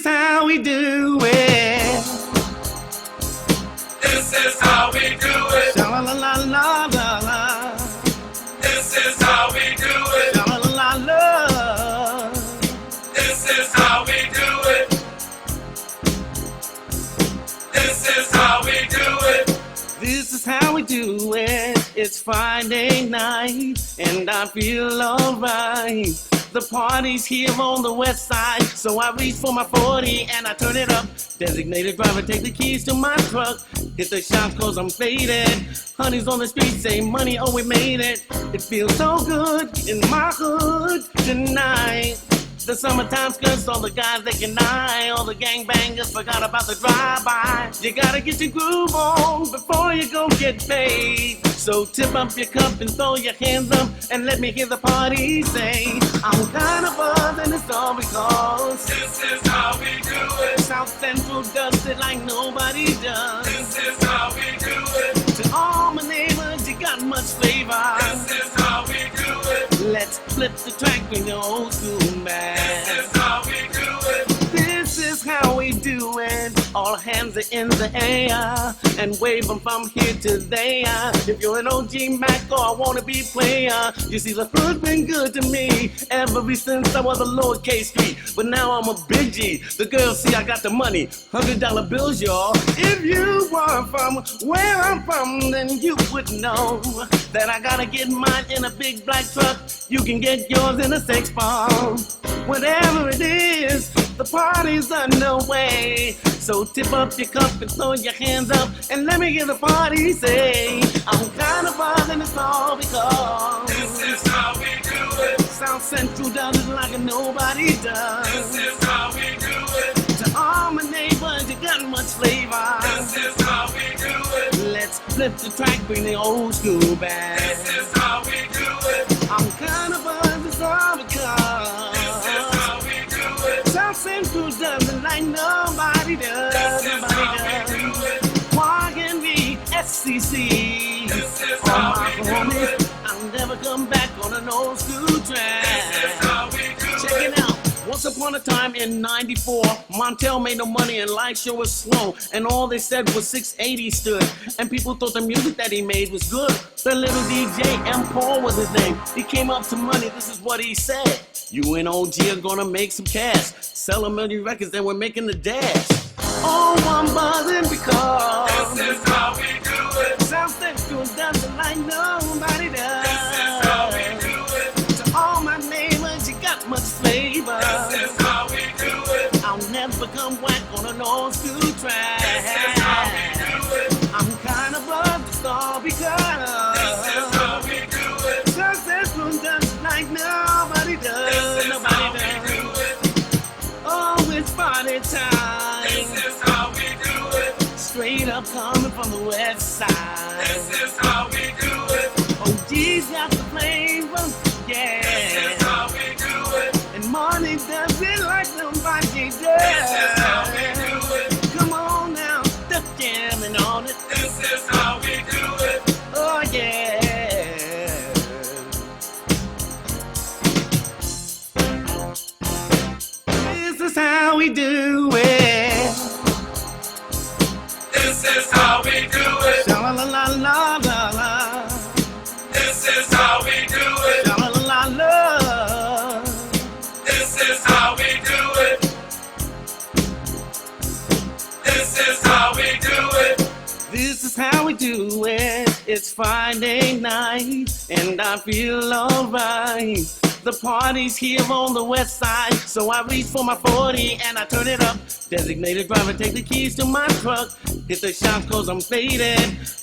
is how we do it. This is how we do it. Sha la la la la la la. This is how we do it. Sha la la la la. This is how we do it. This is how we do it. This is how we do it. It's Friday night and I feel alright. The party's here on the west side, so I reach for my 40 and I turn it up. Designated driver, take the keys to my truck. Hit the shops cause I'm faded. Honey's on the street, say money, oh we made it. It feels so good in my hood tonight. The summertime skirts, all the guys they can eye. All the gangbangers forgot about the drive-by. You gotta get your groove on before you go get paid. So tip up your cup and throw your hands up and let me hear the party say, I'm kind of buzzed and it's all because This is how we do it. South Central does it like nobody does. This is how we do it. To all my neighbors, you got much flavor. This is how we do it. Let's flip the track with the old school man. This is how we do it. This is how we do it. All hands are in the air and wave them from here to there. If you're an OG Mac or a wannabe player, you see the hood's been good to me ever since I was a lowercase street. But now I'm a big G. The girls see I got the money, $100 bills, y'all. If you were from where I'm from, then you would know that I gotta get mine in a big black truck. You can get yours in a 6-bomb. Whatever it is, the party's underway. So tip up your cup and throw your hands up and let me hear the party say, I'm kind of buzzed and it's all because This is how we do it. South Central does it like nobody does. This is how we do it. To all my neighbors, you got much flavor. This is how we do it. Let's flip the track, bring the old school back. This is how we do it. I'm kind of buzzed, it's all because This is how we do it. South Central does it like nobody does. This is how we do it. YNV, SCC. This is All how my we do homies, it. I'll never come back on an old school track. This is how we do Check it. it out. Once upon a time in '94, Montel made no money and life show was slow. And all they said was 680 stood. And people thought the music that he made was good. The little DJ, M. Paul was his name. He came up to money, this is what he said. You and OG are gonna make some cash. Sell a million records, then we're making the dash. Oh, I'm buzzing because This is how we do it. South Central does it like nobody does. This is how we do it. To all my neighbors, you got much flavor. This is how we do it. I'll never come whack on an old school track. This is how we do it. I'm kind of buzzed, it's all because This is how we do it. South Central does it like nobody does. This is Nobody how we does. do it. Oh, it's party time. This is how we do it. Straight up coming from the west side. This is how we do it. OG's got the flavor, yeah. This is how we do it. And money does it like nobody does. This is how we do it. Come on now, the jamming on it. This is how we do it. Oh yeah. This is how we do it. This is how we do it. Sha la la la la la la. This is how we do it. Sha la la la la. This is how we do it. This is how we do it. This is how we do it. It's Friday night and I feel alright. The party's here on the west side, so I reach for my 40 and I turn it up. Designated driver, take the keys to my truck. Hit the shops cause I'm faded.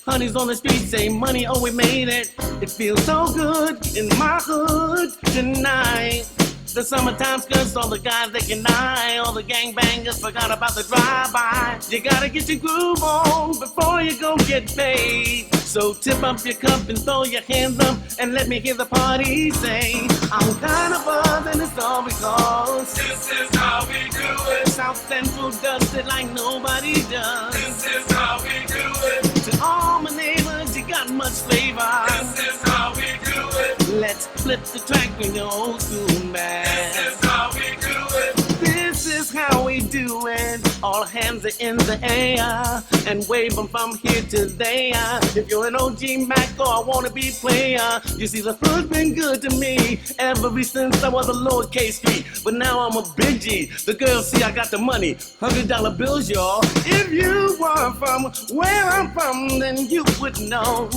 Honey's on the street, say money, oh we made it. It feels so good in my hood tonight. The summertime skirts, all the guys they can eye. All the gangbangers forgot about the drive-by. You gotta get your groove on before you go get paid. So tip up your cup and throw your hands up and let me hear the party say, I'm kind of buzzed and it's all because This is how we do it. South Central does it like nobody does. This is how we do it. To all my neighbors, you got much flavor. This is how we do it. Let's flip the track with the old school man. This is how we do it. This is how we do it. All hands are in the air and wave them from here to there. If you're an OG Mac or a wannabe player, you see the food's been good to me ever since I was a lowercase street. But now I'm a big G. The girls see I got the money, $100 bills, y'all. If you were from where I'm from, then you would know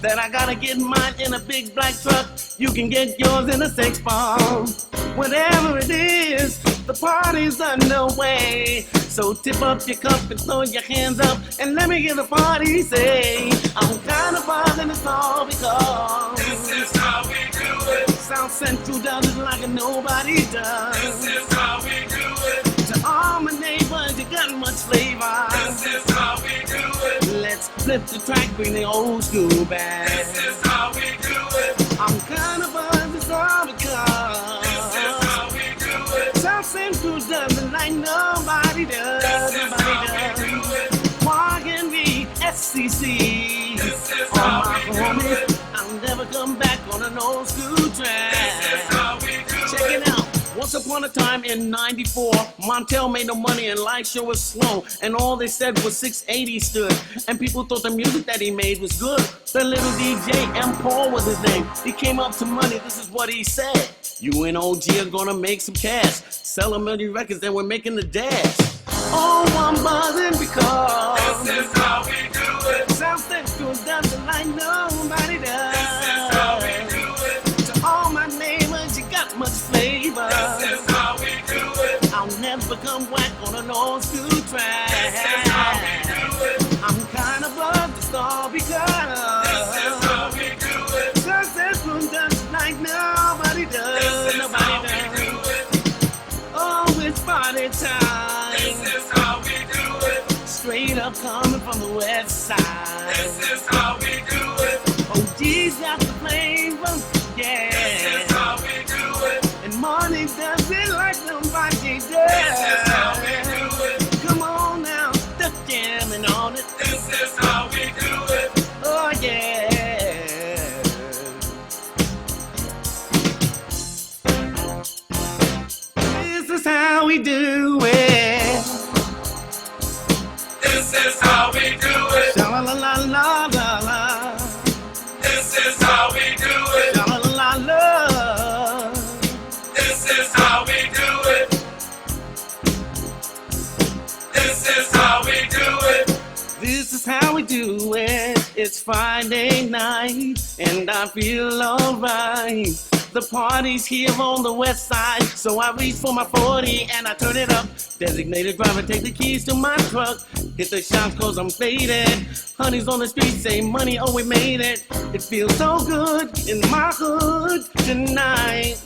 that I gotta get mine in a big black truck. You can get yours in a 6-bomb. Whatever it is, the party's underway. So tip up your cup and throw your hands up and let me hear the party say, I'm kind of buzzing, it's all because This is how we do it. South Central does it like nobody does. This is how we do it. To all my neighbors, you got much flavor. This is how we do it. Let's flip the track, bring the old school back. This is how we do it. I'm kind of buzzing, it's all because This is how we do it. South Central does it like nobody does. This is how we do it. Walking the SCC. This is All how my we do homies, it. I'll never come back on an old school track. This is how we do Check it. it out. Once upon a time in '94, Montel made no money and life show was slow. And all they said was 680 stood. And people thought the music that he made was good. The little DJ, M. Paul was his name. He came up to money, this is what he said. You and OG are gonna make some cash. Sell 1,000,000 records and we're making the dash. Oh, I'm buzzing because This is how we do it. South Central does it like nobody does. This is how we do it. To all my neighbors, you got much flavor. This is how we do it. I'll never come back on an old school track. This is how we do it. I'm kind of buzzed, it's all because This is how we do it. South Central does it like nobody does. This is how Nobody we do does. it. Oh, it's party time. This is how we do it. Straight up coming from the west side. This is how we do it. OG's got the flavor, yeah. This is how we do it. And money does it like nobody does. This is how we do it. Come on now, the jamming on it. This is how we do it. Oh yeah. This is how we do it. This is how we do it. Sha la la la la la la. This is how we do it. Sha la la la la. This is how we do it. This is how we do it. This is how we do it. It's Friday night and I feel alright. The party's here on the west side, so I reach for my 40 and I turn it up. Designated driver, take the keys to my truck. Hit the shops cause I'm faded. Honey's on the street, say money, oh we made it. It feels so good in my hood tonight.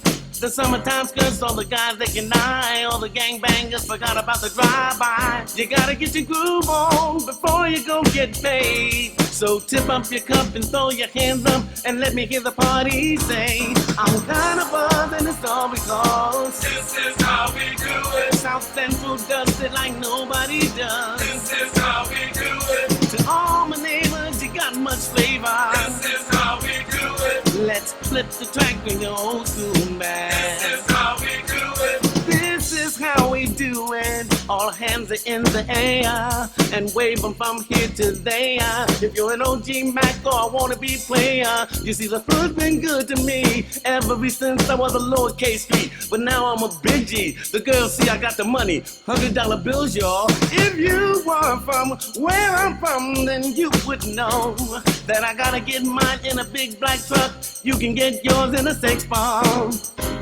The summertime skirts, all the guys they can eye. All the gangbangers forgot about the drive-by. You gotta get your groove on before you go get paid. So tip up your cup and throw your hands up and let me hear the party say, I'm kinda buzzing, it's all because This is how we do it. South Central does it like nobody does. This is how we do it. To all my neighbors, you got much flavor. This is how we do it. Let's flip the track, bring the old school back. This is how we do it. This is how we do it. All hands are in the air and wave them from here to there. If you're an OG Mac or a wannabe player, you see the food's been good to me ever since I was a lowercase street. But now I'm a big G. The girls see I got the money, $100 bills, y'all. If you were from where I'm from, then you would know that I gotta get mine in a big black truck. You can get yours in a 6-bomb.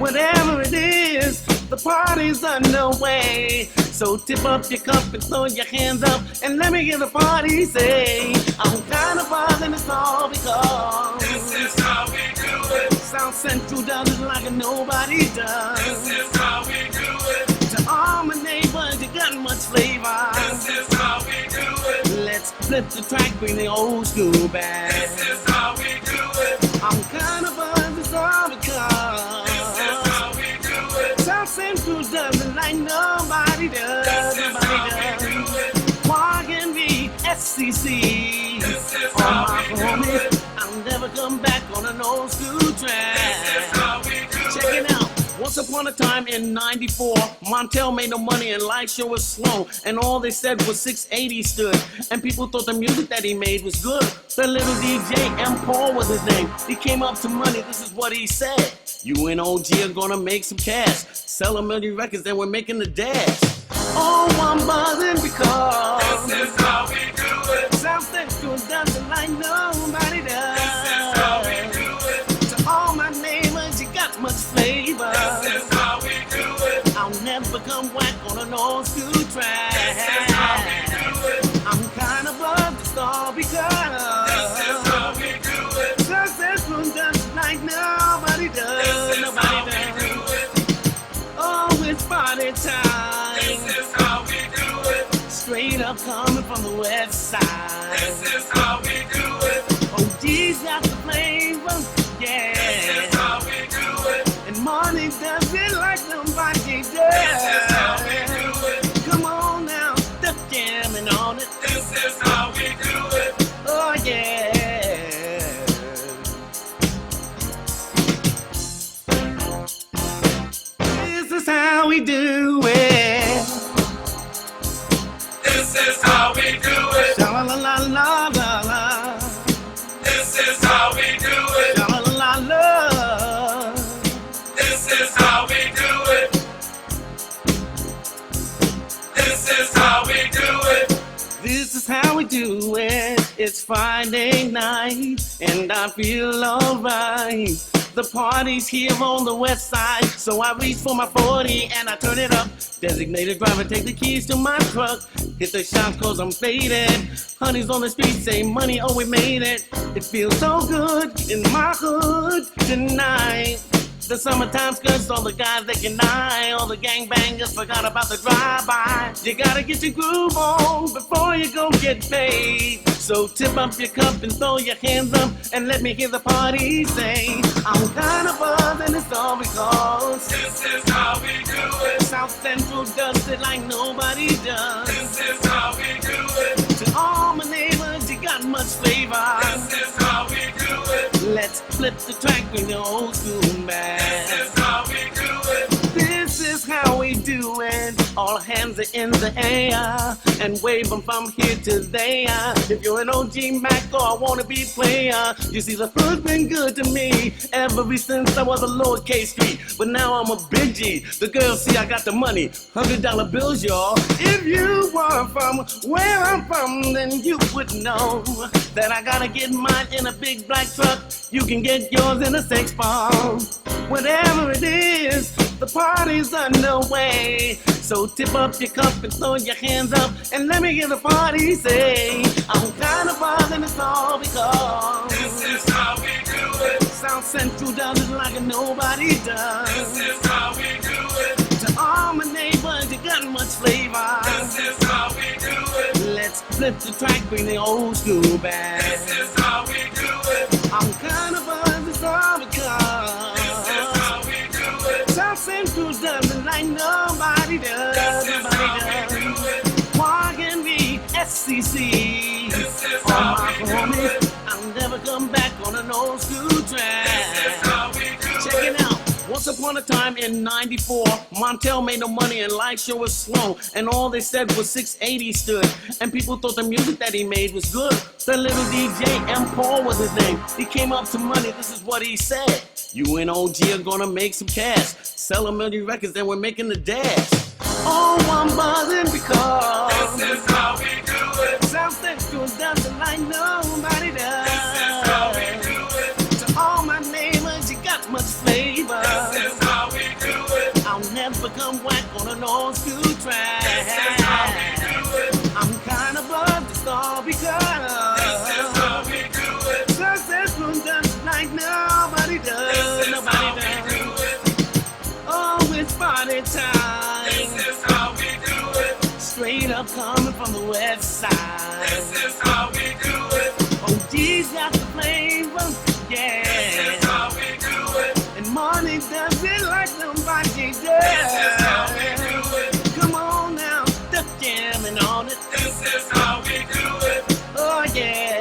Whatever it is, the party's underway. So tip up your cup and throw your hands up and let me hear the party say, I'm kind of buzzing, it's all because This is how we do it. South Central does it like nobody does. This is how we do it. To all my neighbors, you got much flavor. This is how we do it. Let's flip the track, bring the old school back. This is how we do it. I'm kind of buzzing, it's all because This is how we do it. South Central does it like nobody does. This is how we do it. Walking the SCC. This is All how my we do homies, it. I'll never come back on an old school track. This is how we do Check it. it out. Once upon upon a time in '94, Montel made no money and life sure was slow. And all they said was 680 stood. And people thought the music that he made was good. The little DJ, M. Paul was his name. He came up to money, this is what he said. You and OG are gonna make some cash. Sell a million records, then we're making the dash. Oh, I'm buzzing because This is how we do it. South Central does it like nobody does. This is how we do it. To all my neighbors, you got much flavor. This is how we do it. I'll never come whack on an old school track. This is how we do it. I'm kind of buzzed to start because This is how we do it. South Central does it like nobody does. This is how we do it. Oh, it's party time. This is how we do it. Straight up coming from the west side. This is how we do it. Oh, geez, got the flavor, yeah. This is how we do it. And money does it like nobody does. This is how we do it. Come on now, the jamming on it. This is how we do it. Oh, yeah. This is how we do it. This is how we do it. Sha-la-la-la-la-la. This is how we do it. Sha-la-la-la-la. This is how we do it. This is how we do it. This is how we do it. It's Friday night, and I feel alright. The party's here on the west side, so I reach for my 40 and I turn it up. Designated driver, take the keys to my truck. Hit the shop cause I'm faded. Honey's on the street, say money, oh we made it. It feels so good in my hood tonight. The summertime skirts, all the guys they can eye. All the gangbangers forgot about the drive-by. You gotta get your groove on before you go get paid. So tip up your cup and throw your hands up and let me hear the party say, I'm kinda buzzed and it's all because This is how we do it. South Central does it like nobody does. This is how we do it. To all my neighbors, you got much flavor. This is how we do it. Let's flip the track with the old school band. This is how we do it. This is how we do it. All hands are in the air and wave them from here to there. If you're an OG Mac or a wannabe player, you see the hood's been good to me ever since I was a lowercase street. But now I'm a big G. The girls see I got the money, $100 bills, y'all. If you were from where I'm from, then you would know that I gotta get mine in a big black truck. You can get yours in a 6-bomb. Whatever it is, the party's underway. So tip up your cup and throw your hands up and let me hear the party say, I'm kind of buzzed and it's all because This is how we do it. South Central does it like nobody does. This is how we do it. To all my neighbors, you got much flavor. This is how we do it. Let's flip the track, bring the old school back. This is how we do it. I'm kind of buzzed, it's all because This is how we do it. South Central does it like nobody does. This is Nobody how we do it. Walking the SCC. This is All how my we do homies, it. I'll never come back on an old school track. This is how we do Check it. it out. Once upon a time in '94, Montel made no money and life sure was slow. And all they said was 680 stood. And people thought the music that he made was good. The little DJ, M. Paul was his name. He came up to money, this is what he said. You and OG are gonna make some cash. Sell a million records, then we're making the dash. Oh, I'm buzzing because This is how we do it. South Central does it like nobody does. This is how we do it. To all my neighbors, you got much flavor. This is how we do it. I'll never come whack on an old school track. This is how we do it. I'm kind of buzzed to start because This is how we do it. South Central does it like nobody does. This is Nobody how we does. do it. Oh, it's party time. This is how we do it. Straight up coming from the west side. This is how we do it. Oh, geez, got the flavor, yeah. This is how we do it. And money does it like nobody does. This is how we do it. Come on now, the jamming on it. This is how we do it. Oh, yeah.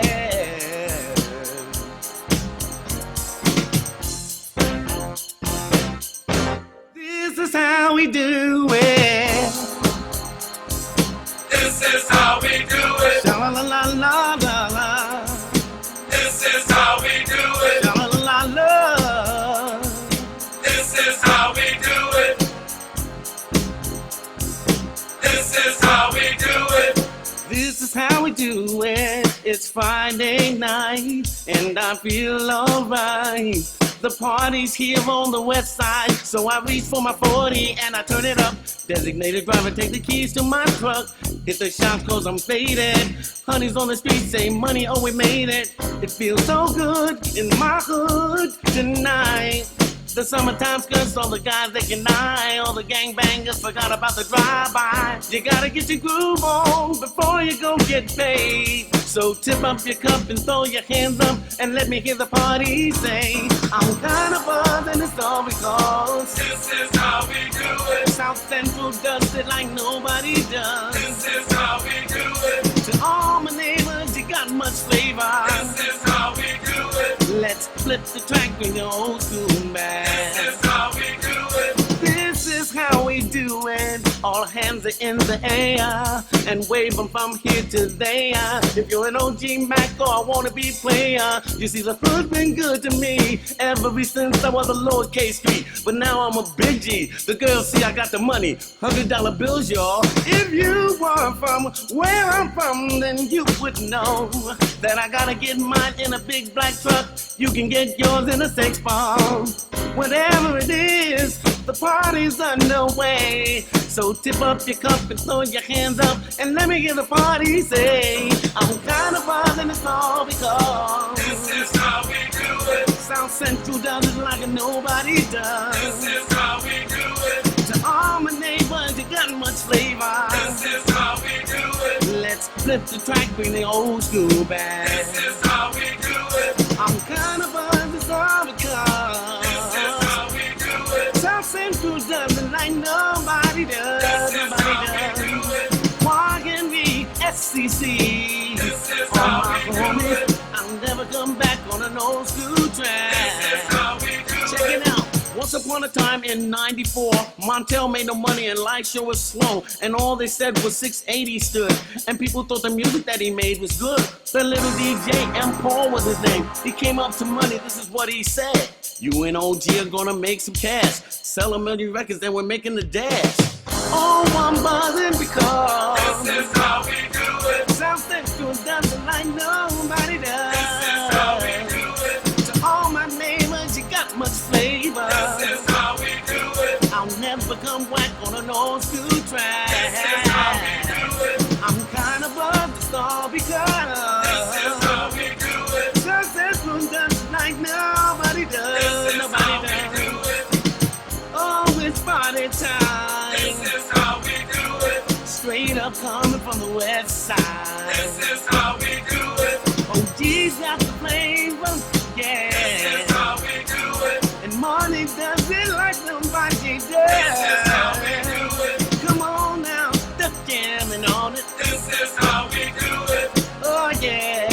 This is how we do it. Sha la la la la la la. This is how we do it. Sha la la la la. This is how we do it. This is how we do it. This is how we do it. It's Friday night and I feel alright. The party's here on the west side, so I reach for my 40 and I turn it up. Designated driver, take the keys to my truck. Hit the shops cause I'm faded. Honey's on the street, say money, oh we made it. It feels so good in my hood tonight. The summertime skirts, all the guys they can eye. All the gangbangers forgot about the drive-by. You gotta get your groove on before you go get paid. So tip up your cup and throw your hands up and let me hear the party say, I'm kind of buzzed and it's all because This is how we do it. South Central does it like nobody does. This is how we do it. To all my neighbors, you got much flavor. This is how we do it. Let's flip the track with your old school band. This is how we do it. This is how we do it. All hands are in the air and wave them from here to there. If you're an OG Mac or a wannabe player, you see the hood's been good to me ever since I was a lowercase G. But now I'm a big G. The girls see I got the money, $100 bills, y'all. If you were from where I'm from, then you would know that I gotta get mine in a big black truck. You can get yours in a 6-bomb. Whatever it is, the party's underway. So tip up your cup and throw your hands up and let me hear the party say, I'm kind of buzzed and it's all because This is how we do it. South Central does it like nobody does. This is how we do it. To all my neighbors, you got much flavor. This is how we do it. Let's flip the track, bring the old school back. This is how we do it. I'm kind of buzzed, it's all because This is how we do it. South Central does it like nobody does. This is how we do it. YNV, SCC. This is All how my we do homies, it. I'll never come back on an old school This is track. how we do Check it. it out. Once upon a time in '94, Montel made no money and life show was slow. And all they said was 680 stood. And people thought the music that he made was good. The little DJ, M. Paul was his name. He came up to money, this is what he said. You and OG are gonna make some cash. Sell a million records, then we're making the dash. Oh, I'm buzzing because This is how we do it. South Central does it like nobody does. This is how we do it. To all my neighbors, you got much flavor. This is how we do it. I'll never come back on an old school track. This is how we do it. I'm kind of buzzed, it's all because This is how we do it. South Central does it like nobody does. This is Nobody how we does. do it. Oh, it's party time. This is how we do it. Straight up coming from the west side. This is how we do it. Oh, G's got the flavor, yeah. This is how we do it. And money does it like nobody does. This is how we do it. Come on now, the jamming on it. This is how we do it. Oh yeah.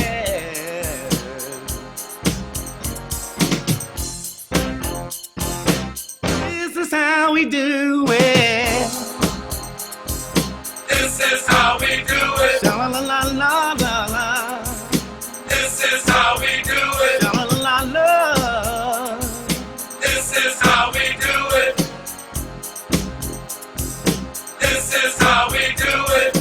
This is how we do it. This is how we do it. Sha la la la la la la. This is how we do it. Sha la la la la. This is how we do it. This is how we do it.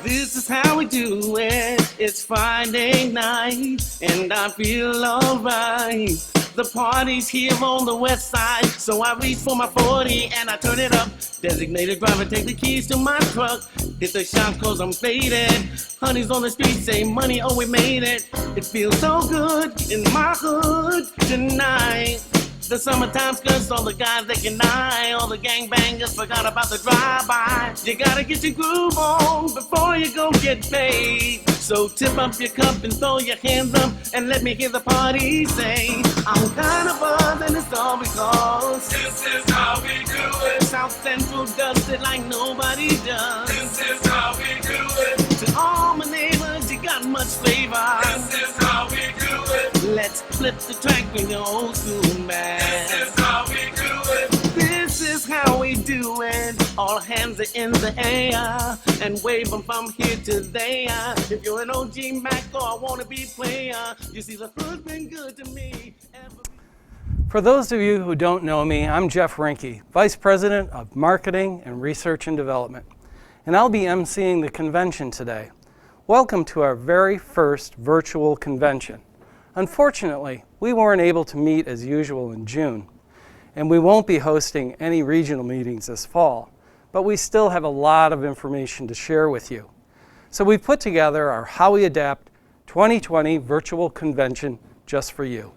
This is how we do it. It's Friday night and I feel alright. The party's here on the west side, so I reach for my 40 and I turn it up. Designated driver, take the keys to my truck. Hit the shops cause I'm faded. Honey's on the street, say money, oh we made it. It feels so good in my hood tonight. The summertime skirts, all the guys they can eye. All the gangbangers forgot about the drive-by. You gotta get your groove on before you go get paid. So tip up your cup and throw your hands up and let me hear the party say, I'm kind of buzzed and it's all because This is how we do it. South Central does it like nobody does. This is how we do it. To all my neighbors, you got much flavor. This is how we do it. Let's flip the track with the old school band. This is how we do it. This is how we do it. All hands are in the air and wave them from here to there. If you're an OG Mac or a wannabe player, you see the hood's been good to me. For those of you who don't know me, I'm Jeff Rinke, Vice President of Marketing and Research and Development, and I'll be emceeing the convention today. Welcome to our very first virtual convention. Unfortunately, we weren't able to meet as usual in June, and we won't be hosting any regional meetings this fall, but we still have a lot of information to share with you. So we put together our Howie Adapt 2020 virtual convention just for you.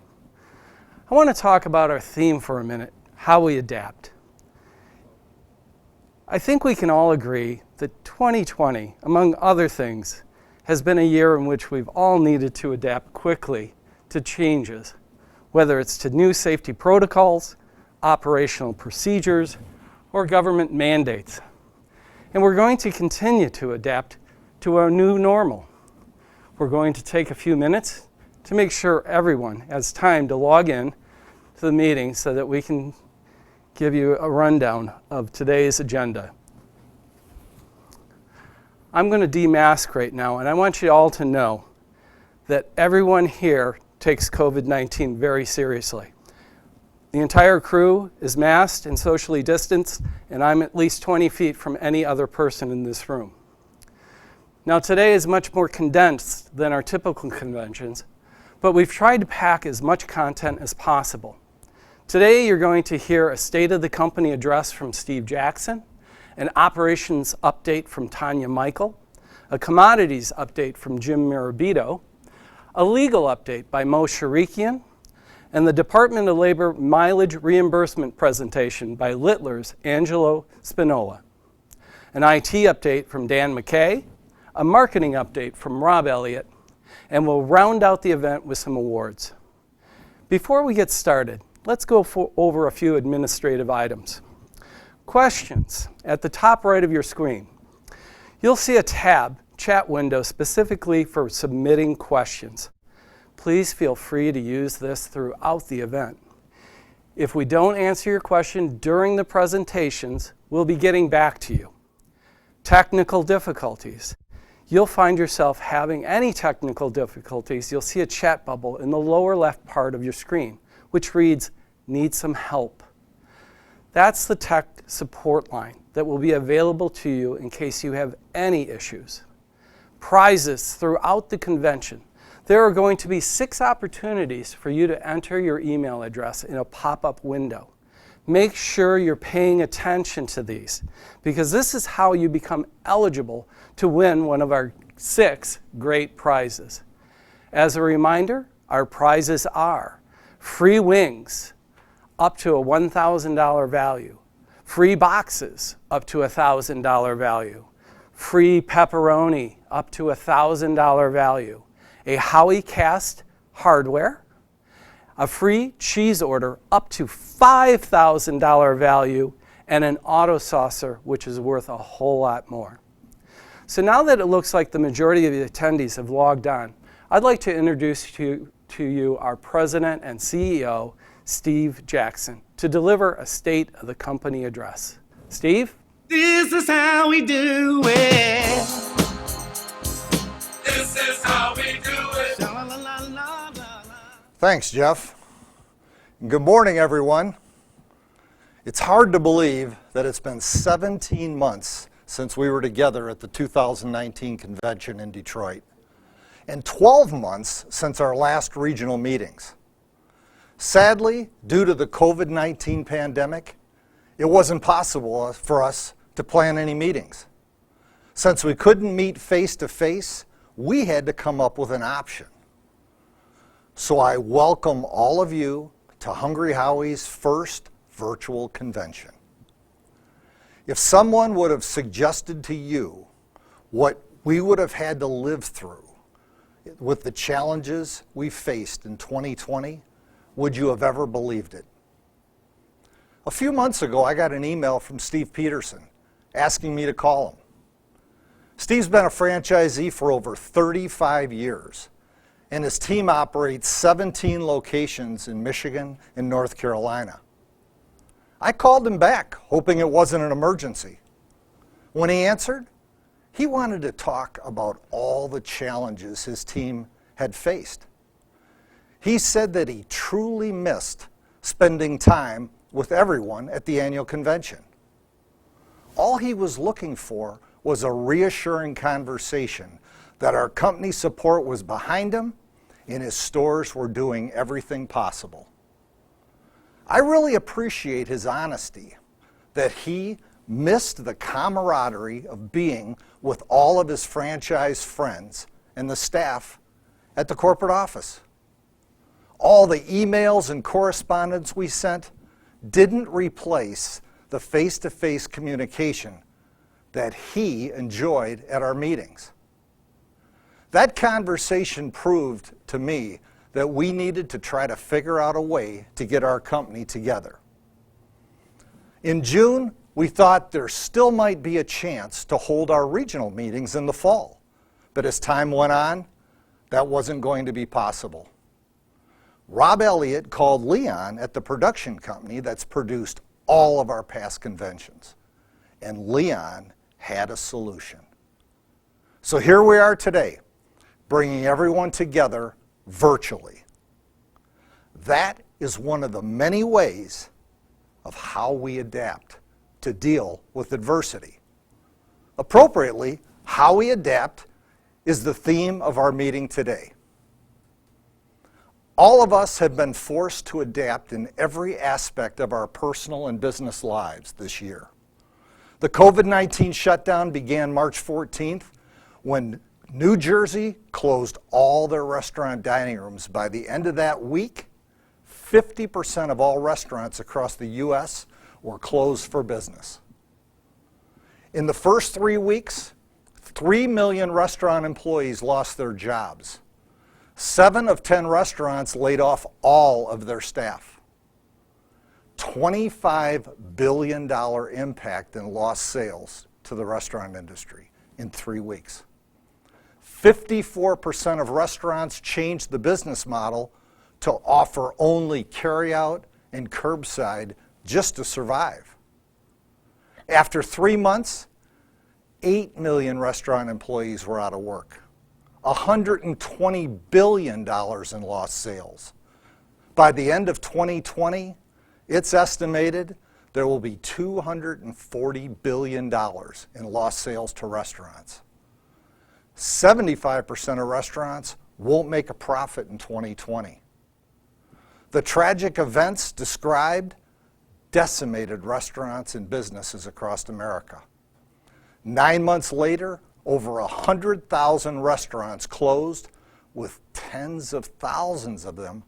I want to talk about our theme for a minute, how we adapt. I think we can all agree that 2020, among other things, has been a year in which we've all needed to adapt quickly to changes, whether it's to new safety protocols, operational procedures, or government mandates. And we're going to continue to adapt to our new normal. We're going to take a few minutes to make sure everyone has time to log in to the meeting so that we can give you a rundown of today's agenda. I'm going to demask right now, and I want you all to know that everyone here takes COVID-19 very seriously. The entire crew is masked and socially distanced, and I'm at least 20 feet from any other person in this room. Now, today is much more condensed than our typical conventions, but we've tried to pack as much content as possible. Today, you're going to hear a State of the Company address from Steve Jackson, an operations update from Tanya Michael, a commodities update from Jim Mirabito, a legal update by Mo Sharikian, and the Department of Labor mileage reimbursement presentation by Littler's Angelo Spinola, an IT update from Dan McKay, a marketing update from Rob Elliott, and we'll round out the event with some awards. Before we get started, let's go over a few administrative items. Questions at the top right of your screen. You'll see a tab, chat window, specifically for submitting questions. Please feel free to use this throughout the event. If we don't answer your question during the presentations, we'll be getting back to you. Technical difficulties. You'll find yourself having any technical difficulties, you'll see a chat bubble in the lower left part of your screen, which reads, "Need some help." That's the tech support line that will be available to you in case you have any issues. Prizes throughout the convention. There are going to be 6 opportunities for you to enter your email address in a pop-up window. Make sure you're paying attention to these, because this is how you become eligible to win one of our 6 great prizes. As a reminder, our prizes are free wings up to a $1,000 value, free boxes up to a $1,000 value, free pepperoni up to a $1,000 value, a Howie cast hardware, a free cheese order up to $5,000 value, and an auto saucer, which is worth a whole lot more. So now that it looks like the majority of the attendees have logged on, I'd like to introduce to you our President and CEO, Steve Jackson, to deliver a State of the Company address. Steve? This is how we do it. This is how we do it. Sha-la-la-la-la-la. Thanks, Jeff. Good morning, everyone. It's hard to believe that it's been 17 months since we were together at the 2019 convention in Detroit, and 12 months since our last regional meetings. Sadly, due to the COVID-19 pandemic, it wasn't possible for us to plan any meetings. Since we couldn't meet face-to-face, we had to come up with an option. So I welcome all of you to Hungry Howie's first virtual convention. If someone would have suggested to you what we would have had to live through with the challenges we faced in 2020, would you have ever believed it? A few months ago, I got an email from Steve Peterson asking me to call him. Steve's been a franchisee for over 35 years, and his team operates 17 locations in Michigan and North Carolina. I called him back, hoping it wasn't an emergency. When he answered, He wanted to talk about all the challenges his team had faced. He said that he truly missed spending time with everyone at the annual convention. All he was looking for was a reassuring conversation that our company support was behind him and his stores were doing everything possible. I really appreciate his honesty that he missed the camaraderie of being with all of his franchise friends and the staff at the corporate office. All the emails and correspondence we sent didn't replace the face-to-face communication that he enjoyed at our meetings. That conversation proved to me that we needed to try to figure out a way to get our company together. In June, we thought there still might be a chance to hold our regional meetings in the fall, but as time went on, that wasn't going to be possible. Rob Elliott called Leon at the production company that's produced all of our past conventions, and Leon had a solution. So here we are today, bringing everyone together virtually. That is one of the many ways of how we adapt to deal with adversity. Appropriately, how we adapt is the theme of our meeting today. All of us have been forced to adapt in every aspect of our personal and business lives this year. The COVID-19 shutdown began March 14th when New Jersey closed all their restaurant dining rooms. By the end of that week, 50% of all restaurants across the U.S. were closed for business. In the first 3 weeks, 3 million restaurant employees lost their jobs. 7 of 10 restaurants laid off all of their staff. $25 billion impact in lost sales to the restaurant industry in 3 weeks. 54% of restaurants changed the business model to offer only carryout and curbside just to survive. After 3 months, 8 million restaurant employees were out of work. $120 billion in lost sales. By the end of 2020, it's estimated there will be $240 billion in lost sales to restaurants. 75% of restaurants won't make a profit in 2020. The tragic events described decimated restaurants and businesses across America. 9 months later, over 100,000 restaurants closed, with tens of thousands of them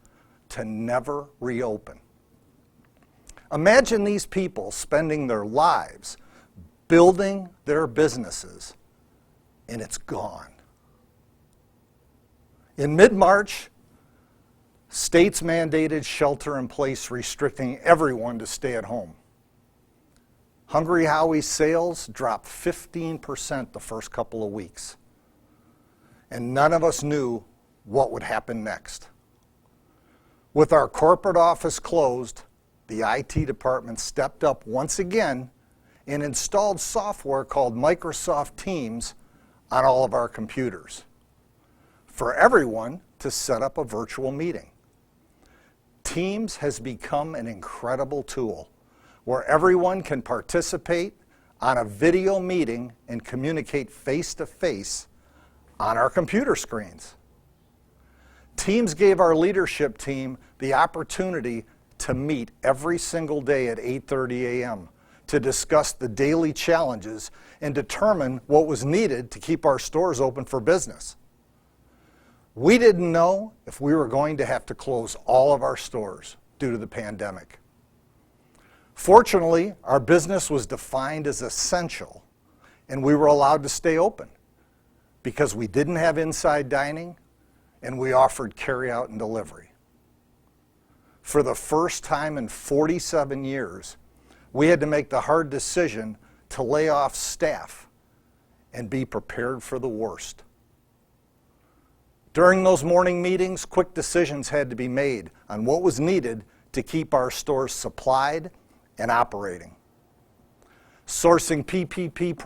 to never reopen. Imagine these people spending their lives building their businesses, and it's gone. In mid-March, states mandated shelter-in-place, restricting everyone to stay at home. Hungry Howie's sales dropped 15% the first couple of weeks, and none of us knew what would happen next. With our corporate office closed, the IT department stepped up once again and installed software called Microsoft Teams on all of our computers for everyone to set up a virtual meeting. Teams has become an incredible tool where everyone can participate on a video meeting and communicate face-to-face on our computer screens. Teams gave our leadership team the opportunity to meet every single day at 8:30 a.m. to discuss the daily challenges and determine what was needed to keep our stores open for business. We didn't know if we were going to have to close all of our stores due to the pandemic. Fortunately, our business was defined as essential, and we were allowed to stay open because we didn't have inside dining and we offered carryout and delivery. For the first time in 47 years, we had to make the hard decision to lay off staff and be prepared for the worst. During those morning meetings, quick decisions had to be made on what was needed to keep our stores supplied and operating. sourcing PPE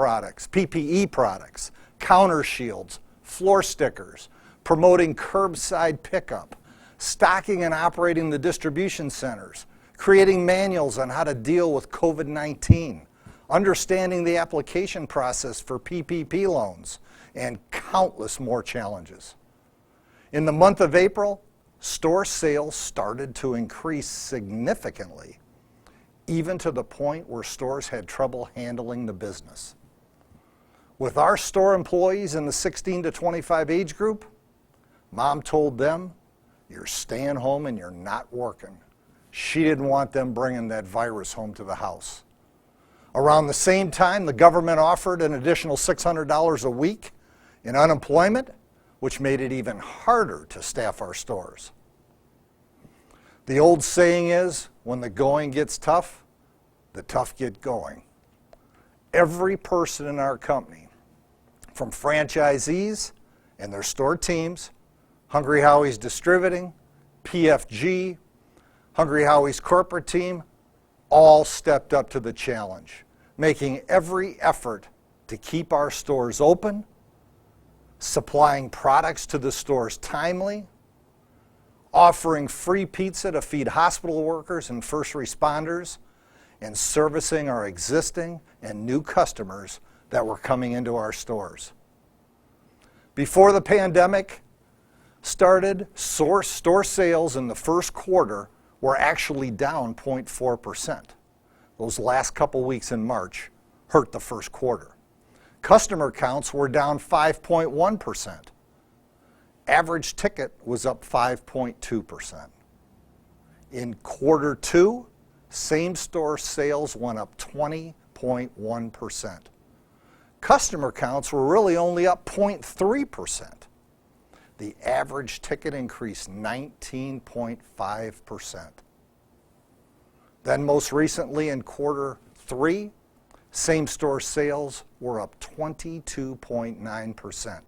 products, counter shields, floor stickers, promoting curbside pickup, stocking and operating the distribution centers, creating manuals on how to deal with COVID-19, understanding the application process for PPP loans, and countless more challenges. In the month of April, store sales started to increase significantly, even to the point where stores had trouble handling the business. With our store employees in the 16 to 25 age group, Mom told them, "You're staying home and you're not working." She didn't want them bringing that virus home to the house. Around the same time, the government offered an additional $600 a week in unemployment, which made it even harder to staff our stores. The old saying is, when the going gets tough, the tough get going. Every person in our company, from franchisees and their store teams, Hungry Howie's Distributing, PFG, Hungry Howie's corporate team, all stepped up to the challenge, making every effort to keep our stores open, supplying products to the stores timely, offering free pizza to feed hospital workers and first responders, and servicing our existing and new customers that were coming into our stores. Before the pandemic started, store sales in the first quarter were actually down 0.4%. Those last couple weeks in March hurt the first quarter. Customer counts were down 5.1%. Average ticket was up 5.2%. In quarter two, same-store sales went up 20.1%. Customer counts were really only up 0.3%. The average ticket increased 19.5%. Then most recently in quarter three, same-store sales were up 22.9%.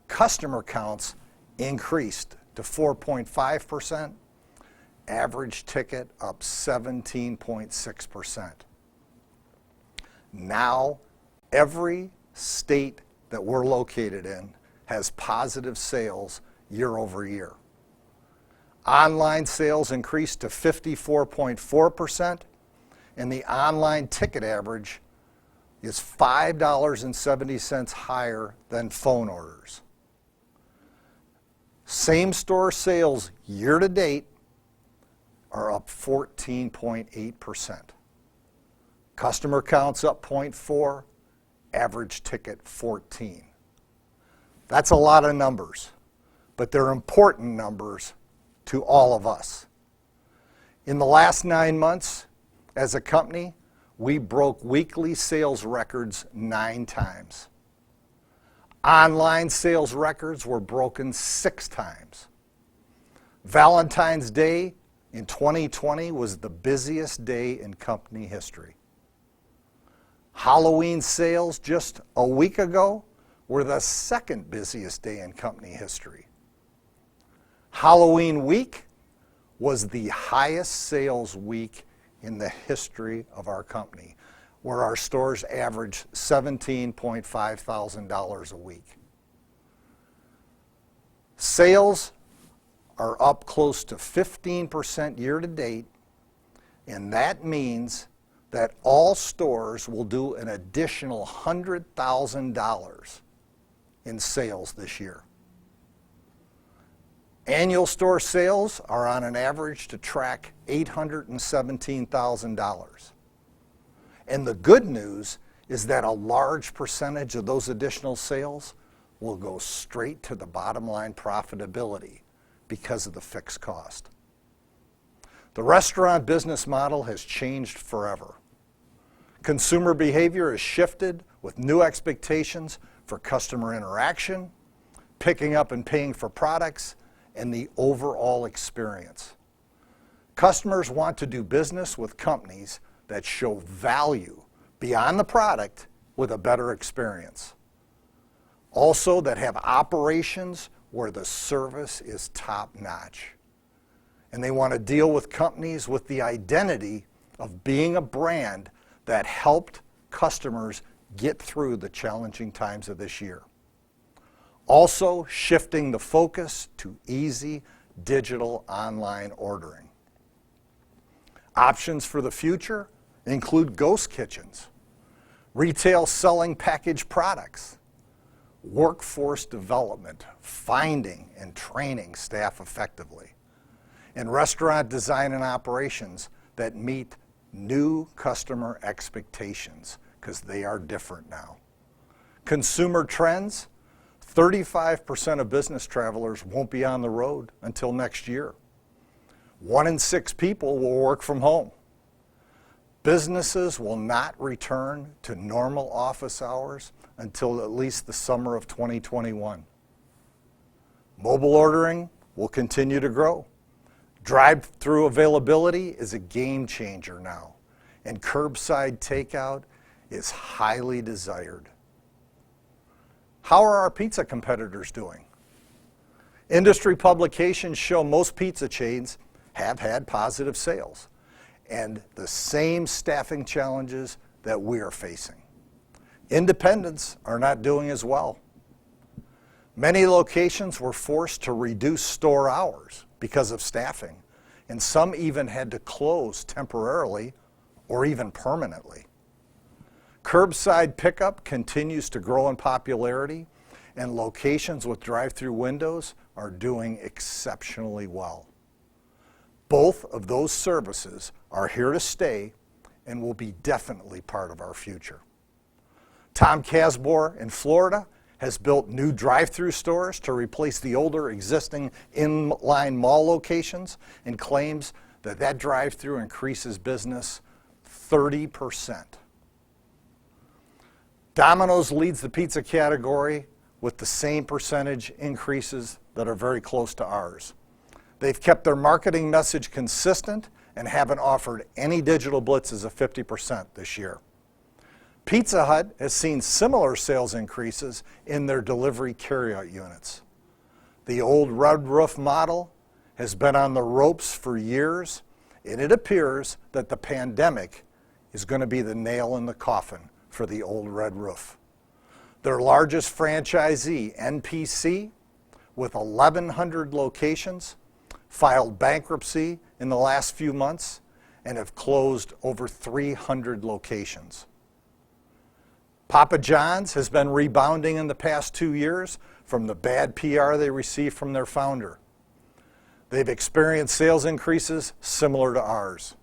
Customer counts increased to 4.5%, average ticket up 17.6%. Now, every state that we're located in has positive sales year over year. Online sales increased to 54.4%, and the online ticket average is $5.70 higher than phone orders. Same-store sales year to date are up 14.8%. Customer counts up 0.4, average ticket 14. That's a lot of numbers, but they're important numbers to all of us. In the last 9 months, as a company, we broke weekly sales records 9 times. Online sales records were broken 6 times. Valentine's Day in 2020 was the busiest day in company history. Halloween sales just a week ago were the second busiest day in company history. Halloween week was the highest sales week in the history of our company, where our stores averaged $17.5 thousand a week. Sales are up close to 15% year to date, and that means that all stores will do an additional $100,000 in sales this year. Annual store sales are on an average to track $817,000. And the good news is that a large percentage of those additional sales will go straight to the bottom line profitability because of the fixed cost. The restaurant business model has changed forever. Consumer behavior has shifted with new expectations for customer interaction, picking up and paying for products, and the overall experience. Customers want to do business with companies that show value beyond the product with a better experience. Also, that have operations where the service is top-notch. And they want to deal with companies with the identity of being a brand that helped customers get through the challenging times of this year. Also, shifting the focus to easy digital online ordering. Options for the future include ghost kitchens, retail selling packaged products, workforce development, finding and training staff effectively, and restaurant design and operations that meet new customer expectations, because they are different now. Consumer trends, 35% of business travelers won't be on the road until next year. 1 in 6 people will work from home. Businesses will not return to normal office hours until at least the summer of 2021. Mobile ordering will continue to grow. Drive-through availability is a game changer now, and curbside takeout is highly desired. How are our pizza competitors doing? Industry publications show most pizza chains have had positive sales and the same staffing challenges that we are facing. Independents are not doing as well. Many locations were forced to reduce store hours because of staffing, and some even had to close temporarily or even permanently. Curbside pickup continues to grow in popularity, and locations with drive-through windows are doing exceptionally well. Both of those services are here to stay and will be definitely part of our future. Tom Casbor in Florida has built new drive-through stores to replace the older existing inline mall locations and claims that that drive-through increases business 30%. Domino's leads the pizza category with the same percentage increases that are very close to ours. They've kept their marketing message consistent and haven't offered any digital blitzes of 50% this year. Pizza Hut has seen similar sales increases in their delivery carryout units. The old red roof model has been on the ropes for years, and it appears that the pandemic is going to be the nail in the coffin for the old red roof. Their largest franchisee, NPC, with 1,100 locations, filed bankruptcy in the last few months and have closed over 300 locations. Papa John's has been rebounding in the past 2 years from the bad PR they received from their founder. They've experienced sales increases similar to ours.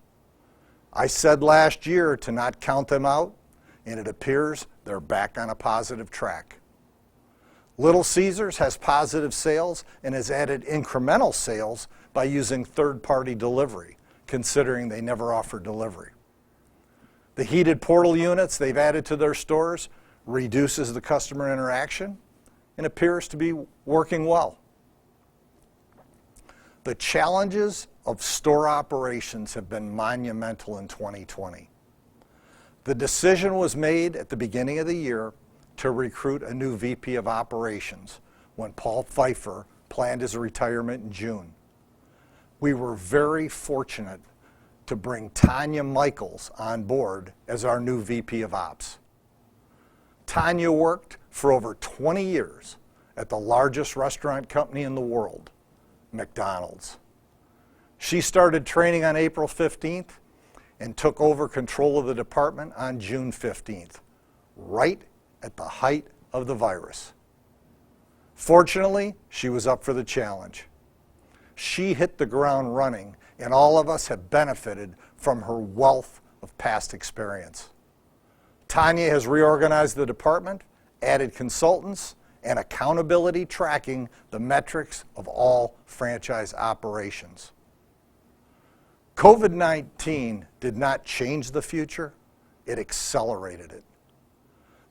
I said last year to not count them out, and it appears they're back on a positive track. Little Caesars has positive sales and has added incremental sales by using third-party delivery, considering they never offered delivery. The heated portal units they've added to their stores reduces the customer interaction and appears to be working well. The challenges of store operations have been monumental in 2020. The decision was made at the beginning of the year to recruit a new VP of operations when Paul Pfeiffer planned his retirement in June. We were very fortunate to bring Tanya Michaels on board as our new VP of Ops. Tanya worked for over 20 years at the largest restaurant company in the world, McDonald's. She started training on April 15th and took over control of the department on June 15th, right at the height of the virus. Fortunately, she was up for the challenge. She hit the ground running, and all of us have benefited from her wealth of past experience. Tanya has reorganized the department, added consultants, and accountability tracking the metrics of all franchise operations. COVID-19 did not change the future, it accelerated it.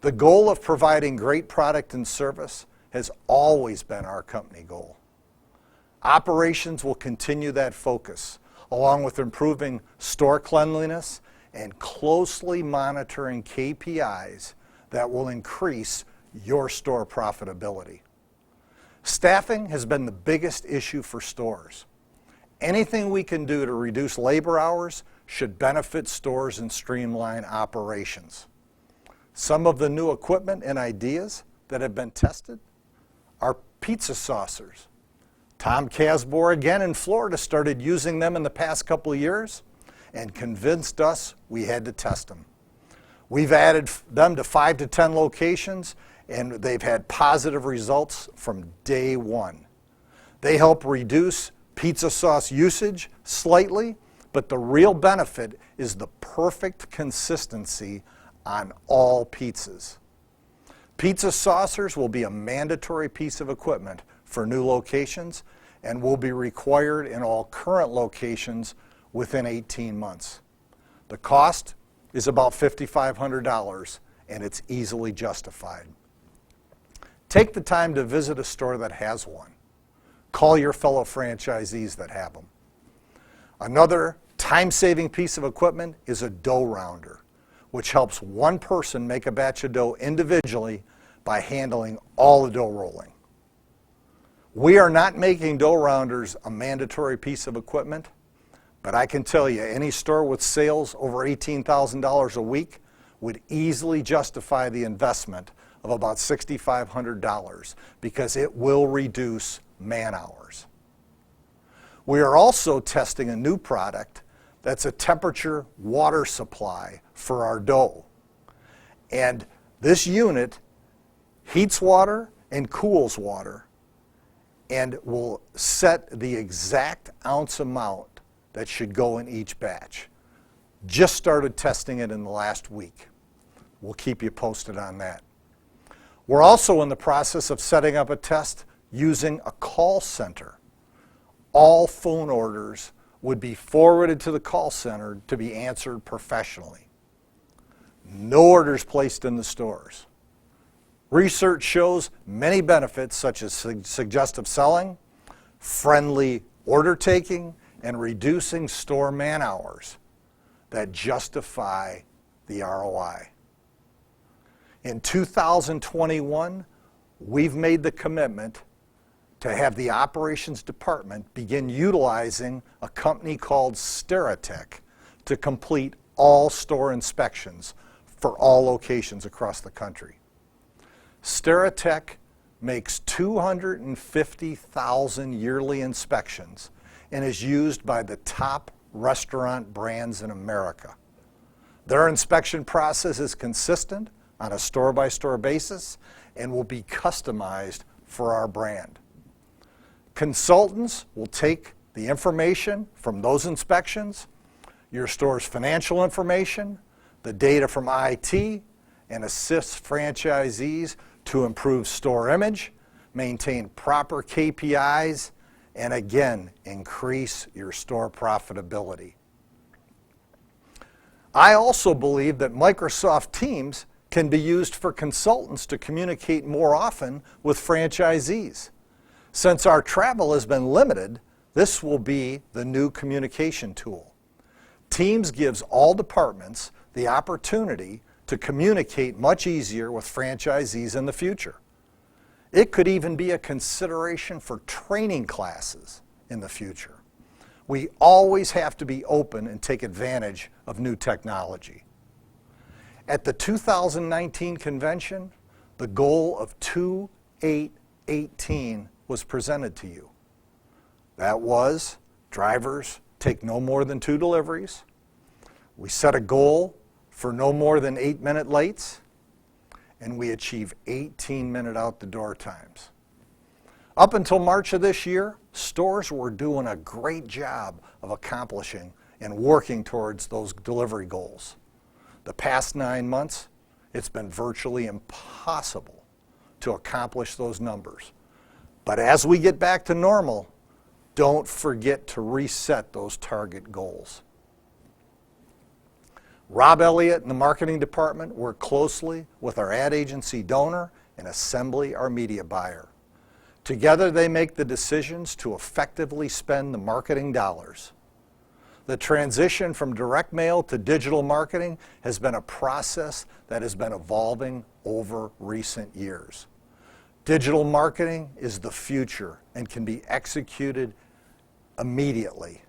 The goal of providing great product and service has always been our company goal. Operations will continue that focus, along with improving store cleanliness and closely monitoring KPIs that will increase your store profitability. Staffing has been the biggest issue for stores. Anything we can do to reduce labor hours should benefit stores and streamline operations. Some of the new equipment and ideas that have been tested are pizza saucers. Tom Casbor, again in Florida, started using them in the past couple of years and convinced us we had to test them. We've added them to 5 to 10 locations, and they've had positive results from day one. They help reduce pizza sauce usage slightly, but the real benefit is the perfect consistency on all pizzas. Pizza saucers will be a mandatory piece of equipment for new locations and will be required in all current locations within 18 months. The cost is about $5,500, and it's easily justified. Take the time to visit a store that has one. Call your fellow franchisees that have them. Another time-saving piece of equipment is a dough rounder, which helps one person make a batch of dough individually by handling all the dough rolling. We are not making dough rounders a mandatory piece of equipment, but I can tell you any store with sales over $18,000 a week would easily justify the investment of about $6,500 because it will reduce man hours. We are also testing a new product that's a temperature water supply for our dough. And this unit heats water and cools water and will set the exact ounce amount that should go in each batch. Just started testing it in the last week. We'll keep you posted on that. We're also in the process of setting up a test using a call center. All phone orders would be forwarded to the call center to be answered professionally. No orders placed in the stores. Research shows many benefits such as suggestive selling, friendly order taking, and reducing store man hours that justify the ROI. In 2021, we've made the commitment to have the operations department begin utilizing a company called Steritech to complete all store inspections for all locations across the country. Steritech makes 250,000 yearly inspections and is used by the top restaurant brands in America. Their inspection process is consistent on a store-by-store basis and will be customized for our brand. Consultants will take the information from those inspections, your store's financial information, the data from IT, and assist franchisees to improve store image, maintain proper KPIs, and again, increase your store profitability. I also believe that Microsoft Teams can be used for consultants to communicate more often with franchisees. Since our travel has been limited, this will be the new communication tool. Teams gives all departments the opportunity to communicate much easier with franchisees in the future. It could even be a consideration for training classes in the future. We always have to be open and take advantage of new technology. At the 2019 convention, the goal of 2-8-18 was presented to you. That was drivers take no more than 2 deliveries. We set a goal for no more than 8-minute lates, and we achieve 18-minute out-the-door times. Up until March of this year, stores were doing a great job of accomplishing and working towards those delivery goals. The past 9 months, it's been virtually impossible to accomplish those numbers. But as we get back to normal, don't forget to reset those target goals. Rob Elliott and the marketing department work closely with our ad agency donor and Assembly, our media buyer. Together they make the decisions to effectively spend the marketing dollars. The transition from direct mail to digital marketing has been a process that has been evolving over recent years. Digital marketing is the future and can be executed immediately.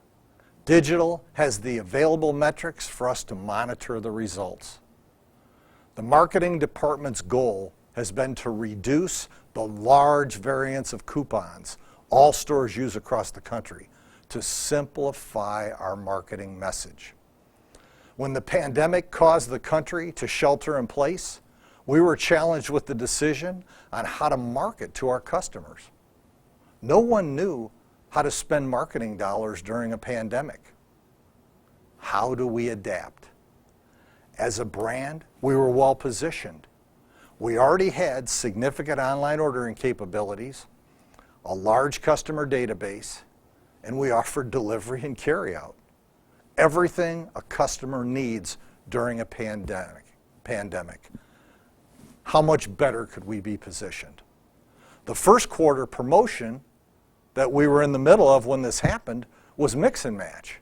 Digital has the available metrics for us to monitor the results. The marketing department's goal has been to reduce the large variance of coupons all stores use across the country to simplify our marketing message. When the pandemic caused the country to shelter in place, we were challenged with the decision on how to market to our customers. No one knew how to spend marketing dollars during a pandemic. How do we adapt? As a brand, we were well positioned. We already had significant online ordering capabilities, a large customer database, and we offered delivery and carryout. Everything a customer needs during a pandemic. How much better could we be positioned? The first quarter promotion that we were in the middle of when this happened was Mix and Match,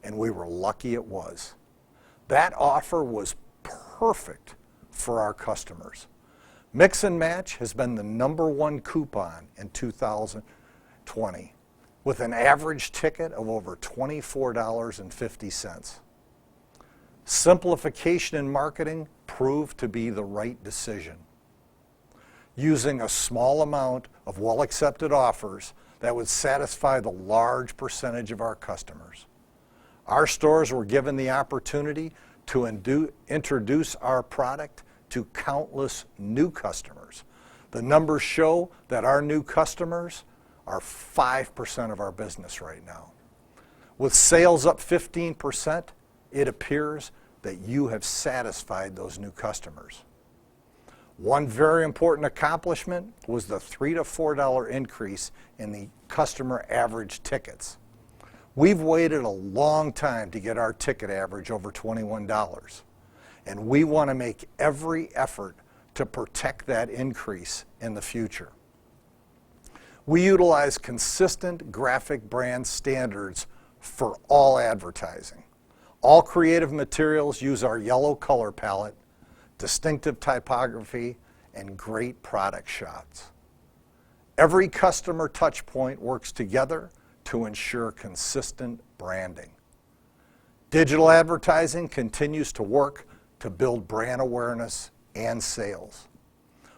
and we were lucky it was. That offer was perfect for our customers. Mix and Match has been the #1 coupon in 2020 with an average ticket of over $24.50. Simplification in marketing proved to be the right decision. Using a small amount of well-accepted offers that would satisfy the large percentage of our customers. Our stores were given the opportunity to introduce our product to countless new customers. The numbers show that our new customers are 5% of our business right now. With sales up 15%, it appears that you have satisfied those new customers. One very important accomplishment was the $3 to $4 increase in the customer average tickets. We've waited a long time to get our ticket average over $21, and we want to make every effort to protect that increase in the future. We utilize consistent graphic brand standards for all advertising. All creative materials use our yellow color palette, distinctive typography, and great product shots. Every customer touch point works together to ensure consistent branding. Digital advertising continues to work to build brand awareness and sales.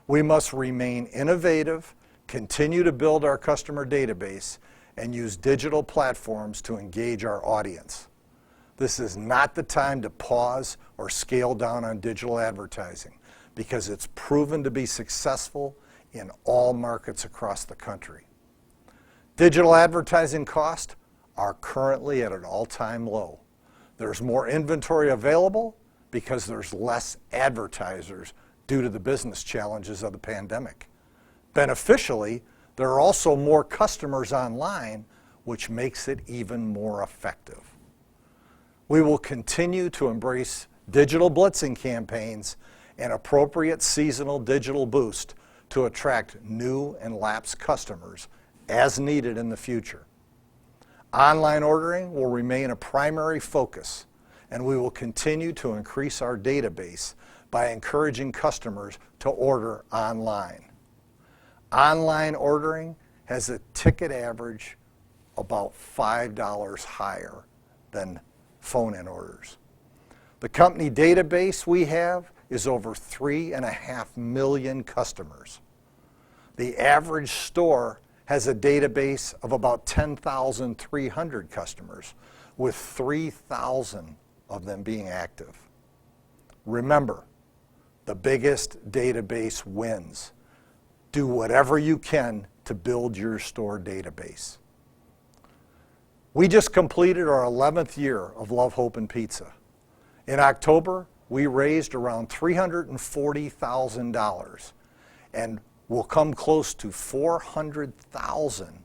We must remain innovative, continue to build our customer database, and use digital platforms to engage our audience. This is not the time to pause or scale down on digital advertising because it's proven to be successful in all markets across the country. Digital advertising costs are currently at an all-time low. There's more inventory available because there's less advertisers due to the business challenges of the pandemic. Beneficially, there are also more customers online, which makes it even more effective. We will continue to embrace digital blitzing campaigns and appropriate seasonal digital boost to attract new and lapsed customers as needed in the future. Online ordering will remain a primary focus, and we will continue to increase our database by encouraging customers to order online. Online ordering has a ticket average about $5 higher than phone-in orders. The company database we have is over 3.5 million customers. The average store has a database of about 10,300 customers, with 3,000 of them being active. Remember, the biggest database wins. Do whatever you can to build your store database. We just completed our 11th year of Love, Hope, and Pizza. In October, we raised around $340,000 and will come close to $400,000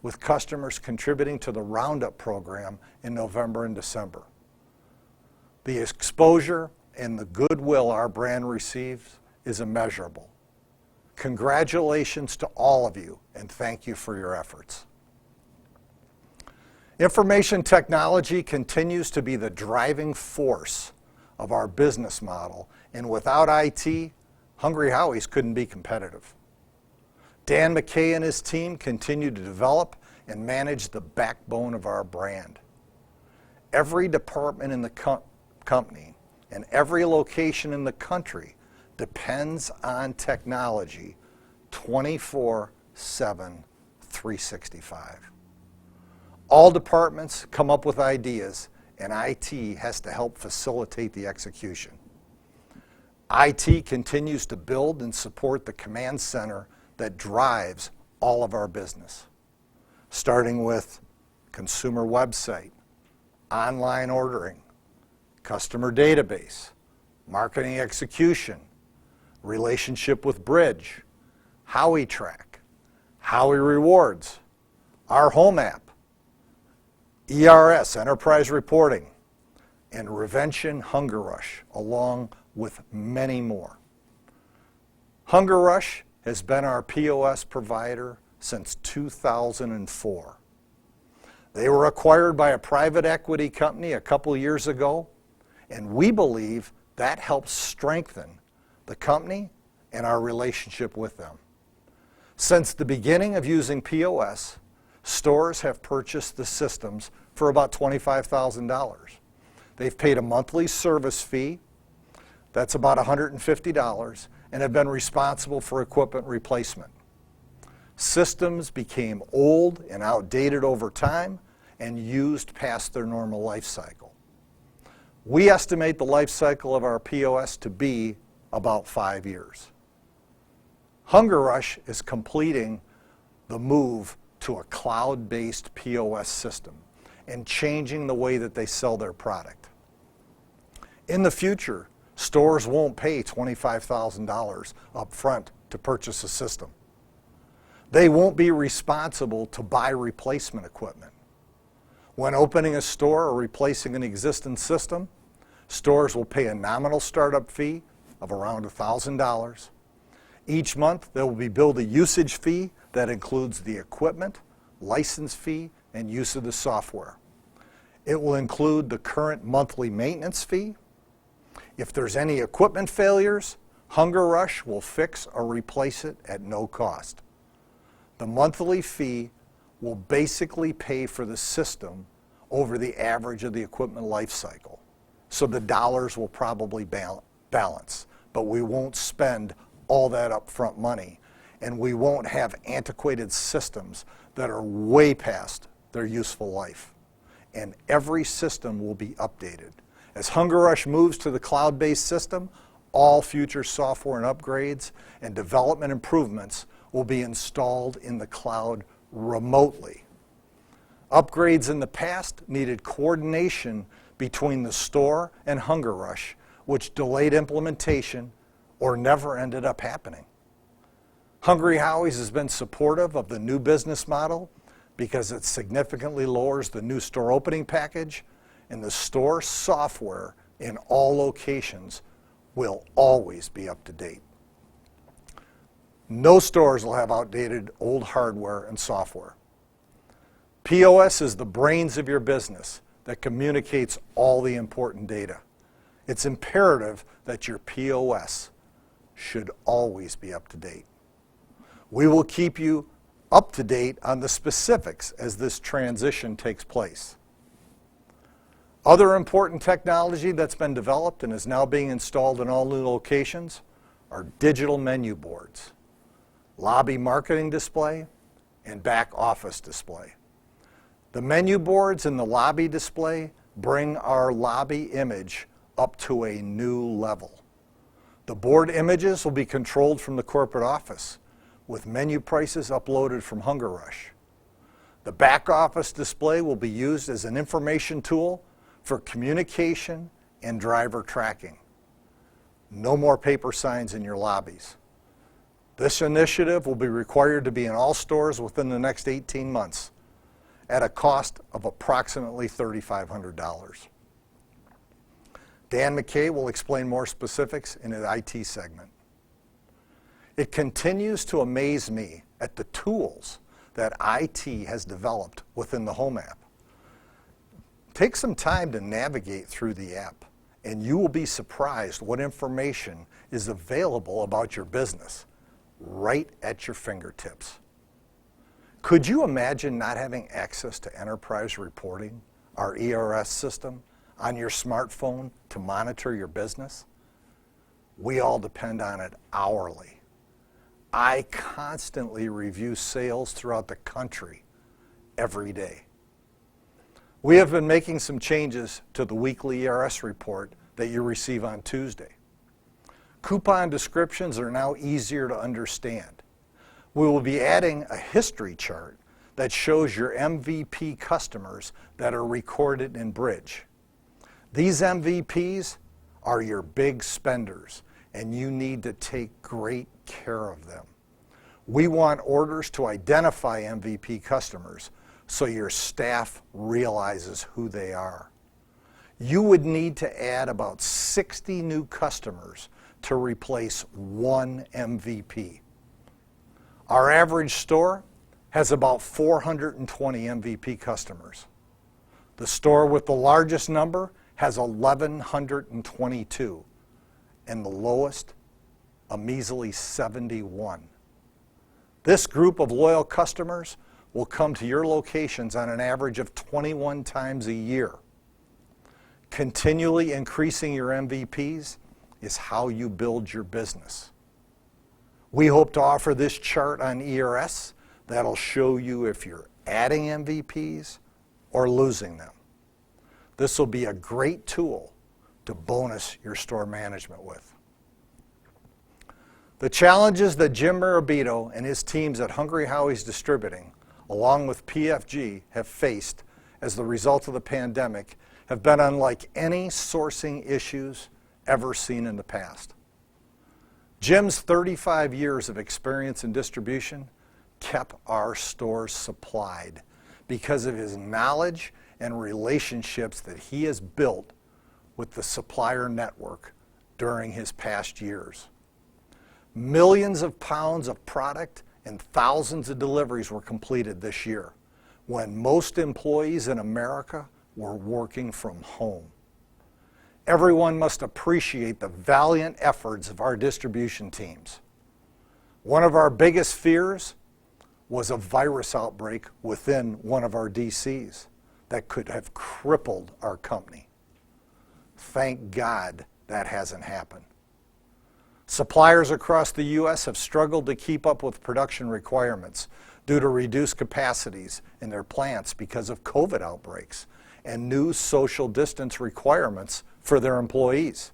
with customers contributing to the Roundup program in November and December. The exposure and the goodwill our brand receives is immeasurable. Congratulations to all of you, and thank you for your efforts. Information technology continues to be the driving force of our business model, and without IT, Hungry Howie's couldn't be competitive. Dan McKay and his team continue to develop and manage the backbone of our brand. Every department in the company and every location in the country depends on technology 24/7, 365. All departments come up with ideas, and IT has to help facilitate the execution. IT continues to build and support the command center that drives all of our business, starting with consumer website, online ordering, customer database, marketing execution, relationship with Bridge, Howie Track, Howie Rewards, our home app, ERS, Enterprise Reporting, and Revention Hunger Rush, along with many more. Hunger Rush has been our POS provider since 2004. They were acquired by a private equity company a couple years ago, and we believe that helps strengthen the company and our relationship with them. Since the beginning of using POS, stores have purchased the systems for about $25,000. They've paid a monthly service fee, that's about $150, and have been responsible for equipment replacement. Systems became old and outdated over time and used past their normal life cycle. We estimate the life cycle of our POS to be about 5 years. Hunger Rush is completing the move to a cloud-based POS system and changing the way that they sell their product. In the future, stores won't pay $25,000 up front to purchase a system. They won't be responsible to buy replacement equipment. When opening a store or replacing an existing system, stores will pay a nominal startup fee of around $1,000. Each month, they will be billed a usage fee that includes the equipment, license fee, and use of the software. It will include the current monthly maintenance fee. If there's any equipment failures, Hunger Rush will fix or replace it at no cost. The monthly fee will basically pay for the system over the average of the equipment life cycle. So the dollars will probably balance, but we won't spend all that upfront money, and we won't have antiquated systems that are way past their useful life. And every system will be updated. As Hunger Rush moves to the cloud-based system, all future software and upgrades and development improvements will be installed in the cloud remotely. Upgrades in the past needed coordination between the store and Hunger Rush, which delayed implementation or never ended up happening. Hungry Howie's has been supportive of the new business model because it significantly lowers the new store opening package, and the store software in all locations will always be up to date. No stores will have outdated old hardware and software. POS is the brains of your business that communicates all the important data. It's imperative that your POS should always be up to date. We will keep you up to date on the specifics as this transition takes place. Other important technology that's been developed and is now being installed in all new locations are digital menu boards, lobby marketing display, and back office display. The menu boards and the lobby display bring our lobby image up to a new level. The board images will be controlled from the corporate office, with menu prices uploaded from Hunger Rush. The back office display will be used as an information tool for communication and driver tracking. No more paper signs in your lobbies. This initiative will be required to be in all stores within the next 18 months at a cost of approximately $3,500. Dan McKay will explain more specifics in his IT segment. It continues to amaze me at the tools that IT has developed within the Home app. Take some time to navigate through the app, and you will be surprised what information is available about your business right at your fingertips. Could you imagine not having access to enterprise reporting, our ERS system, on your smartphone to monitor your business? We all depend on it hourly. I constantly review sales throughout the country every day. We have been making some changes to the weekly ERS report that you receive on Tuesday. Coupon descriptions are now easier to understand. We will be adding a history chart that shows your MVP customers that are recorded in Bridge. These MVPs are your big spenders, and you need to take great care of them. We want orders to identify MVP customers so your staff realizes who they are. You would need to add about 60 new customers to replace one MVP. Our average store has about 420 MVP customers. The store with the largest number has 1,122, and the lowest, a measly 71. This group of loyal customers will come to your locations on an average of 21 times a year. Continually increasing your MVPs is how you build your business. We hope to offer this chart on ERS that'll show you if you're adding MVPs or losing them. This will be a great tool to bonus your store management with. The challenges that Jim Mirabito and his teams at Hungry Howie's Distributing, along with PFG, have faced as the result of the pandemic have been unlike any sourcing issues ever seen in the past. Jim's 35 years of experience in distribution kept our stores supplied because of his knowledge and relationships that he has built with the supplier network during his past years. Millions of pounds of product and thousands of deliveries were completed this year when most employees in America were working from home. Everyone must appreciate the valiant efforts of our distribution teams. One of our biggest fears was a virus outbreak within one of our DCs that could have crippled our company. Thank God that hasn't happened. Suppliers across the U.S. have struggled to keep up with production requirements due to reduced capacities in their plants because of COVID outbreaks and new social distance requirements for their employees.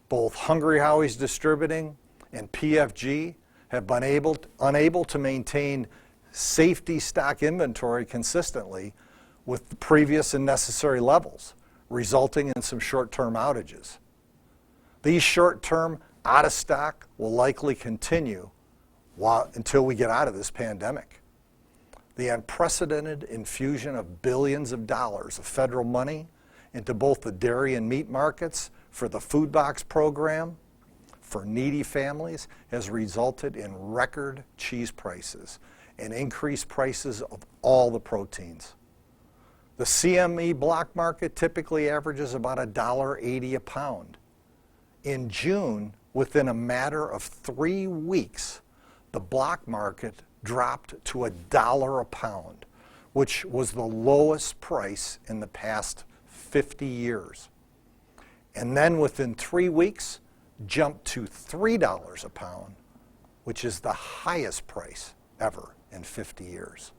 Both Hungry Howie's Distributing and PFG have been unable to maintain safety stock inventory consistently with the previous and necessary levels, resulting in some short-term outages. These short-term out of stock will likely continue until we get out of this pandemic. The unprecedented infusion of billions of dollars of federal money into both the dairy and meat markets for the food box program for needy families has resulted in record cheese prices and increased prices of all the proteins. The CME block market typically averages about $1.80 a pound. In June, within a matter of 3 weeks, the block market dropped to $1 a pound, which was the lowest price in the past 50 years. And then within 3 weeks, jumped to $3 a pound, which is the highest price ever in 50 years.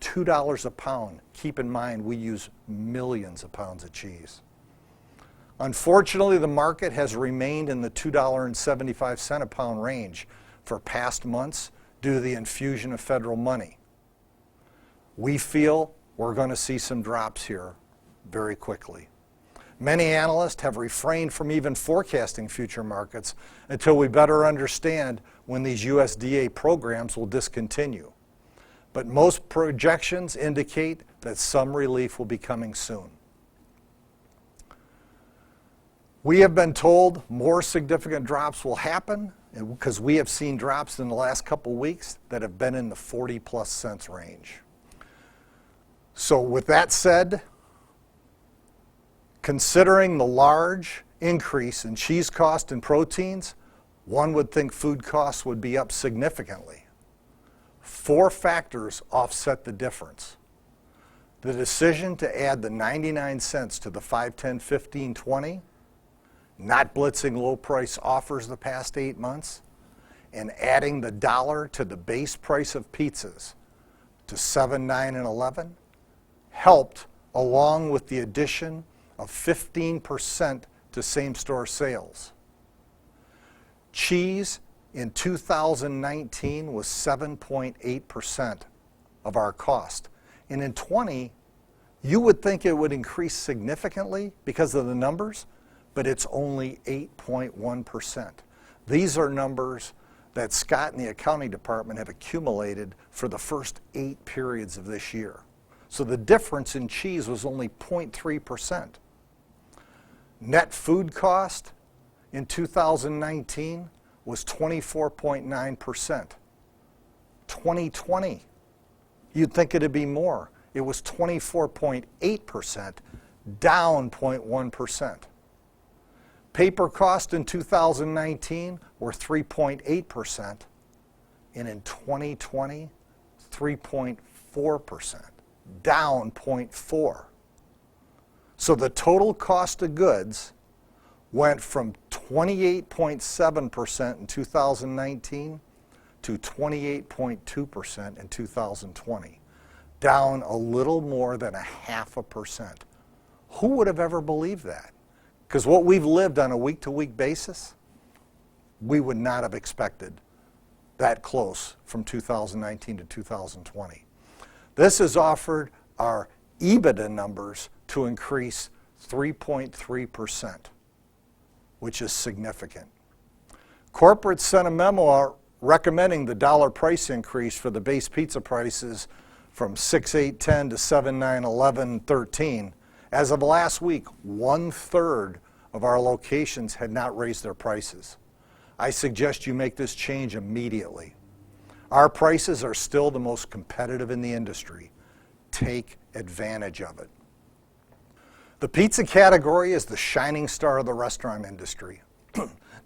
$2 a pound. Keep in mind, we use millions of pounds of cheese. Unfortunately, the market has remained in the $2.75 a pound range for past months due to the infusion of federal money. We feel we're going to see some drops here very quickly. Many analysts have refrained from even forecasting future markets until we better understand when these USDA programs will discontinue. But most projections indicate that some relief will be coming soon. We have been told more significant drops will happen because we have seen drops in the last couple weeks that have been in the 40+ cents range. So with that said, considering the large increase in cheese cost and proteins, one would think food costs would be up significantly. 4 factors offset the difference. The decision to add the 99 cents to the 5, 10, 15, 20, not blitzing low price offers the past 8 months, and adding the dollar to the base price of pizzas to 7, 9, and 11 helped, along with the addition of 15% to same-store sales. Cheese in 2019 was 7.8% of our cost. And in 20, you would think it would increase significantly because of the numbers, but it's only 8.1%. These are numbers that Scott and the accounting department have accumulated for the first 8 periods of this year. So the difference in cheese was only 0.3%. Net food cost in 2019 was 24.9%. 2020, you'd think it'd be more. It was 24.8%, down 0.1%. Paper cost in 2019 were 3.8%, and in 2020, 3.4%, down 0.4%. So the total cost of goods went from 28.7% in 2019 to 28.2% in 2020, down a little more than 0.5%. Who would have ever believed that? Because what we've lived on a week-to-week basis, we would not have expected that close from 2019 to 2020. This has offered our EBITDA numbers to increase 3.3%, which is significant. Corporate sent a memo out recommending the dollar price increase for the base pizza prices from 6, 8, 10 to 7, 9, 11, 13. As of last week, 1/3 of our locations had not raised their prices. I suggest you make this change immediately. Our prices are still the most competitive in the industry. Take advantage of it. The pizza category is the shining star of the restaurant industry.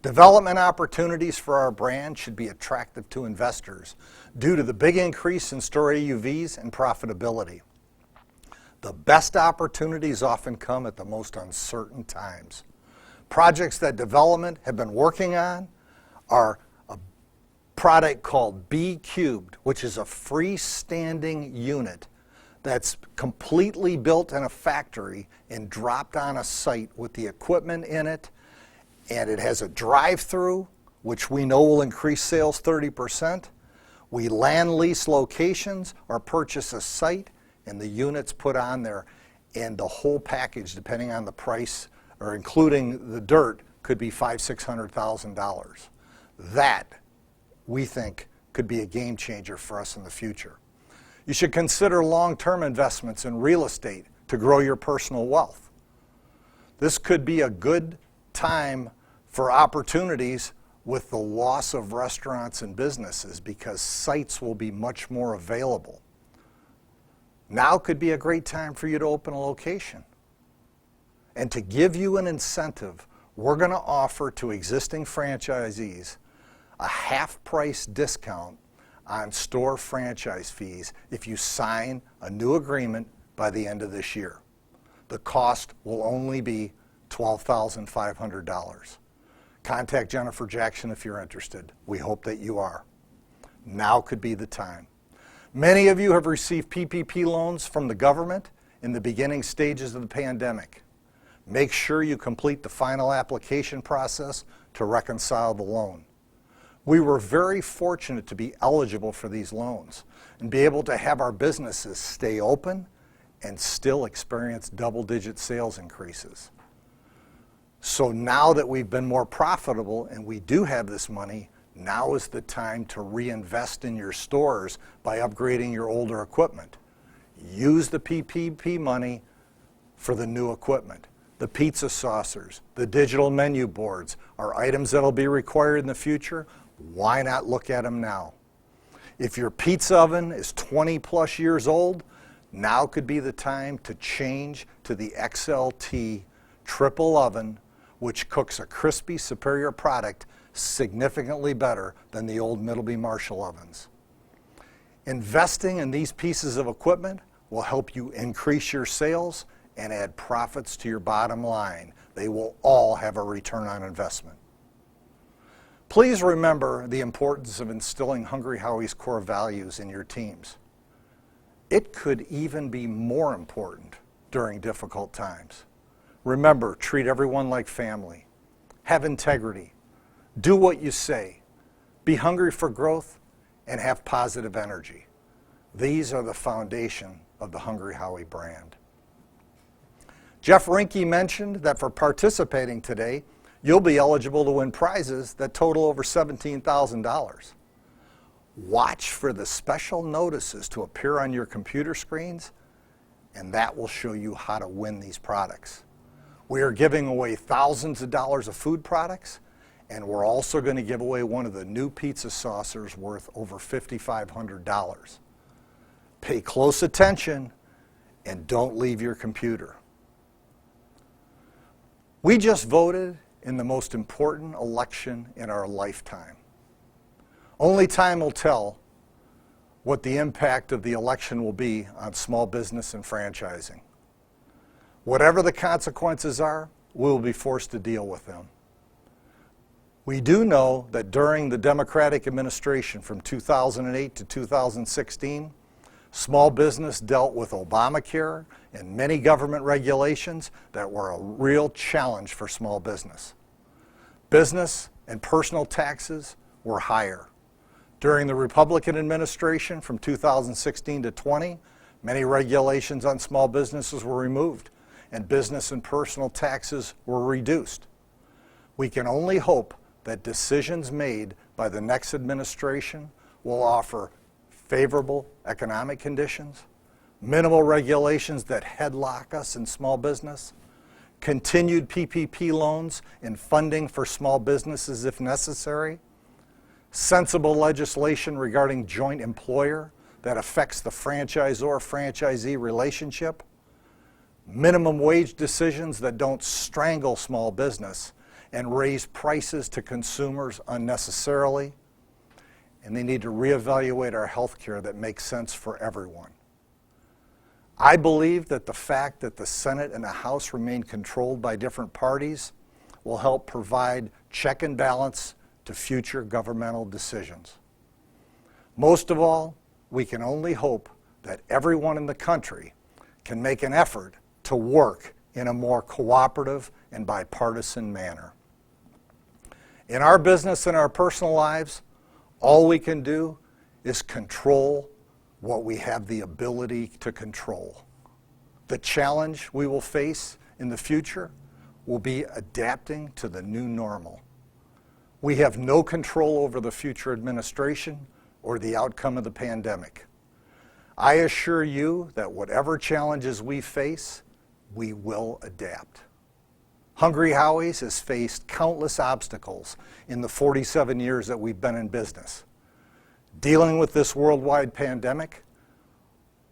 Development opportunities for our brand should be attractive to investors due to the big increase in store AUVs and profitability. The best opportunities often come at the most uncertain times. Projects that development have been working on are a product called B Cubed, which is a freestanding unit that's completely built in a factory and dropped on a site with the equipment in it, and it has a drive-through, which we know will increase sales 30%. We land lease locations or purchase a site, and the units put on there, and the whole package, depending on the price or including the dirt, could be $500,000, $600,000. That, we think, could be a game changer for us in the future. You should consider long-term investments in real estate to grow your personal wealth. This could be a good time for opportunities with the loss of restaurants and businesses because sites will be much more available. Now could be a great time for you to open a location. And to give you an incentive, we're going to offer to existing franchisees a half-price discount on store franchise fees if you sign a new agreement by the end of this year. The cost will only be $12,500. Contact Jennifer Jackson if you're interested. We hope that you are. Now could be the time. Many of you have received PPP loans from the government in the beginning stages of the pandemic. Make sure you complete the final application process to reconcile the loan. We were very fortunate to be eligible for these loans and be able to have our businesses stay open and still experience double-digit sales increases. So now that we've been more profitable and we do have this money, now is the time to reinvest in your stores by upgrading your older equipment. Use the PPP money for the new equipment. The pizza saucers, the digital menu boards are items that will be required in the future. Why not look at them now? If your pizza oven is 20 plus years old, now could be the time to change to the XLT triple oven, which cooks a crispy, superior product significantly better than the old Middleby Marshall ovens. Investing in these pieces of equipment will help you increase your sales and add profits to your bottom line. They will all have a return on investment. Please remember the importance of instilling Hungry Howie's core values in your teams. It could even be more important during difficult times. Remember, treat everyone like family. Have integrity. Do what you say. Be hungry for growth and have positive energy. These are the foundation of the Hungry Howie brand. Jeff Rinke mentioned that for participating today, you'll be eligible to win prizes that total over $17,000. Watch for the special notices to appear on your computer screens, and that will show you how to win these products. We are giving away thousands of dollars of food products, and we're also going to give away one of the new pizza saucers worth over $5,500. Pay close attention and don't leave your computer. We just voted in the most important election in our lifetime. Only time will tell what the impact of the election will be on small business and franchising. Whatever the consequences are, we will be forced to deal with them. We do know that during the Democratic administration from 2008 to 2016, small business dealt with Obamacare and many government regulations that were a real challenge for small business. Business and personal taxes were higher. During the Republican administration from 2016 to 20, many regulations on small businesses were removed and business and personal taxes were reduced. We can only hope that decisions made by the next administration will offer favorable economic conditions, minimal regulations that headlock us in small business, continued PPP loans and funding for small businesses if necessary, sensible legislation regarding joint employer that affects the franchisor-franchisee relationship, minimum wage decisions that don't strangle small business and raise prices to consumers unnecessarily, and they need to reevaluate our health care that makes sense for everyone. I believe that the fact that the Senate and the House remain controlled by different parties will help provide check and balance to future governmental decisions. Most of all, we can only hope that everyone in the country can make an effort to work in a more cooperative and bipartisan manner. In our business and our personal lives, all we can do is control what we have the ability to control. The challenge we will face in the future will be adapting to the new normal. We have no control over the future administration or the outcome of the pandemic. I assure you that whatever challenges we face, we will adapt. Hungry Howie's has faced countless obstacles in the 47 years that we've been in business. Dealing with this worldwide pandemic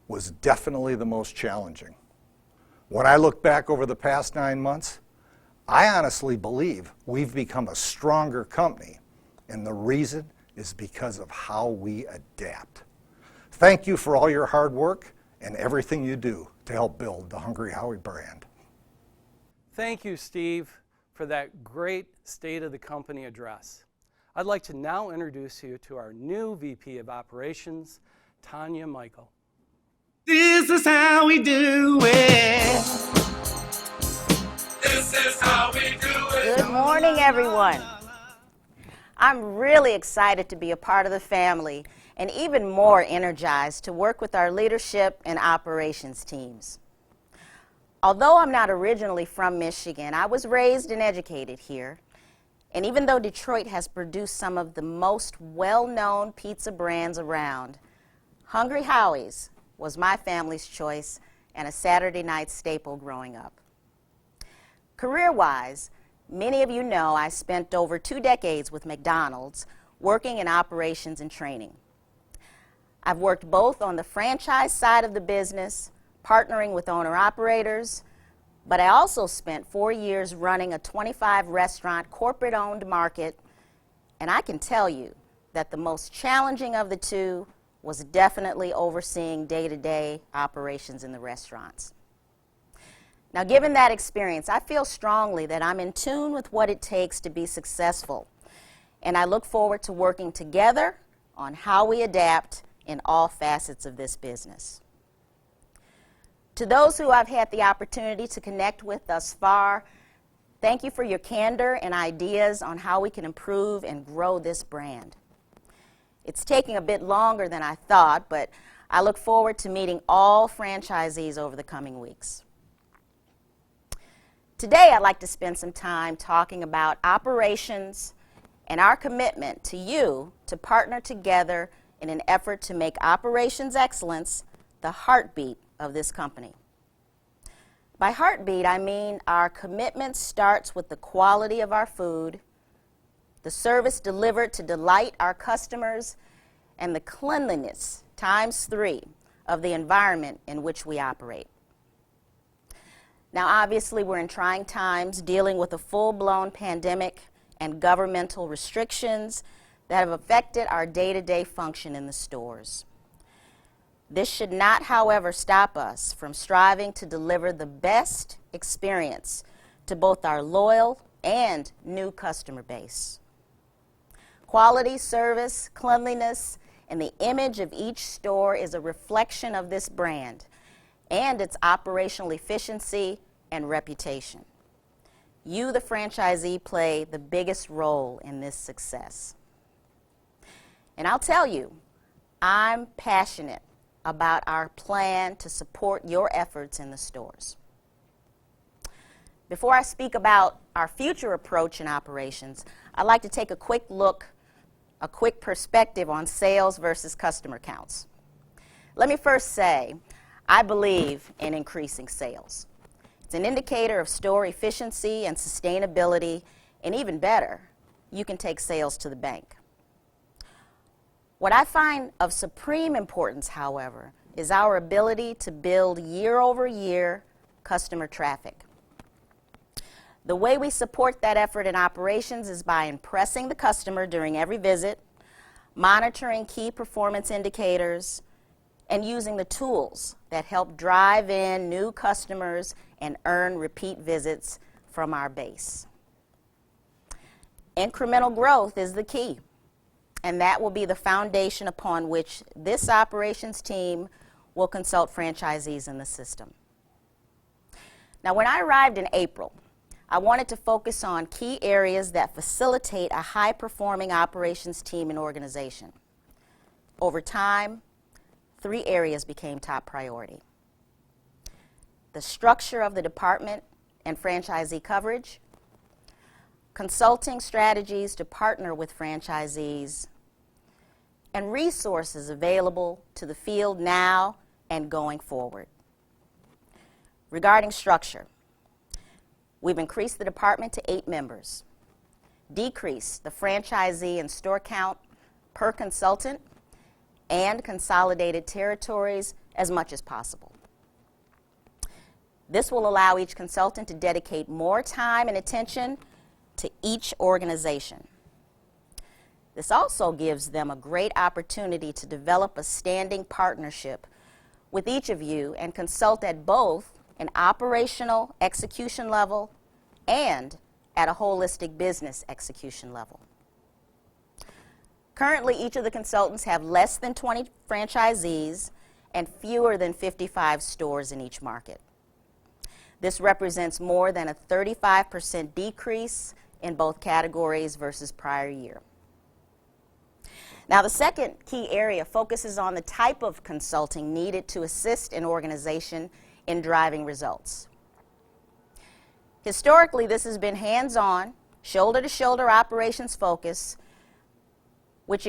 was definitely the most challenging. When I look back over the past 9 months, I honestly believe we've become a stronger company, and the reason is because of how we adapt. Thank you for all your hard work and everything you do to help build the Hungry Howie brand. Thank you, Steve, for that great State of the Company address. I'd like to now introduce you to our new VP of Operations, Tanya Michael. This is how we do it. This is how we do it. Good morning, everyone. I'm really excited to be a part of the family and even more energized to work with our leadership and operations teams. Although I'm not originally from Michigan, I was raised and educated here. And even though Detroit has produced some of the most well-known pizza brands around, Hungry Howie's was my family's choice and a Saturday night staple growing up. Career-wise, many of you know I spent over 2 decades with McDonald's working in operations and training. I've worked both on the franchise side of the business, partnering with owner-operators, but I also spent 4 years running a 25-restaurant corporate-owned market, and I can tell you that the most challenging of the two was definitely overseeing day-to-day operations in the restaurants. Now, given that experience, I feel strongly that I'm in tune with what it takes to be successful, and I look forward to working together on how we adapt in all facets of this business. To those who I've had the opportunity to connect with thus far, thank you for your candor and ideas on how we can improve and grow this brand. It's taking a bit longer than I thought, but I look forward to meeting all franchisees over the coming weeks. Today, I'd like to spend some time talking about operations and our commitment to you to partner together in an effort to make operations excellence the heartbeat of this company. By heartbeat, I mean our commitment starts with the quality of our food, the service delivered to delight our customers, and the cleanliness ×3 of the environment in which we operate. Now, obviously, we're in trying times dealing with a full-blown pandemic and governmental restrictions that have affected our day-to-day function in the stores. This should not, however, stop us from striving to deliver the best experience to both our loyal and new customer base. Quality, service, cleanliness, and the image of each store is a reflection of this brand and its operational efficiency and reputation. You, the franchisee, play the biggest role in this success. And I'll tell you, I'm passionate about our plan to support your efforts in the stores. Before I speak about our future approach in operations, I'd like to take a quick perspective on sales versus customer counts. Let me first say, I believe in increasing sales. It's an indicator of store efficiency and sustainability, and even better, you can take sales to the bank. What I find of supreme importance, however, is our ability to build year-over-year customer traffic. The way we support that effort in operations is by impressing the customer during every visit, monitoring key performance indicators, and using the tools that help drive in new customers and earn repeat visits from our base. Incremental growth is the key, and that will be the foundation upon which this operations team will consult franchisees in the system. Now, when I arrived in April, I wanted to focus on key areas that facilitate a high-performing operations team and organization. Over time, 3 areas became top priority: the structure of the department and franchisee coverage, consulting strategies to partner with franchisees, and resources available to the field now and going forward. Regarding structure, we've increased the department to 8 members, decreased the franchisee and store count per consultant, and consolidated territories as much as possible. This will allow each consultant to dedicate more time and attention to each organization. This also gives them a great opportunity to develop a standing partnership with each of you and consult at both an operational execution level and at a holistic business execution level. Currently, each of the consultants have less than 20 franchisees and fewer than 55 stores in each market. This represents more than a 35% decrease in both categories versus prior year. Now, the second key area focuses on the type of consulting needed to assist an organization in driving results. Historically, this has been hands-on, shoulder-to-shoulder operations focus, which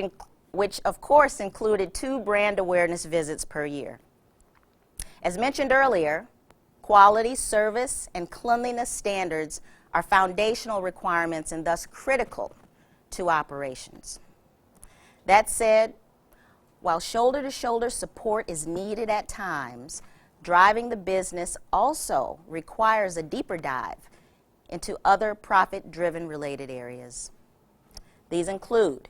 of course included 2 brand awareness visits per year. As mentioned earlier, quality, service, and cleanliness standards are foundational requirements and thus critical to operations. That said, while shoulder-to-shoulder support is needed at times, driving the business also requires a deeper dive into other profit-driven related areas. These include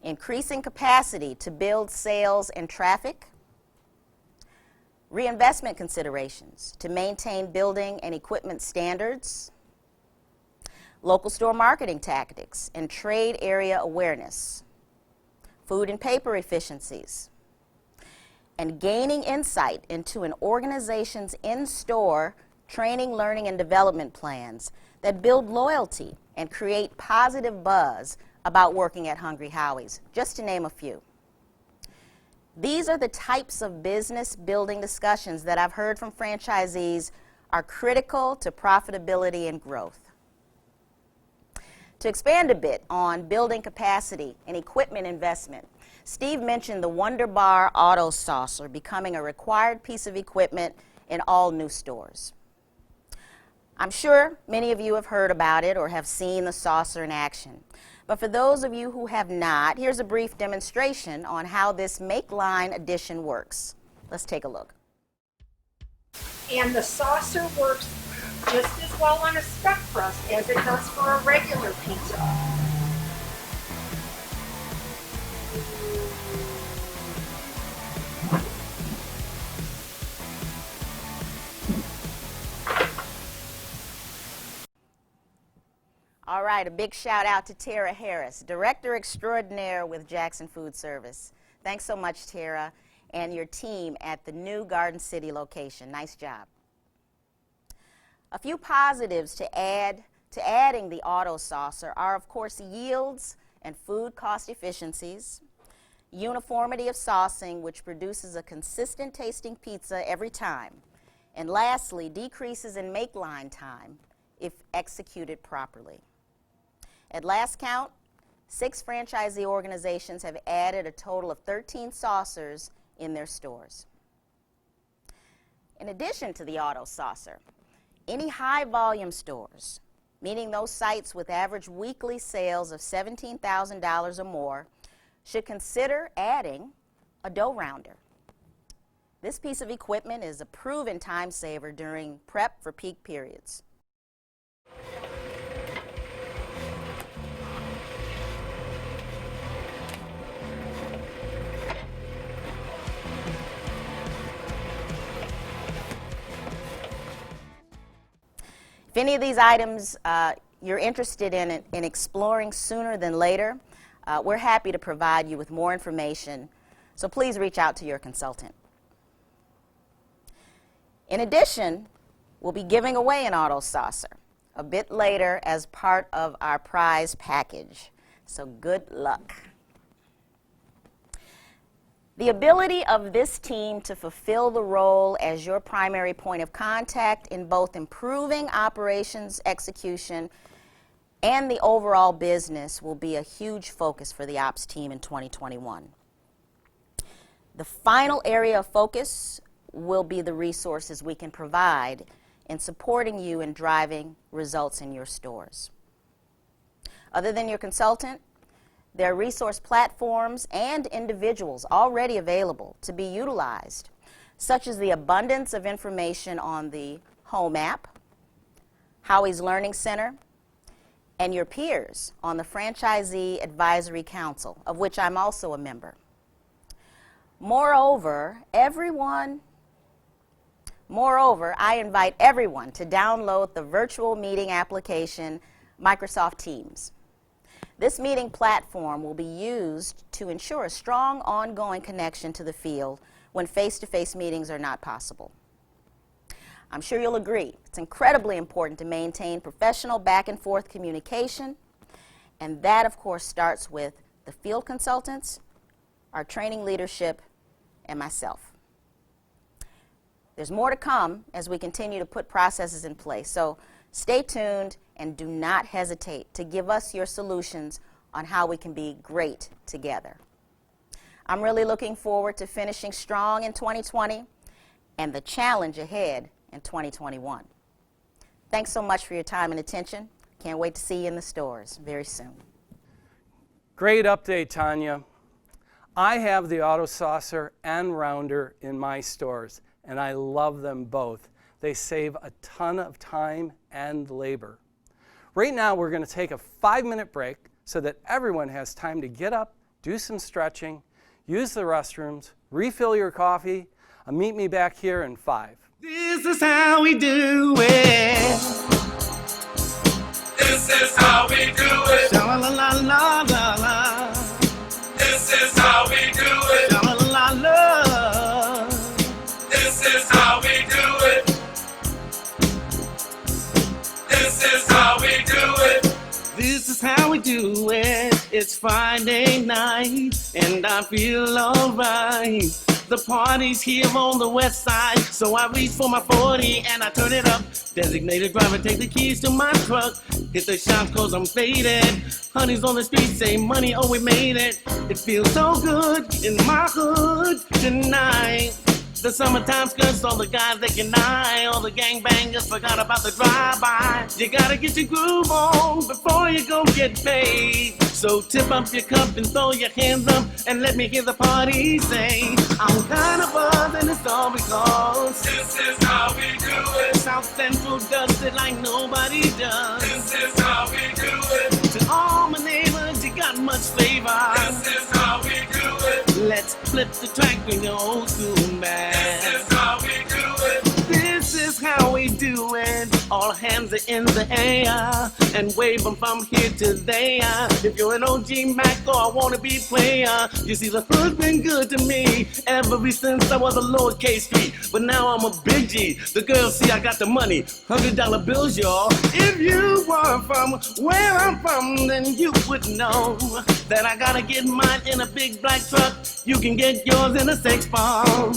increasing capacity to build sales and traffic, reinvestment considerations to maintain building and equipment standards, local store marketing tactics and trade area awareness, food and paper efficiencies, and gaining insight into an organization's in-store training, learning, and development plans that build loyalty and create positive buzz about working at Hungry Howie's, just to name a few. These are the types of business building discussions that I've heard from franchisees are critical to profitability and growth. To expand a bit on building capacity and equipment investment, Steve mentioned the Wonder Bar Auto Saucer becoming a required piece of equipment in all new stores. I'm sure many of you have heard about it or have seen the saucer in action. But for those of you who have not, here's a brief demonstration on how this make line addition works. Let's take a look. And the saucer works just as well on a stuffed crust as it does for a regular pizza. All right, a big shout out to Tara Harris, Director Extraordinaire with Jackson Food Service. Thanks so much, Tara, and your team at the new Garden City location. Nice job. A few positives to adding the auto saucer are, of course, yields and food cost efficiencies, uniformity of saucing, which produces a consistent tasting pizza every time, and lastly, decreases in make line time if executed properly. At last count, 6 franchisee organizations have added a total of 13 saucers in their stores. In addition to the auto saucer, any high volume stores, meaning those sites with average weekly sales of $17,000 or more, should consider adding a dough rounder. This piece of equipment is a proven time saver during prep for peak periods. If any of these items you're interested in exploring sooner than later, we're happy to provide you with more information, so please reach out to your consultant. In addition, we'll be giving away an auto saucer a bit later as part of our prize package, so good luck. The ability of this team to fulfill the role as your primary point of contact in both improving operations execution and the overall business will be a huge focus for the ops team in 2021. The final area of focus will be the resources we can provide in supporting you in driving results in your stores. Other than your consultant, there are resource platforms and individuals already available to be utilized, such as the abundance of information on the Home app, Howie's Learning Center, and your peers on the Franchisee Advisory Council, of which I'm also a member. Moreover, I invite everyone to download the virtual meeting application, Microsoft Teams. This meeting platform will be used to ensure a strong ongoing connection to the field when face-to-face meetings are not possible. I'm sure you'll agree, it's incredibly important to maintain professional back and forth communication, and that of course starts with the field consultants, our training leadership, and myself. There's more to come as we continue to put processes in place, so stay tuned and do not hesitate to give us your solutions on how we can be great together. I'm really looking forward to finishing strong in 2020 and the challenge ahead in 2021. Thanks so much for your time and attention. Can't wait to see you in the stores very soon. Great update, Tanya. I have the auto saucer and rounder in my stores, and I love them both. They save a ton of time and labor. Right now, we're going to take a 5-minute break so that everyone has time to get up do some stretching, use the restrooms, refill your coffee, and meet me back here in 5. This is how we do it. This is how we do it. La la la la la la. This is how we do it. La la la la. This is how we do it. This is how we do it. This is how we do it. It's Friday night and I feel alright. The party's here on the west side, so I reach for my 40 and I turn it up. Designated driver, take the keys to my truck. Hit the shops cause I'm faded. Honey's on the street, say money, oh we made it. It feels so good in my hood tonight. The summertime skirts, all the guys they can eye. All the gangbangers forgot about the drive-by. You gotta get your groove on before you go get paid. So tip up your cup and throw your hands up and let me hear the party say, I'm kinda buzzed and it's all because This is how we do it. South Central does it like nobody does. This is how we do it. To all my neighbors, you got much flavor. This is how we do it. Let's flip the track, bring your old school back. This is how we do it. This is how we do it. All hands are in the air and wave them from here to there. If you're an OG Mac or a wannabe player, you see the hood's been good to me ever since I was a lowercase P. But now I'm a big G. The girls see I got the money, $100 bills, y'all. If you were from where I'm from, then you would know that I gotta get mine in a big black truck. You can get yours in a sex bomb.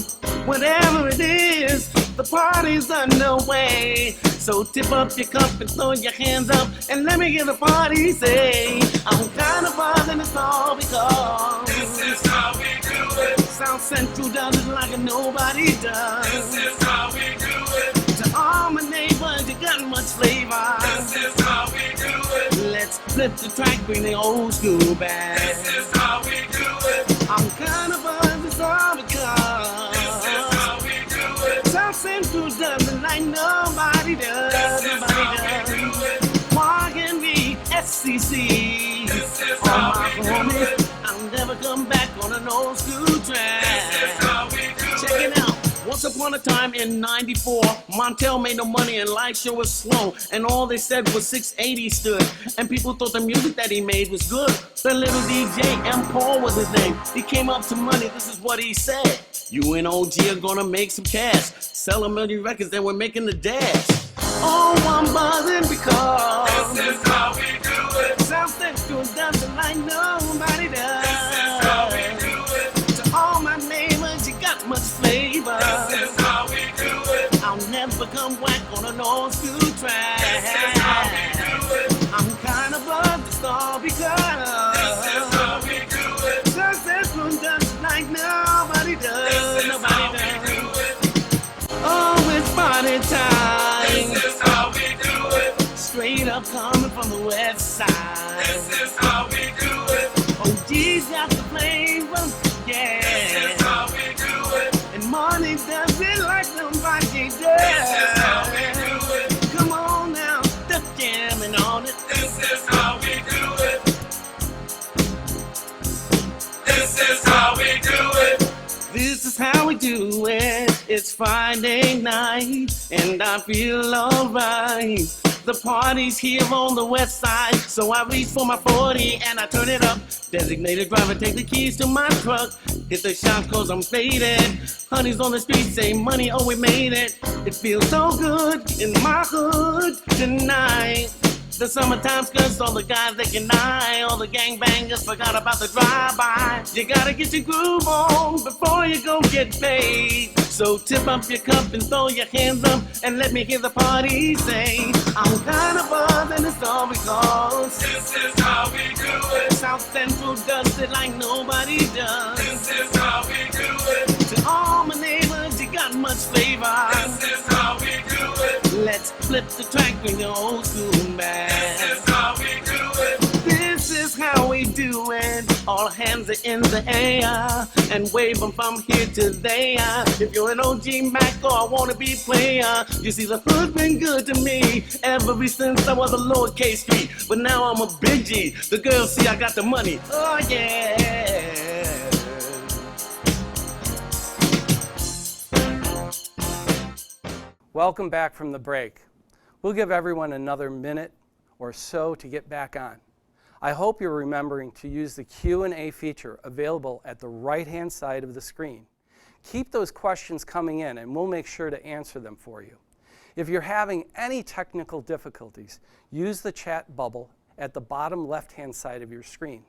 Whatever it is, the party's underway. So tip up your cup and throw your hands up and let me hear the party say, I'm kind of buzzed and it's all because This is how we do it. South Central does it like nobody does. This is how we do it. To all my neighbors, you got much flavor. This is how we do it. Let's flip the track, bring the old school back. This is how we do it. I'm kind of buzzed, it's all because This is how we do it. South Central does it like nobody does. This is how we do it. Walking the SCC. This is All how my we do homies, it. I'll never come back on an old school track. This is how we do Check it. it out. Once upon a time in '94, Montel made no money and life show was slow. And all they said was 680 stood. And people thought the music that he made was good. The little DJ, M. Paul was his name. He came up to money, this is what he said. You and OG are gonna make some cash. Sell a million records and we're making the dash. Oh, I'm buzzing because This is how we do it. South Central does it like nobody does. This is how we do it. To all my neighbors, you got much flavor. This is how we do it. I'll never come whack on an old school track. This is how we do it. I'm kind of buzzed, it's all because This is how we do it. South Central does it like nobody does. This is Nobody how we does. do it. Oh, it's party time. This is how we do it. Straight up coming from the west side. This is how we do it. OG's got the flavor, yeah. This is how we do it. And money does it like nobody does. This is how we do it. Come on now, the jamming on it. This is how we do it. This is how we do it. This is how we do it. It's Friday night and I feel alright. The party's here on the west side, so I reach for my 40 and I turn it up. Designated driver, take the keys to my truck. Hit the shops cause I'm faded. Honey's on the street, say money, oh we made it. It feels so good in my hood tonight. The summertime skirts, all the guys they can eye. All the gangbangers forgot about the drive-by. You gotta get your groove on before you go get paid. So tip up your cup and throw your hands up and let me hear the party say, I'm kinda buzzed and it's all because This is how we do it. South Central does it like nobody does. This is how we do it. To all my neighbors, you got much flavor. This is how we do it. Let's flip the track, bring your old school back. This is how we do it. This is how we do it. All hands are in the air and wave them from here to there. If you're an OG Mac or a wannabe player, you see the hood's been good to me ever since I was a lowercase P. But now I'm a big G. The girls see I got the money. Oh yeah. Welcome back from the break. We'll give everyone another minute or so to get back on. I hope you're remembering to use the Q&A feature available at the right-hand side of the screen. Keep those questions coming in and we'll make sure to answer them for you. If you're having any technical difficulties, use the chat bubble at the bottom left-hand side of your screen.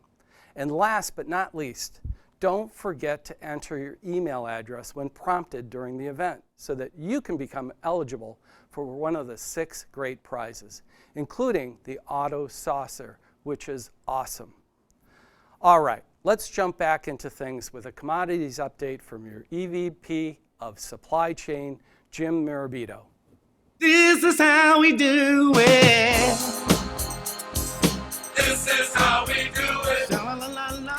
And last but not least, don't forget to enter your email address when prompted during the event so that you can become eligible for one of the 6 great prizes, including the Auto Saucer, which is awesome. All right, let's jump back into things with a commodities update from your EVP of Supply Chain, Jim Mirabito. This is how we do it. This is how we do it.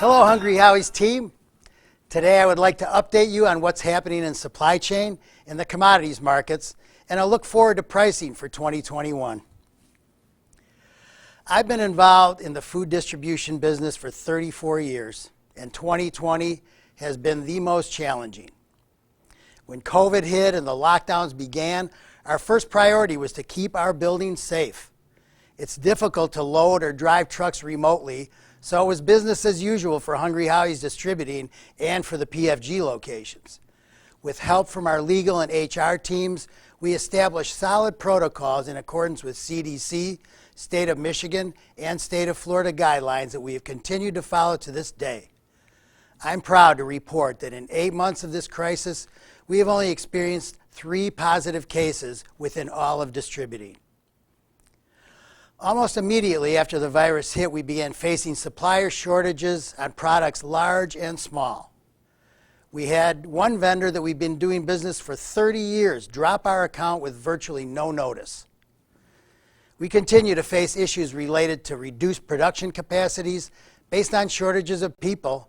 Hello, Hungry Howie's team. Today I would like to update you on what's happening in supply chain and the commodities markets, and I'll look forward to pricing for 2021. I've been involved in the food distribution business for 34 years, and 2020 has been the most challenging. When COVID hit and the lockdowns began, our first priority was to keep our buildings safe. It's difficult to load or drive trucks remotely, so it was business as usual for Hungry Howie's Distributing and for the PFG locations. With help from our legal and HR teams, we established solid protocols in accordance with CDC, State of Michigan, and State of Florida guidelines that we have continued to follow to this day. I'm proud to report that in 8 months of this crisis, we have only experienced 3 positive cases within all of distributing. Almost immediately after the virus hit, we began facing supplier shortages on products large and small. We had one vendor that we've been doing business for 30 years drop our account with virtually no notice. We continue to face issues related to reduced production capacities based on shortages of people,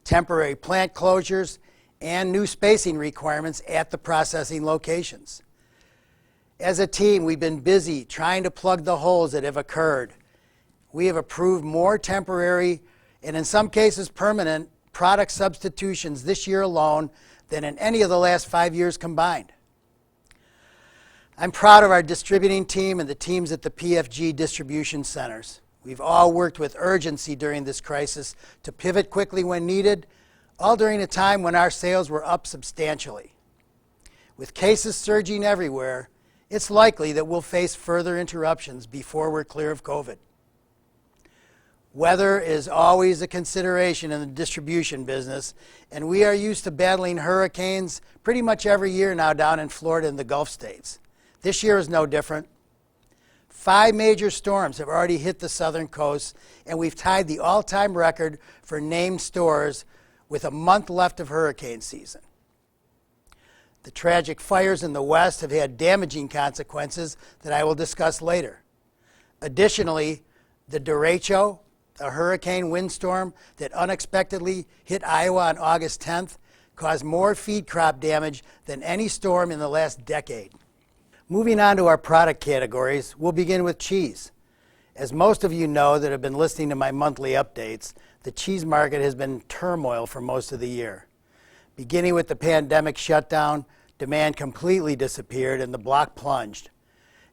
temporary plant closures, and new spacing requirements at the processing locations. As a team, we've been busy trying to plug the holes that have occurred. We have approved more temporary and in some cases permanent product substitutions this year alone than in any of the last 5 years combined. I'm proud of our distributing team and the teams at the PFG distribution centers. We've all worked with urgency during this crisis to pivot quickly when needed, all during a time when our sales were up substantially. With cases surging everywhere, it's likely that we'll face further interruptions before we're clear of COVID. Weather is always a consideration in the distribution business, and we are used to battling hurricanes pretty much every year now down in Florida and the Gulf states. This year is no different. 5 major storms have already hit the southern coast, and we've tied the all-time record for named stores with a month left of hurricane season. The tragic fires in the west have had damaging consequences that I will discuss later. Additionally, the derecho, a hurricane windstorm that unexpectedly hit Iowa on August 10th, caused more feed crop damage than any storm in the last decade. Moving on to our product categories, we'll begin with cheese. As most of you know that have been listening to my monthly updates, the cheese market has been in turmoil for most of the year. Beginning with the pandemic shutdown, demand completely disappeared and the block plunged.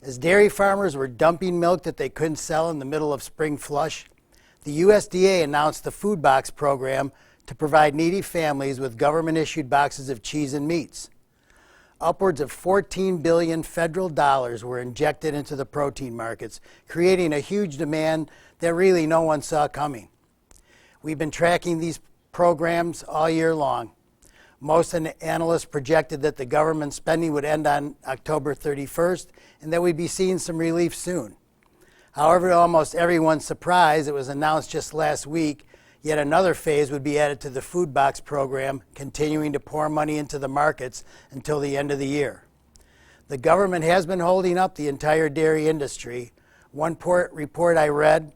As dairy farmers were dumping milk that they couldn't sell in the middle of spring flush, the USDA announced the Food Box program to provide needy families with government-issued boxes of cheese and meats. Upwards of $14 billion federal dollars were injected into the protein markets, creating a huge demand that really no one saw coming. We've been tracking these programs all year long. Most analysts projected that the government spending would end on October 31st and that we'd be seeing some relief soon. However, to almost everyone's surprise, it was announced just last week yet another phase would be added to the Food Box program, continuing to pour money into the markets until the end of the year. The government has been holding up the entire dairy industry. One report I read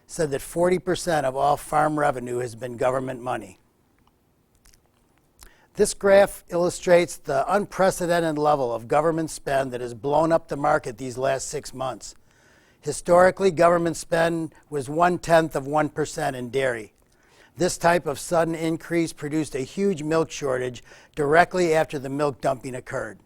said that 40% of all farm revenue has been government money. This graph illustrates the unprecedented level of government spend that has blown up the market these last 6 months. Historically, government spend was 0.1% in dairy. This type of sudden increase produced a huge milk shortage directly after the milk dumping occurred.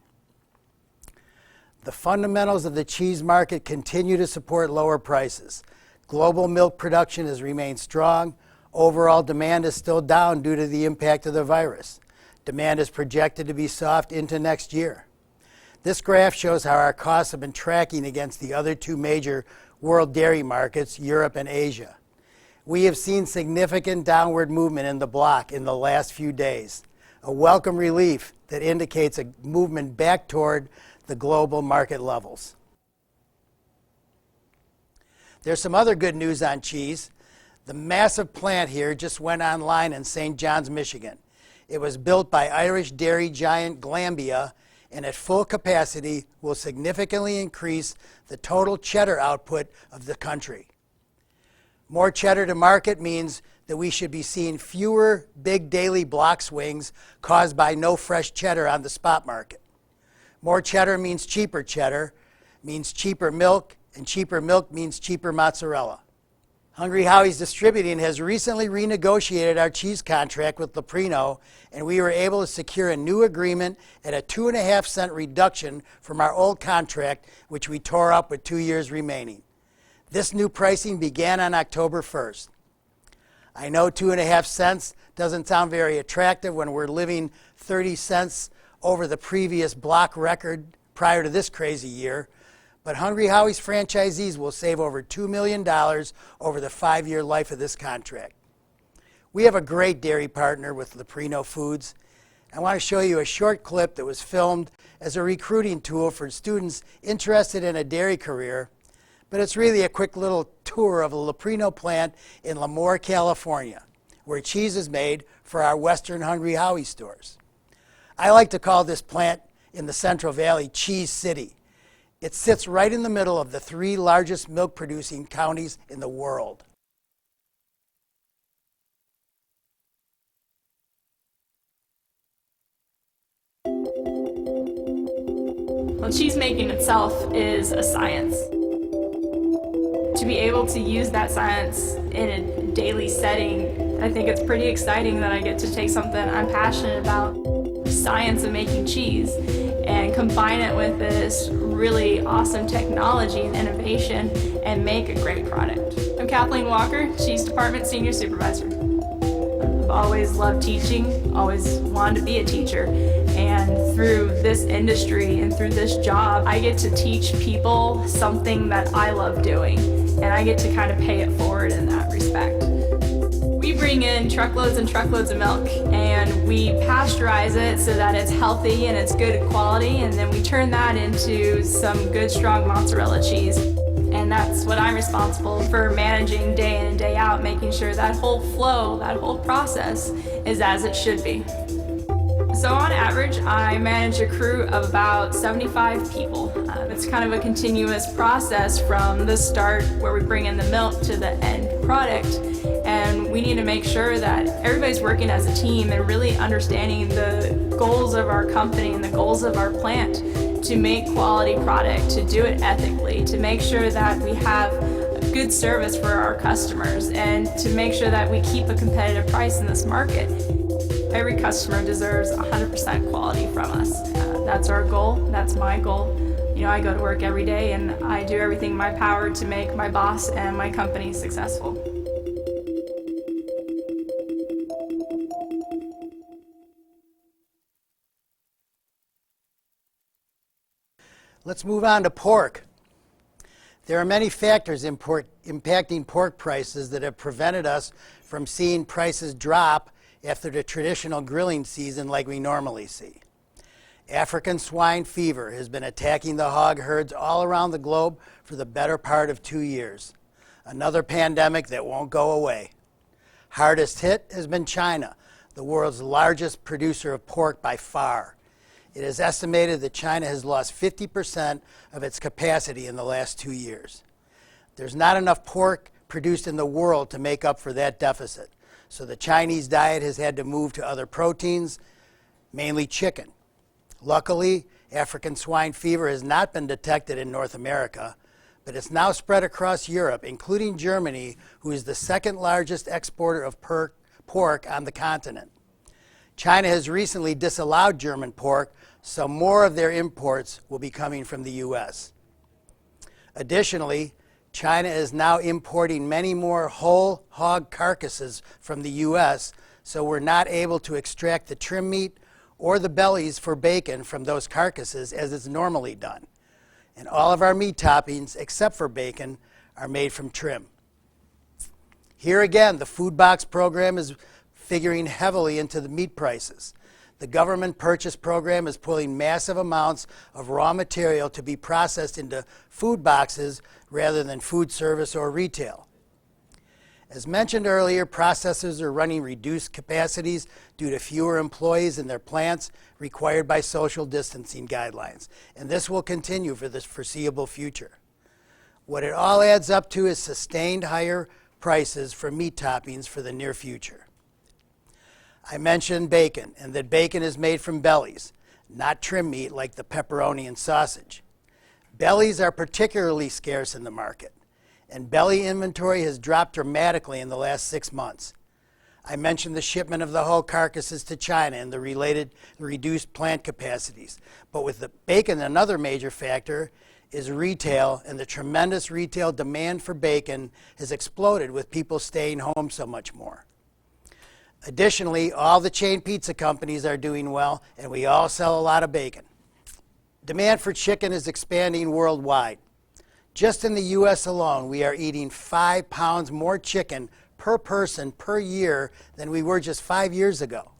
The fundamentals of the cheese market continue to support lower prices. Global milk production has remained strong. Overall demand is still down due to the impact of the virus. Demand is projected to be soft into next year. This graph shows how our costs have been tracking against the other two major world dairy markets, Europe and Asia. We have seen significant downward movement in the block in the last few days, a welcome relief that indicates a movement back toward the global market levels. There's some other good news on cheese. The massive plant here just went online in St. John's, Michigan. It was built by Irish dairy giant Glanbia, and at full capacity will significantly increase the total cheddar output of the country. More cheddar to market means that we should be seeing fewer big daily block swings caused by no fresh cheddar on the spot market. More cheddar means cheaper milk, and cheaper milk means cheaper mozzarella. Hungry Howie's Distributing has recently renegotiated our cheese contract with Leprino, and we were able to secure a new agreement at a 2.5-cent reduction from our old contract, which we tore up with 2 years remaining. This new pricing began on October 1st. I know 2.5 cents doesn't sound very attractive when we're living 30 cents over the previous block record prior to this crazy year, but Hungry Howie's franchisees will save over $2 million over the 5-year life of this contract. We have a great dairy partner with Leprino Foods. I want to show you a short clip that was filmed as a recruiting tool for students interested in a dairy career, but it's really a quick little tour of the Leprino plant in Lemoore, California, where cheese is made for our Western Hungry Howie stores. I like to call this plant in the Central Valley Cheese City. It sits right in the middle of the 3 largest milk-producing counties in the world. Well, cheese making itself is a science. To be able to use that science in a daily setting, I think it's pretty exciting that I get to take something I'm passionate about, the science of making cheese, and combine it with this really awesome technology and innovation and make a great product. I'm Kathleen Walker, Cheese Department Senior Supervisor. I've always loved teaching, always wanted to be a teacher, and through this industry and through this job, I get to teach people something that I love doing, and I get to kind of pay it forward in that respect. We bring in truckloads and truckloads of milk, and we pasteurize it so that it's healthy and it's good quality, and then we turn that into some good strong mozzarella cheese. And that's what I'm responsible for managing day in and day out, making sure that whole flow, that whole process is as it should be. So on average, I manage a crew of about 75 people. It's kind of a continuous process from the start where we bring in the milk to the end product. And we need to make sure that everybody's working as a team and really understanding the goals of our company and the goals of our plant to make quality product, to do it ethically, to make sure that we have a good service for our customers, and to make sure that we keep a competitive price in this market. Every customer deserves 100% quality from us. That's our goal. That's my goal. You know, I go to work every day and I do everything in my power to make my boss and my company successful. Let's move on to pork. There are many factors impacting pork prices that have prevented us from seeing prices drop after the traditional grilling season like we normally see. African swine fever has been attacking the hog herds all around the globe for the better part of 2 years. Another pandemic that won't go away. Hardest hit has been China, the world's largest producer of pork by far. It is estimated that China has lost 50% of its capacity in the last 2 years. There's not enough pork produced in the world to make up for that deficit, so the Chinese diet has had to move to other proteins, mainly chicken. Luckily, African swine fever has not been detected in North America, but it's now spread across Europe, including Germany, who is the second largest exporter of pork on the continent. China has recently disallowed German pork, so more of their imports will be coming from the U.S. Additionally, China is now importing many more whole hog carcasses from the U.S., so we're not able to extract the trim meat or the bellies for bacon from those carcasses as it's normally done. And all of our meat toppings, except for bacon, are made from trim. Here again, the food box program is figuring heavily into the meat prices. The government purchase program is pulling massive amounts of raw material to be processed into food boxes rather than food service or retail. As mentioned earlier, processors are running reduced capacities due to fewer employees in their plants required by social distancing guidelines, and this will continue for the foreseeable future. What it all adds up to is sustained higher prices for meat toppings for the near future. I mentioned bacon, and that bacon is made from bellies, not trim meat like the pepperoni and sausage. Bellies are particularly scarce in the market, and belly inventory has dropped dramatically in the last 6 months. I mentioned the shipment of the whole carcasses to China and the related reduced plant capacities. But with the bacon, another major factor is retail, and the tremendous retail demand for bacon has exploded with people staying home so much more. Additionally, all the chain pizza companies are doing well, and we all sell a lot of bacon. Demand for chicken is expanding worldwide. Just in the U.S. alone, we are eating 5 pounds more chicken per person per year than we were just 5 years ago.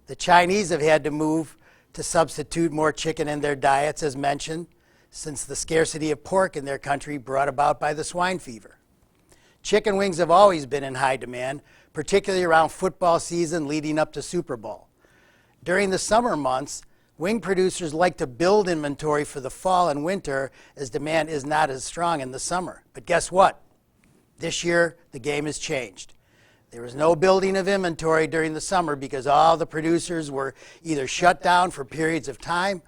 The Chinese have had to move to substitute more chicken in their diets, as mentioned, since the scarcity of pork in their country brought about by the swine fever. Chicken wings have always been in high demand, particularly around football season leading up to Super Bowl. During the summer months, wing producers like to build inventory for the fall and winter as demand is not as strong in the summer. But guess what? This year, the game has changed. There was no building of inventory during the summer because all the producers were either shut down for periods of time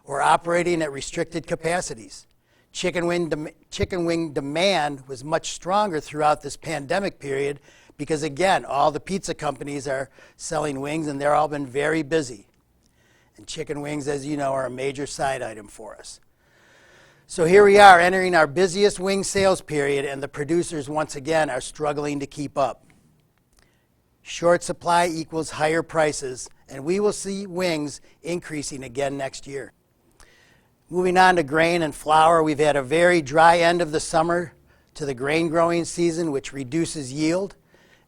or operating at restricted capacities. Chicken wing demand was much stronger throughout this pandemic period because, again, all the pizza companies are selling wings and they've all been very busy. And chicken wings, as you know, are a major side item for us. So here we are entering our busiest wing sales period, and the producers once again are struggling to keep up. Short supply equals higher prices, and we will see wings increasing again next year. Moving on to grain and flour, we've had a very dry end of the summer to the grain growing season, which reduces yield,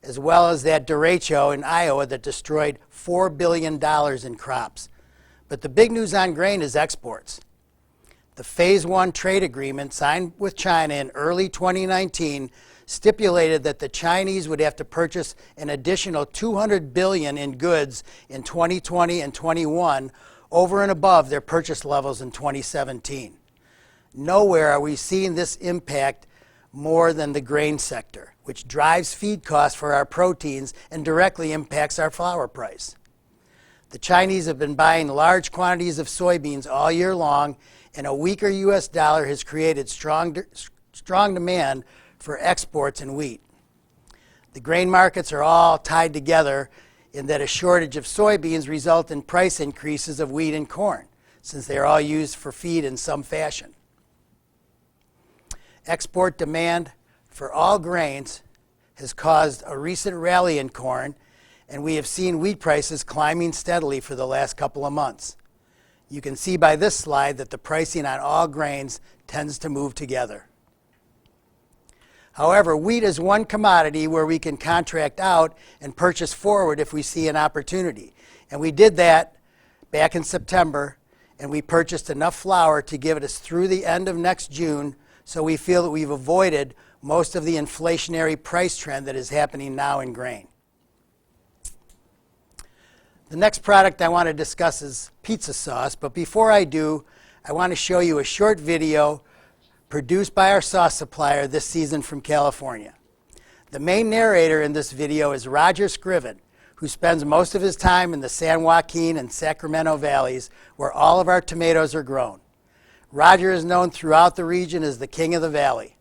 as well as that derecho in Iowa that destroyed $4 billion in crops. But the big news on grain is exports. The Phase 1 trade agreement signed with China in early 2019 stipulated that the Chinese would have to purchase an additional $200 billion in goods in 2020 and 21 over and above their purchase levels in 2017. Nowhere are we seeing this impact more than the grain sector, which drives feed costs for our proteins and directly impacts our flour price. The Chinese have been buying large quantities of soybeans all year long, and a weaker U.S. dollar has created strong demand for exports in wheat. The grain markets are all tied together in that a shortage of soybeans result in price increases of wheat and corn, since they are all used for feed in some fashion. Export demand for all grains has caused a recent rally in corn, and we have seen wheat prices climbing steadily for the last couple of months. You can see by this slide that the pricing on all grains tends to move together. However, wheat is one commodity where we can contract out and purchase forward if we see an opportunity. And we did that back in September, and we purchased enough flour to give us through the end of next June, so we feel that we've avoided most of the inflationary price trend that is happening now in grain. The next product I want to discuss is pizza sauce, but before I do, I want to show you a short video produced by our sauce supplier this season from California. The main narrator in this video is Roger Scriven, who spends most of his time in the San Joaquin and Sacramento valleys, where all of our tomatoes are grown. Roger is known throughout the region as the king of the valley.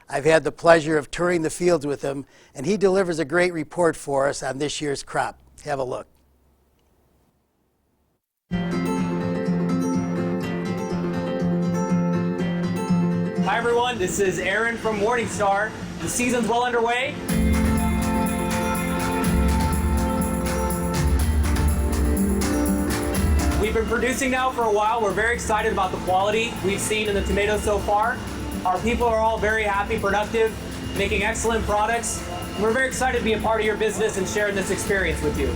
I've had the pleasure of touring the fields with him, and he delivers a great report for us on this year's crop. Have a look. Hi everyone, this is Aaron from Morningstar. The season's well underway. We've been producing now for a while. We're very excited about the quality we've seen in the tomatoes so far. Our people are all very happy, productive, making excellent products. We're very excited to be a part of your business and sharing this experience with you.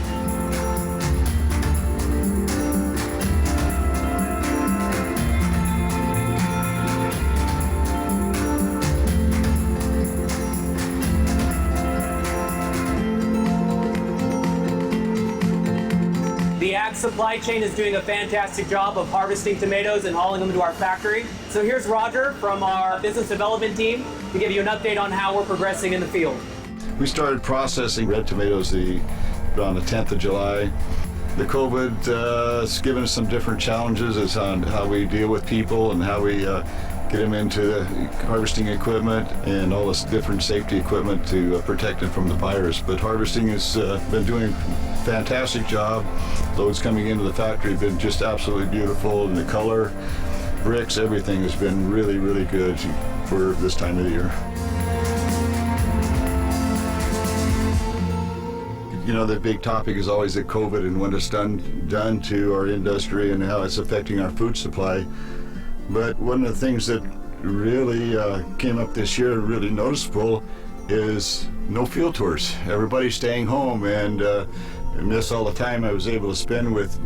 The ag supply chain is doing a fantastic job of harvesting tomatoes and hauling them to our factory. So here's Roger from our business development team to give you an update on how we're progressing in the field. We started processing red tomatoes around the 10th of July. The COVID has given us some different challenges as on how we deal with people and how we get them into the harvesting equipment and all this different safety equipment to protect them from the virus. But harvesting has been doing a fantastic job. Loads coming into the factory have been just absolutely beautiful, and the color, bricks, everything has been really, really good for this time of the year. You know, the big topic is always the COVID and what it's done to our industry and how it's affecting our food supply. But one of the things that really came up this year, really noticeable, is no field tours. Everybody's staying home, and I miss all the time I was able to spend with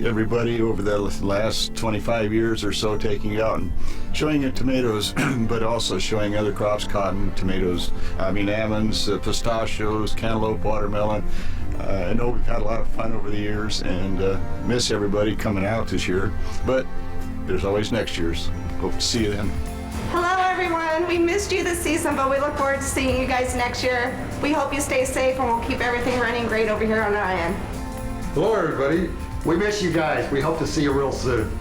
everybody over the last 25 years or so, taking out and showing it tomatoes, but also showing other crops, cotton, tomatoes, almonds, pistachios, cantaloupe, watermelon. I know we've had a lot of fun over the years, and miss everybody coming out this year, but there's always next year's. Hope to see you then. Hello everyone, we missed you this season, but we look forward to seeing you guys next year. We hope you stay safe and we'll keep everything running great over here on our end. Hello everybody, we miss you guys. We hope to see you real soon.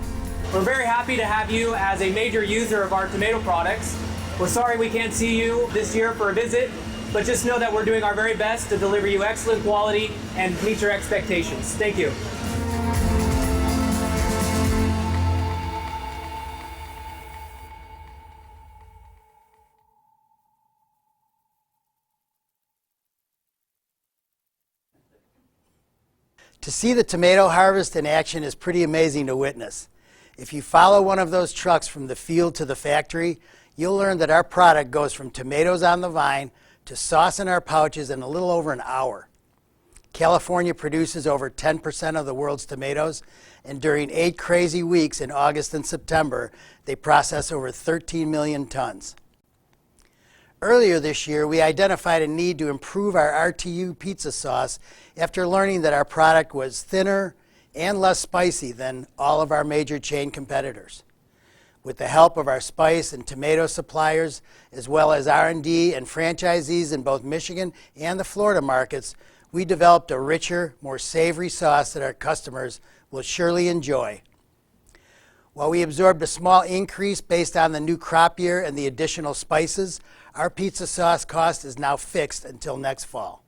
We're very happy to have you as a major user of our tomato products. We're sorry we can't see you this year for a visit, but just know that we're doing our very best to deliver you excellent quality and meet your expectations. Thank you. To see the tomato harvest in action is pretty amazing to witness. If you follow one of those trucks from the field to the factory, you'll learn that our product goes from tomatoes on the vine to sauce in our pouches in a little over an hour. California produces over 10% of the world's tomatoes, and during 8 crazy weeks in August and September, they process over 13 million tons. Earlier this year, we identified a need to improve our RTU pizza sauce after learning that our product was thinner and less spicy than all of our major chain competitors. With the help of our spice and tomato suppliers, as well as R&D and franchisees in both Michigan and the Florida markets, we developed a richer, more savory sauce that our customers will surely enjoy. While we absorbed a small increase based on the new crop year and the additional spices, our pizza sauce cost is now fixed until next fall.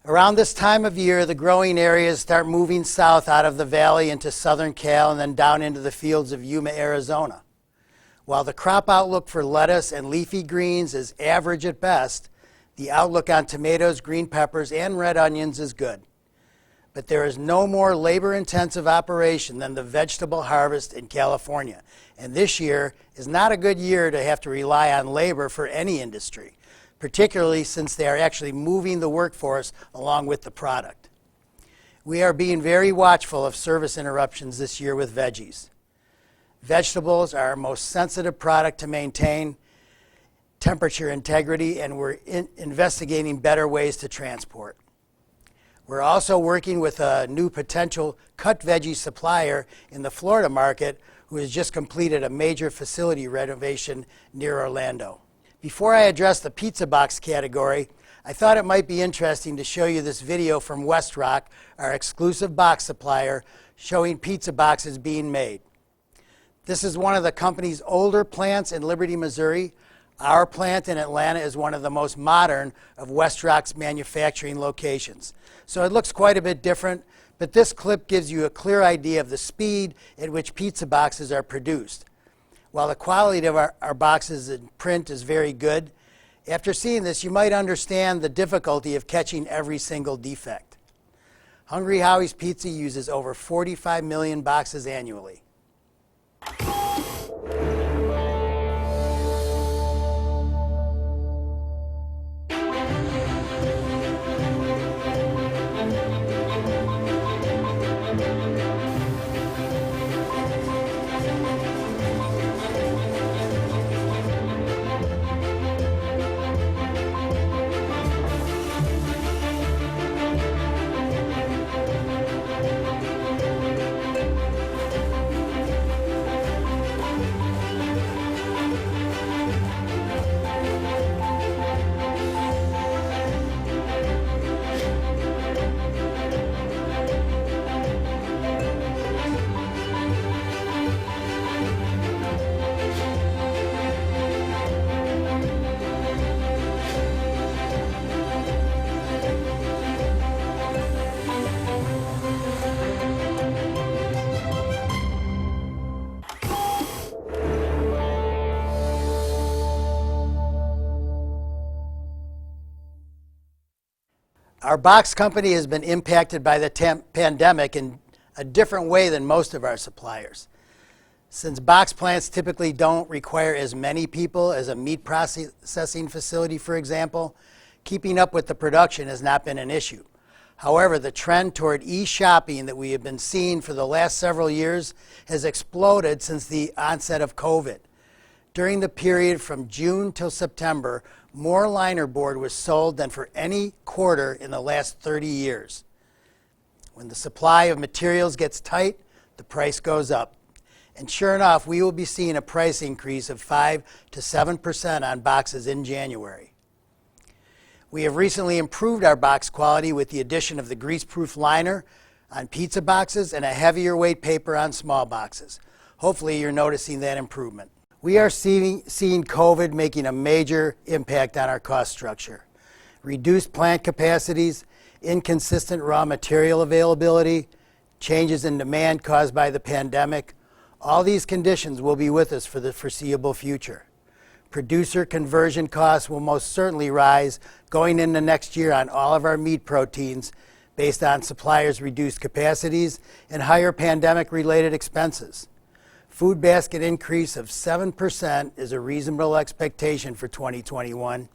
Around this time of year, the growing areas start moving south out of the valley into southern Cal and then down into the fields of Yuma, Arizona. While the crop outlook for lettuce and leafy greens is average at best, the outlook on tomatoes, green peppers, and red onions is good. But there is no more labor-intensive operation than the vegetable harvest in California. And this year is not a good year to have to rely on labor for any industry, particularly since they are actually moving the workforce along with the product. We are being very watchful of service interruptions this year with veggies. Vegetables are our most sensitive product to maintain temperature integrity, and we're investigating better ways to transport. We're also working with a new potential cut veggie supplier in the Florida market who has just completed a major facility renovation near Orlando. Before I address the pizza box category, I thought it might be interesting to show you this video from West Rock, our exclusive box supplier, showing pizza boxes being made. This is one of the company's older plants in Liberty, Missouri. Our plant in Atlanta is one of the most modern of West Rock's manufacturing locations. So it looks quite a bit different, but this clip gives you a clear idea of the speed at which pizza boxes are produced. While the quality of our boxes and print is very good, after seeing this, you might understand the difficulty of catching every single defect. Hungry Howie's Pizza uses over 45 million boxes annually. Our box company has been impacted by the pandemic in a different way than most of our suppliers. Since box plants typically don't require as many people as a meat processing facility, for example, keeping up with the production has not been an issue. However, the trend toward e-shopping that we have been seeing for the last several years has exploded since the onset of COVID. During the period from June till September, more linerboard was sold than for any quarter in the last 30 years. When the supply of materials gets tight, the price goes up. And sure enough, we will be seeing a price increase of 5 to 7% on boxes in January. We have recently improved our box quality with the addition of the grease-proof liner on pizza boxes and a heavier weight paper on small boxes. Hopefully you're noticing that improvement. We are seeing COVID making a major impact on our cost structure. Reduced plant capacities, inconsistent raw material availability, changes in demand caused by the pandemic, all these conditions will be with us for the foreseeable future. Producer conversion costs will most certainly rise going into next year on all of our meat proteins based on suppliers' reduced capacities and higher pandemic-related expenses. Food basket increase of 7% is a reasonable expectation for 2021,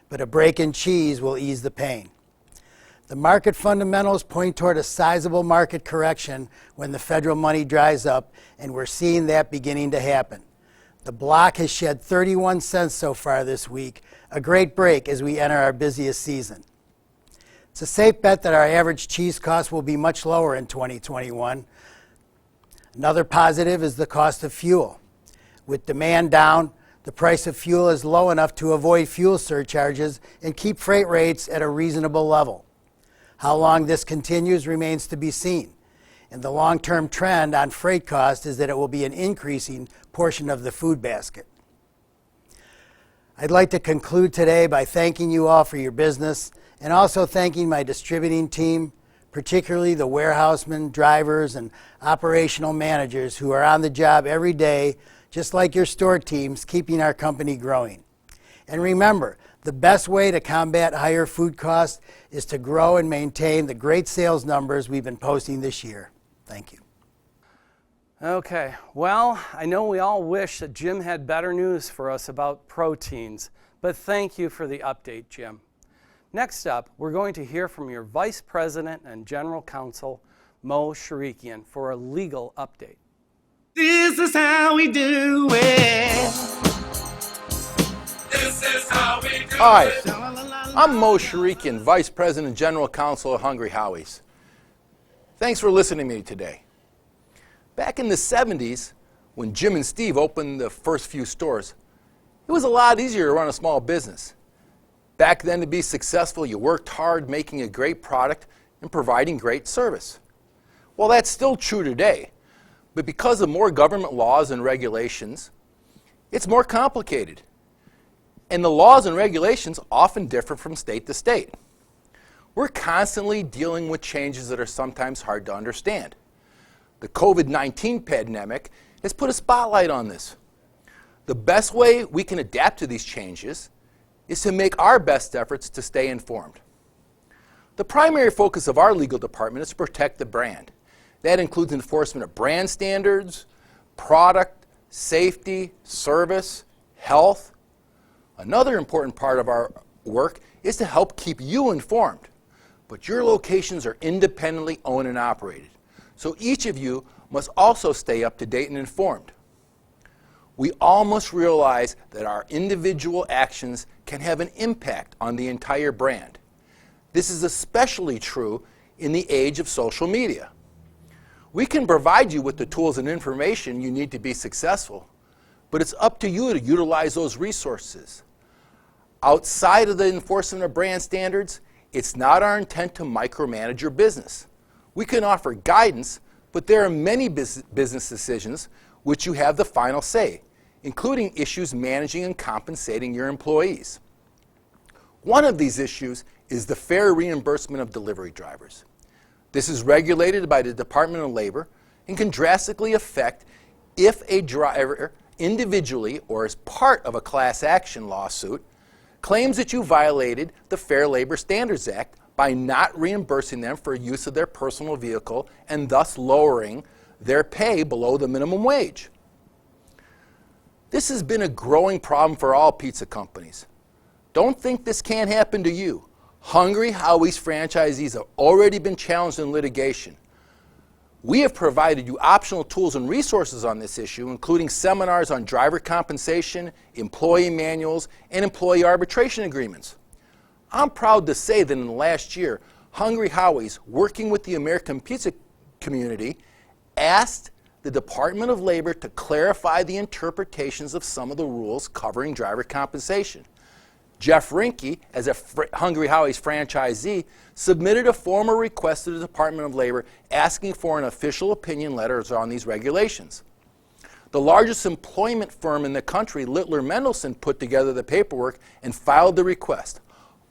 but a break in cheese will ease the pain. The market fundamentals point toward a sizable market correction when the federal money dries up, and we're seeing that beginning to happen. The block has shed 31 cents so far this week, a great break as we enter our busiest season. It's a safe bet that our average cheese cost will be much lower in 2021. Another positive is the cost of fuel. With demand down, the price of fuel is low enough to avoid fuel surcharges and keep freight rates at a reasonable level. How long this continues remains to be seen. And the long-term trend on freight cost is that it will be an increasing portion of the food basket. I'd like to conclude today by thanking you all for your business and also thanking my distributing team, particularly the warehousemen, drivers, and operational managers who are on the job every day, just like your store teams, keeping our company growing. And remember, the best way to combat higher food costs is to grow and maintain the great sales numbers we've been posting this year. Thank you. Okay, well, I know we all wish that Jim had better news for us about proteins, but thank you for the update, Jim. Next up, we're going to hear from your Vice President and General Counsel, Mo Sharikian, for a legal update. This is how we do it. This is how we do Hi, it. I'm Mo Sharikian, Vice President and General Counsel of Hungry Howie's. Thanks for listening to me today. Back in the 70s, when Jim and Steve opened the first few stores, it was a lot easier to run a small business. Back then, to be successful, you worked hard making a great product and providing great service. Well, that's still true today, but because of more government laws and regulations, it's more complicated. And the laws and regulations often differ from state to state. We're constantly dealing with changes that are sometimes hard to understand. The COVID-19 pandemic has put a spotlight on this. The best way we can adapt to these changes is to make our best efforts to stay informed. The primary focus of our legal department is to protect the brand. That includes enforcement of brand standards, product, safety, service, health. Another important part of our work is to help keep you informed. But your locations are independently owned and operated, so each of you must also stay up to date and informed. We all must realize that our individual actions can have an impact on the entire brand. This is especially true in the age of social media. We can provide you with the tools and information you need to be successful, but it's up to you to utilize those resources. Outside of the enforcement of brand standards, it's not our intent to micromanage your business. We can offer guidance, but there are many business decisions which you have the final say, including issues managing and compensating your employees. One of these issues is the fair reimbursement of delivery drivers. This is regulated by the Department of Labor and can drastically affect if a driver individually or as part of a class action lawsuit claims that you violated the Fair Labor Standards Act by not reimbursing them for use of their personal vehicle and thus lowering their pay below the minimum wage. This has been a growing problem for all pizza companies. Don't think this can't happen to you. Hungry Howie's franchisees have already been challenged in litigation. We have provided you optional tools and resources on this issue, including seminars on driver compensation, employee manuals, and employee arbitration agreements. I'm proud to say that in the last year, Hungry Howie's, working with the American pizza community, asked the Department of Labor to clarify the interpretations of some of the rules covering driver compensation. Jeff Rinke, as a Hungry Howie's franchisee, submitted a formal request to the Department of Labor asking for an official opinion letter on these regulations. The largest employment firm in the country, Littler Mendelson, put together the paperwork and filed the request.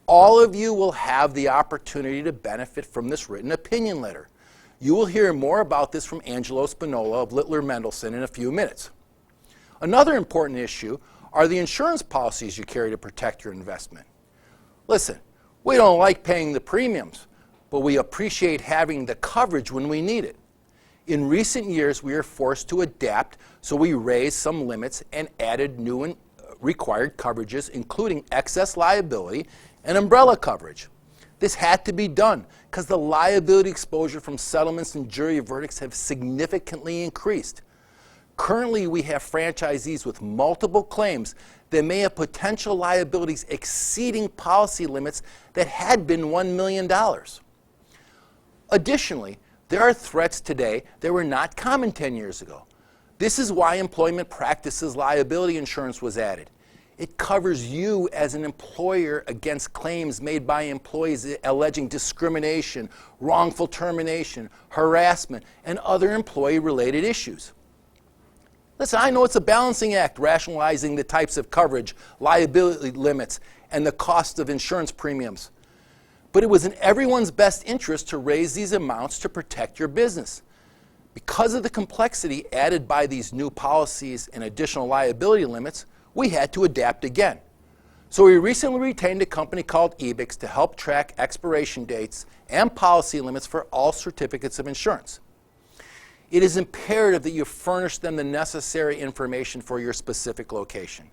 All of you will have the opportunity to benefit from this written opinion letter. You will hear more about this from Angelo Spinola of Littler Mendelson in a few minutes. Another important issue are the insurance policies you carry to protect your investment. Listen, we don't like paying the premiums, but we appreciate having the coverage when we need it. In recent years, we are forced to adapt, so we raised some limits and added new and required coverages, including excess liability and umbrella coverage. This had to be done because the liability exposure from settlements and jury verdicts have significantly increased. Currently, we have franchisees with multiple claims that may have potential liabilities exceeding policy limits that had been $1 million. Additionally, there are threats today that were not common 10 years ago. This is why employment practices liability insurance was added. It covers you as an employer against claims made by employees alleging discrimination, wrongful termination, harassment, and other employee-related issues. Listen, I know it's a balancing act, rationalizing the types of coverage, liability limits, and the cost of insurance premiums. But it was in everyone's best interest to raise these amounts to protect your business. Because of the complexity added by these new policies and additional liability limits, we had to adapt again. So we recently retained a company called Ebix to help track expiration dates and policy limits for all certificates of insurance. It is imperative that you furnish them the necessary information for your specific location.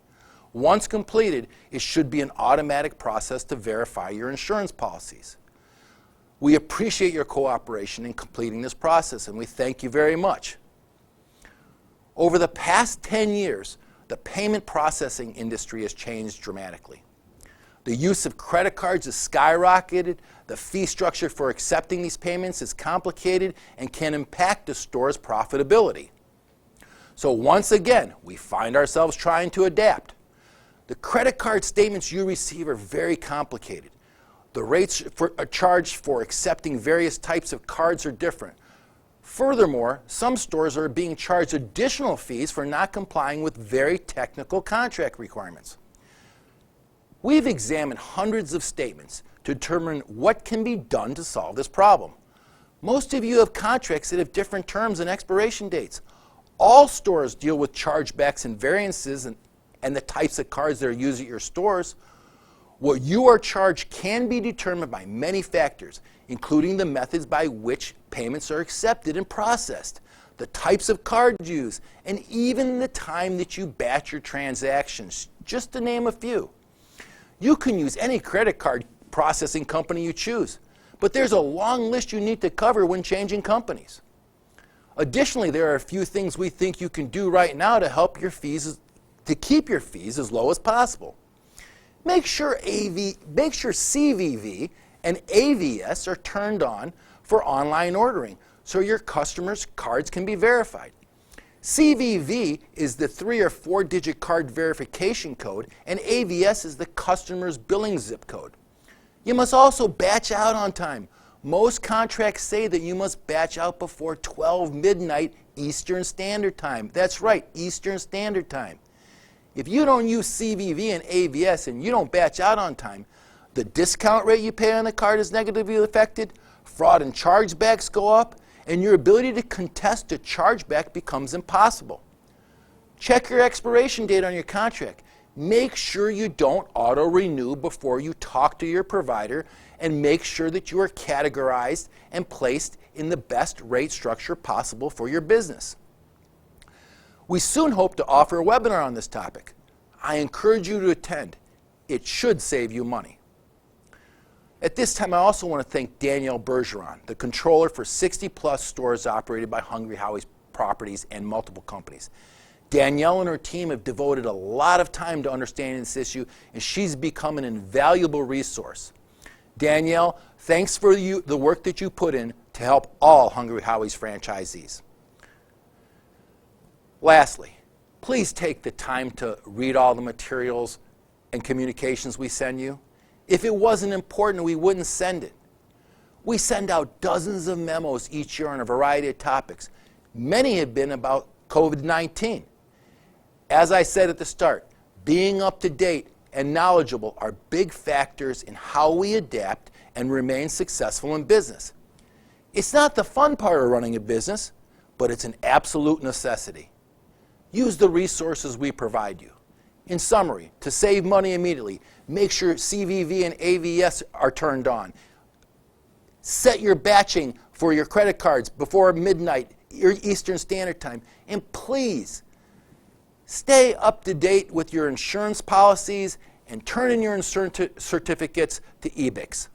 Once completed, it should be an automatic process to verify your insurance policies. We appreciate your cooperation in completing this process, and we thank you very much. Over the past 10 years, the payment processing industry has changed dramatically. The use of credit cards has skyrocketed. The fee structure for accepting these payments is complicated and can impact a store's profitability. So once again, we find ourselves trying to adapt. The credit card statements you receive are very complicated. The rates charged for accepting various types of cards are different. Furthermore, some stores are being charged additional fees for not complying with very technical contract requirements. We've examined hundreds of statements to determine what can be done to solve this problem. Most of you have contracts that have different terms and expiration dates. All stores deal with chargebacks and variances and the types of cards that are used at your stores, what you are charged can be determined by many factors, including the methods by which payments are accepted and processed, the types of cards used, and even the time that you batch your transactions, just to name a few. You can use any credit card processing company you choose, but there's a long list you need to cover when changing companies. Additionally, there are a few things we think you can do right now to help your fees, to keep your fees as low as possible. Make sure CVV and AVS are turned on for online ordering so your customers' cards can be verified. CVV is the 3 or 4 digit card verification code, and AVS is the customer's billing zip code. You must also batch out on time. Most contracts say that you must batch out before 12 midnight Eastern Standard Time. That's right, Eastern Standard Time. If you don't use CVV and AVS and you don't batch out on time, the discount rate you pay on the card is negatively affected, fraud and chargebacks go up, and your ability to contest a chargeback becomes impossible. Check your expiration date on your contract. Make sure you don't auto-renew before you talk to your provider, and make sure that you are categorized and placed in the best rate structure possible for your business. We soon hope to offer a webinar on this topic. I encourage you to attend. It should save you money. At this time, I also want to thank Danielle Bergeron, the controller for 60-plus stores operated by Hungry Howie's Properties and multiple companies. Danielle and her team have devoted a lot of time to understanding this issue, and she's become an invaluable resource. Danielle, thanks for the work that you put in to help all Hungry Howie's franchisees. Lastly, please take the time to read all the materials and communications we send you. If it wasn't important, we wouldn't send it. We send out dozens of memos each year on a variety of topics. Many have been about COVID-19. As I said at the start, being up to date and knowledgeable are big factors in how we adapt and remain successful in business. It's not the fun part of running a business, but it's an absolute necessity. Use the resources we provide you. In summary, to save money immediately, make sure CVV and AVS are turned on. Set your batching for your credit cards before midnight Eastern Standard Time. And please, stay up to date with your insurance policies and turn in your insurance certificates to EBICS.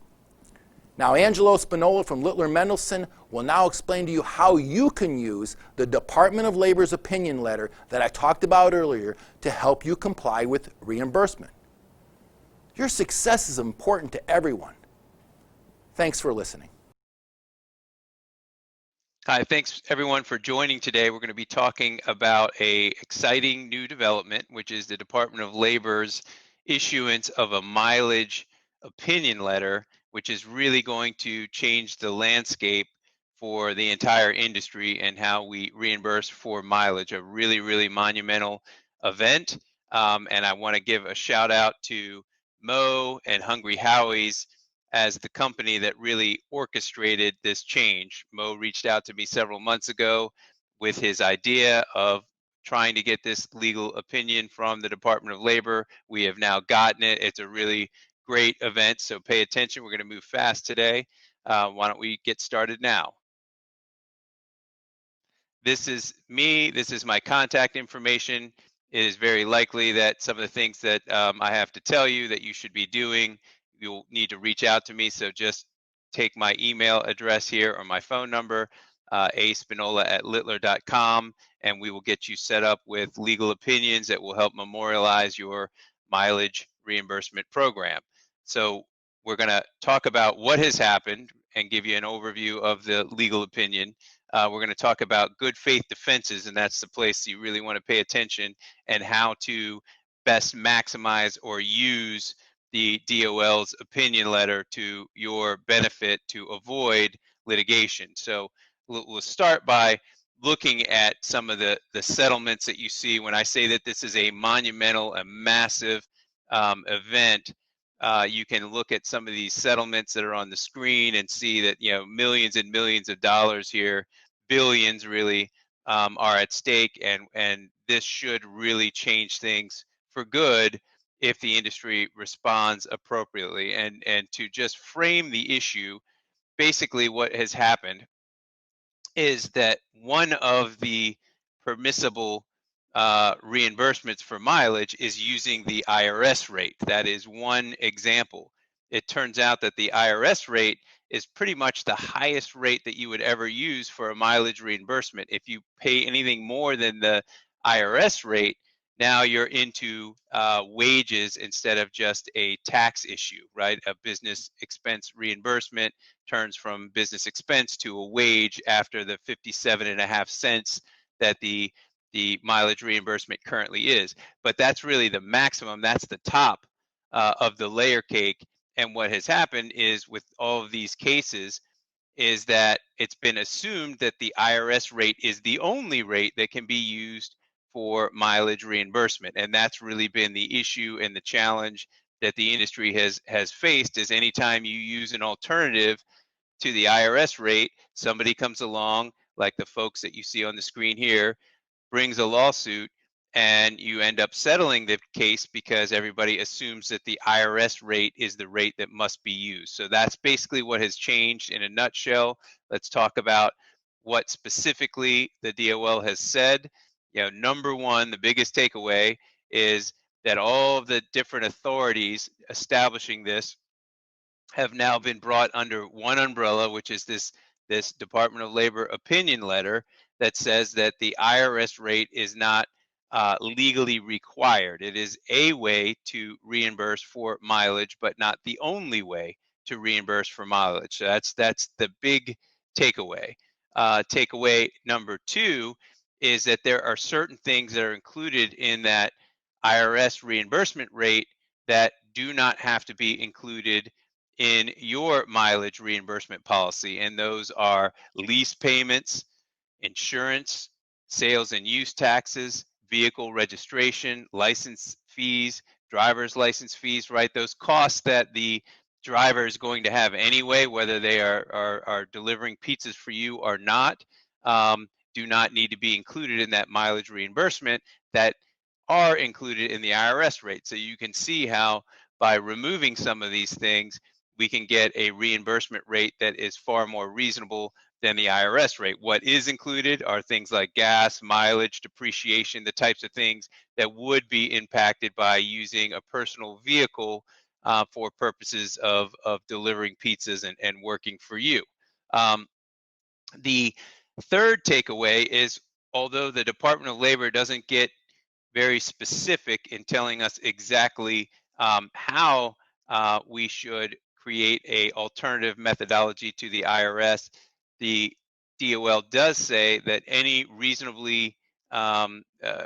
Now, Angelo Spinola from Littler Mendelson will now explain to you how you can use the Department of Labor's opinion letter that I talked about earlier to help you comply with reimbursement. Your success is important to everyone. Thanks for listening. Hi, thanks everyone for joining today. We're going to be talking about an exciting new development, which is the Department of Labor's issuance of a mileage opinion letter, which is really going to change the landscape for the entire industry and how we reimburse for mileage. A really, really monumental event. And I want to give a shout out to Mo and Hungry Howie's as the company that really orchestrated this change. Mo reached out to me several months ago with his idea of trying to get this legal opinion from the Department of Labor. We have now gotten it. It's a really great event, so pay attention. We're going to move fast today. Why don't we get started now? This is me. This is my contact information. It is very likely that some of the things that I have to tell you that you should be doing, you'll need to reach out to me. So just take my email address here or my phone number, aspinola@littler.com, and we will get you set up with legal opinions that will help memorialize your mileage reimbursement program. So we're going to talk about what has happened and give you an overview of the legal opinion. We're going to talk about good faith defenses, and that's the place you really want to pay attention, and how to best maximize or use the DOL's opinion letter to your benefit to avoid litigation. So we'll start by looking at some of the settlements that you see. When I say that this is a monumental, a massive event, you can look at some of these settlements that are on the screen and see that, you know, millions and millions of dollars here, billions really, are at stake, and this should really change things for good if the industry responds appropriately. And to just frame the issue, basically what has happened is that one of the permissible reimbursements for mileage is using the IRS rate. That is one example. It turns out that the IRS rate is pretty much the highest rate that you would ever use for a mileage reimbursement. If you pay anything more than the IRS rate, now you're into wages instead of just a tax issue, right? A business expense reimbursement turns from business expense to a wage after the 57.5 cents that the mileage reimbursement currently is. But that's really the maximum. That's the top of the layer cake. And what has happened is with all of these cases is that it's been assumed that the IRS rate is the only rate that can be used for mileage reimbursement. And that's really been the issue and the challenge that the industry has faced is anytime you use an alternative to the IRS rate, somebody comes along, like the folks that you see on the screen here, brings a lawsuit, and you end up settling the case because everybody assumes that the IRS rate is the rate that must be used. So that's basically what has changed in a nutshell. Let's talk about what specifically the DOL has said. You know, number one, the biggest takeaway is that all of the different authorities establishing this have now been brought under one umbrella, which is this Department of Labor opinion letter that says that the IRS rate is not legally required. It is a way to reimburse for mileage, but not the only way to reimburse for mileage. So that's the big takeaway. Takeaway number two is that there are certain things that are included in that IRS reimbursement rate that do not have to be included in your mileage reimbursement policy, and those are lease payments, insurance, sales and use taxes, vehicle registration, license fees, driver's license fees, right? Those costs that the driver is going to have anyway, whether they are delivering pizzas for you or not, do not need to be included in that mileage reimbursement that are included in the IRS rate. So you can see how by removing some of these things, we can get a reimbursement rate that is far more reasonable than the IRS rate. What is included are things like gas, mileage, depreciation, the types of things that would be impacted by using a personal vehicle for purposes of delivering pizzas and working for you. The third takeaway is, although the Department of Labor doesn't get very specific in telling us exactly how we should create a alternative methodology to the IRS, the DOL does say that any reasonably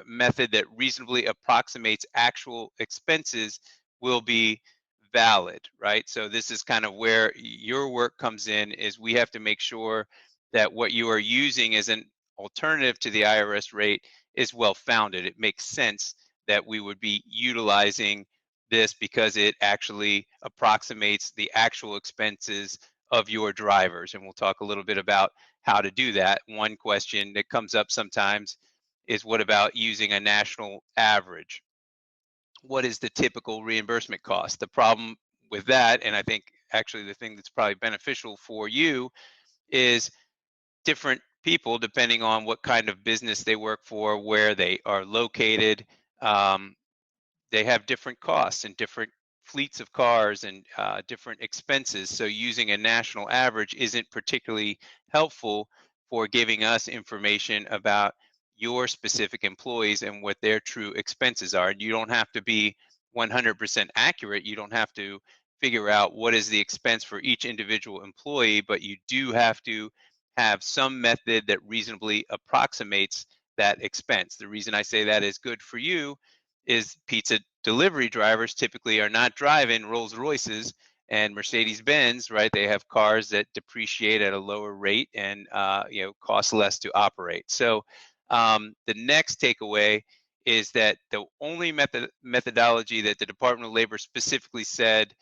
method that reasonably approximates actual expenses will be valid, right? So this is kind of where your work comes in, is we have to make sure that what you are using as an alternative to the IRS rate is well founded. It makes sense that we would be utilizing this because it actually approximates the actual expenses of your drivers. And we'll talk a little bit about how to do that. One question that comes up sometimes is, what about using a national average? What is the typical reimbursement cost? The problem with that, and I think actually the thing that's probably beneficial for you, is different people, depending on what kind of business they work for, where they are located, they have different costs and different fleets of cars and different expenses. So using a national average isn't particularly helpful for giving us information about your specific employees and what their true expenses are. And you don't have to be 100% accurate. You don't have to figure out what is the expense for each individual employee, but you do have to have some method that reasonably approximates that expense. The reason I say that is good for you is pizza delivery drivers typically are not driving Rolls Royces and Mercedes Benz, right? They have cars that depreciate at a lower rate and cost less to operate. So the next takeaway is that the only methodology that the Department of Labor specifically said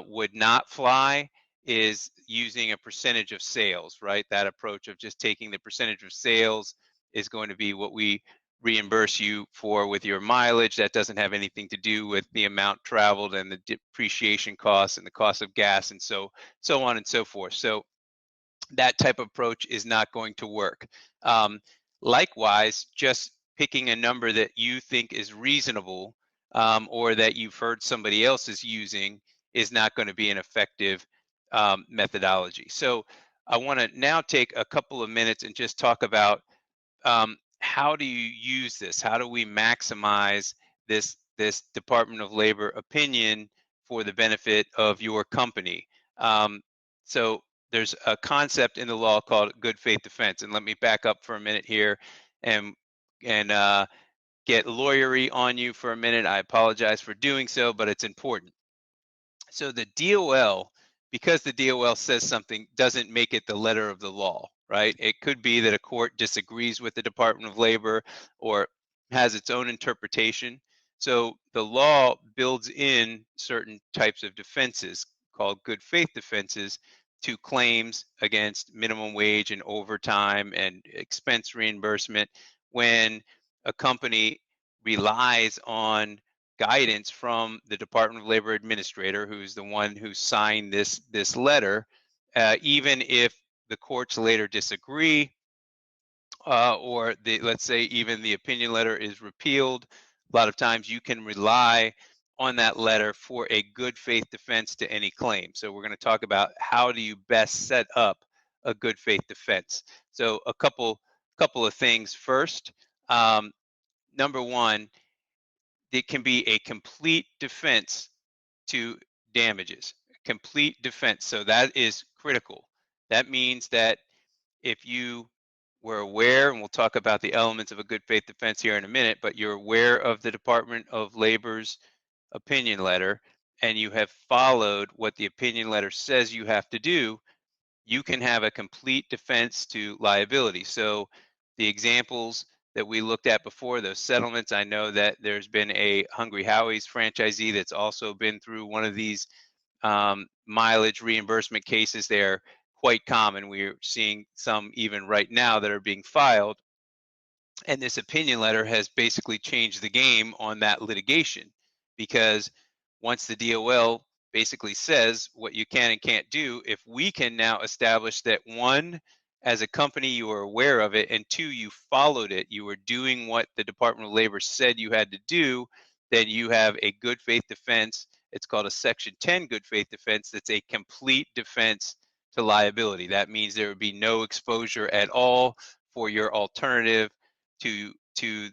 would not fly is using a percentage of sales, right? That approach of just taking the percentage of sales is going to be what we reimburse you for with your mileage. That doesn't have anything to do with the amount traveled and the depreciation costs and the cost of gas and so on and so forth. So that type of approach is not going to work. Likewise, just picking a number that you think is reasonable or that you've heard somebody else is using is not going to be an effective methodology. So I want to now take a couple of minutes and just talk about how do you use this? How do we maximize this Department of Labor opinion for the benefit of your company? So there's a concept in the law called good faith defense, and let me back up for a minute here, and get lawyery on you for a minute. I apologize for doing so, but it's important. So the DOL, because the DOL says something, doesn't make it the letter of the law, right? It could be that a court disagrees with the Department of Labor or has its own interpretation. So the law builds in certain types of defenses called good faith defenses to claims against minimum wage and overtime and expense reimbursement when a company relies on guidance from the Department of Labor administrator, who's the one who signed this letter, even if the courts later disagree, or let's say even the opinion letter is repealed. A lot of times you can rely on that letter for a good faith defense to any claim. So we're going to talk about how do you best set up a good faith defense. So a couple of things first. Number one, it can be a complete defense to damages, complete defense. So that is critical. That means that if you were aware, and we'll talk about the elements of a good faith defense here in a minute, but you're aware of the Department of Labor's opinion letter and you have followed what the opinion letter says you have to do, you can have a complete defense to liability. So the examples that we looked at before, those settlements, I know that there's been a Hungry Howie's franchisee that's also been through one of these mileage reimbursement cases. They're quite common. We're seeing some even right now that are being filed. And this opinion letter has basically changed the game on that litigation, because once the DOL basically says what you can and can't do, if we can now establish that, one, as a company you are aware of it, and two, you followed it, you were doing what the Department of Labor said you had to do, then you have a good faith defense. It's called a Section 10 good faith defense. That's a complete defense to liability. That means there would be no exposure at all for your alternative to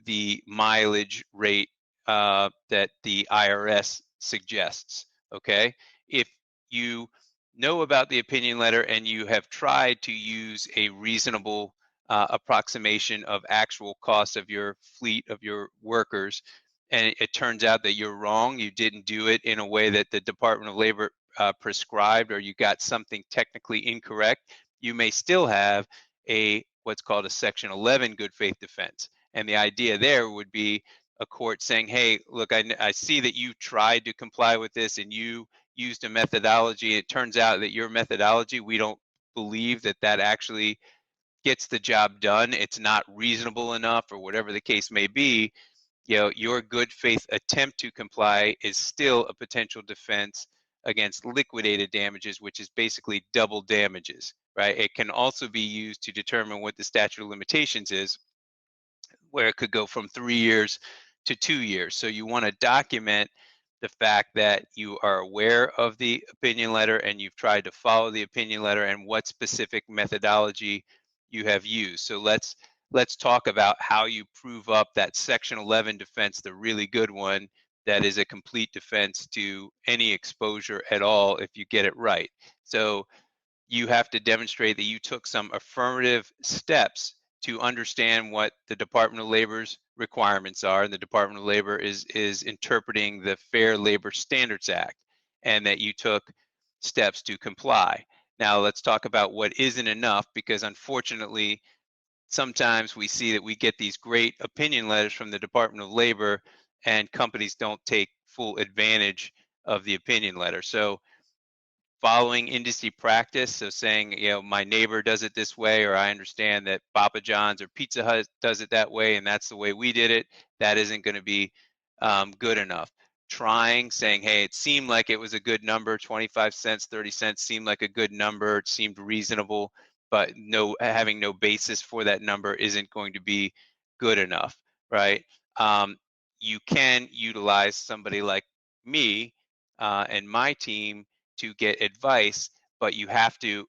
the mileage rate that the IRS suggests. Okay, if you know about the opinion letter and you have tried to use a reasonable approximation of actual cost of your fleet of your workers, and it turns out that you're wrong, you didn't do it in a way that the Department of Labor prescribed, or you got something technically incorrect, you may still have a what's called a Section 11 good faith defense. And the idea there would be a court saying, hey, look, I see that you tried to comply with this and you used a methodology. It turns out that your methodology, we don't believe that that actually gets the job done. It's not reasonable enough, or whatever the case may be. You know, your good faith attempt to comply is still a potential defense against liquidated damages, which is basically double damages, right? It can also be used to determine what the statute of limitations is, where it could go from 3 years to 2 years. So you want to document the fact that you are aware of the opinion letter and you've tried to follow the opinion letter and what specific methodology you have used. So let's talk about how you prove up that Section 11 defense, the really good one, that is a complete defense to any exposure at all if you get it right. So you have to demonstrate that you took some affirmative steps to understand what the Department of Labor's requirements are, and the Department of Labor is interpreting the Fair Labor Standards Act, and that you took steps to comply. Now let's talk about what isn't enough, because unfortunately sometimes we see that we get these great opinion letters from the Department of Labor and companies don't take full advantage of the opinion letter. So following industry practice, so saying, my neighbor does it this way, or I understand that Papa John's or Pizza Hut does it that way, and that's the way we did it, that isn't going to be good enough. Saying, hey, it seemed like it was a good number, 25 cents, 30 cents seemed like a good number, it seemed reasonable, but having no basis for that number isn't going to be good enough, right? You can utilize somebody like me and my team to get advice, but you have to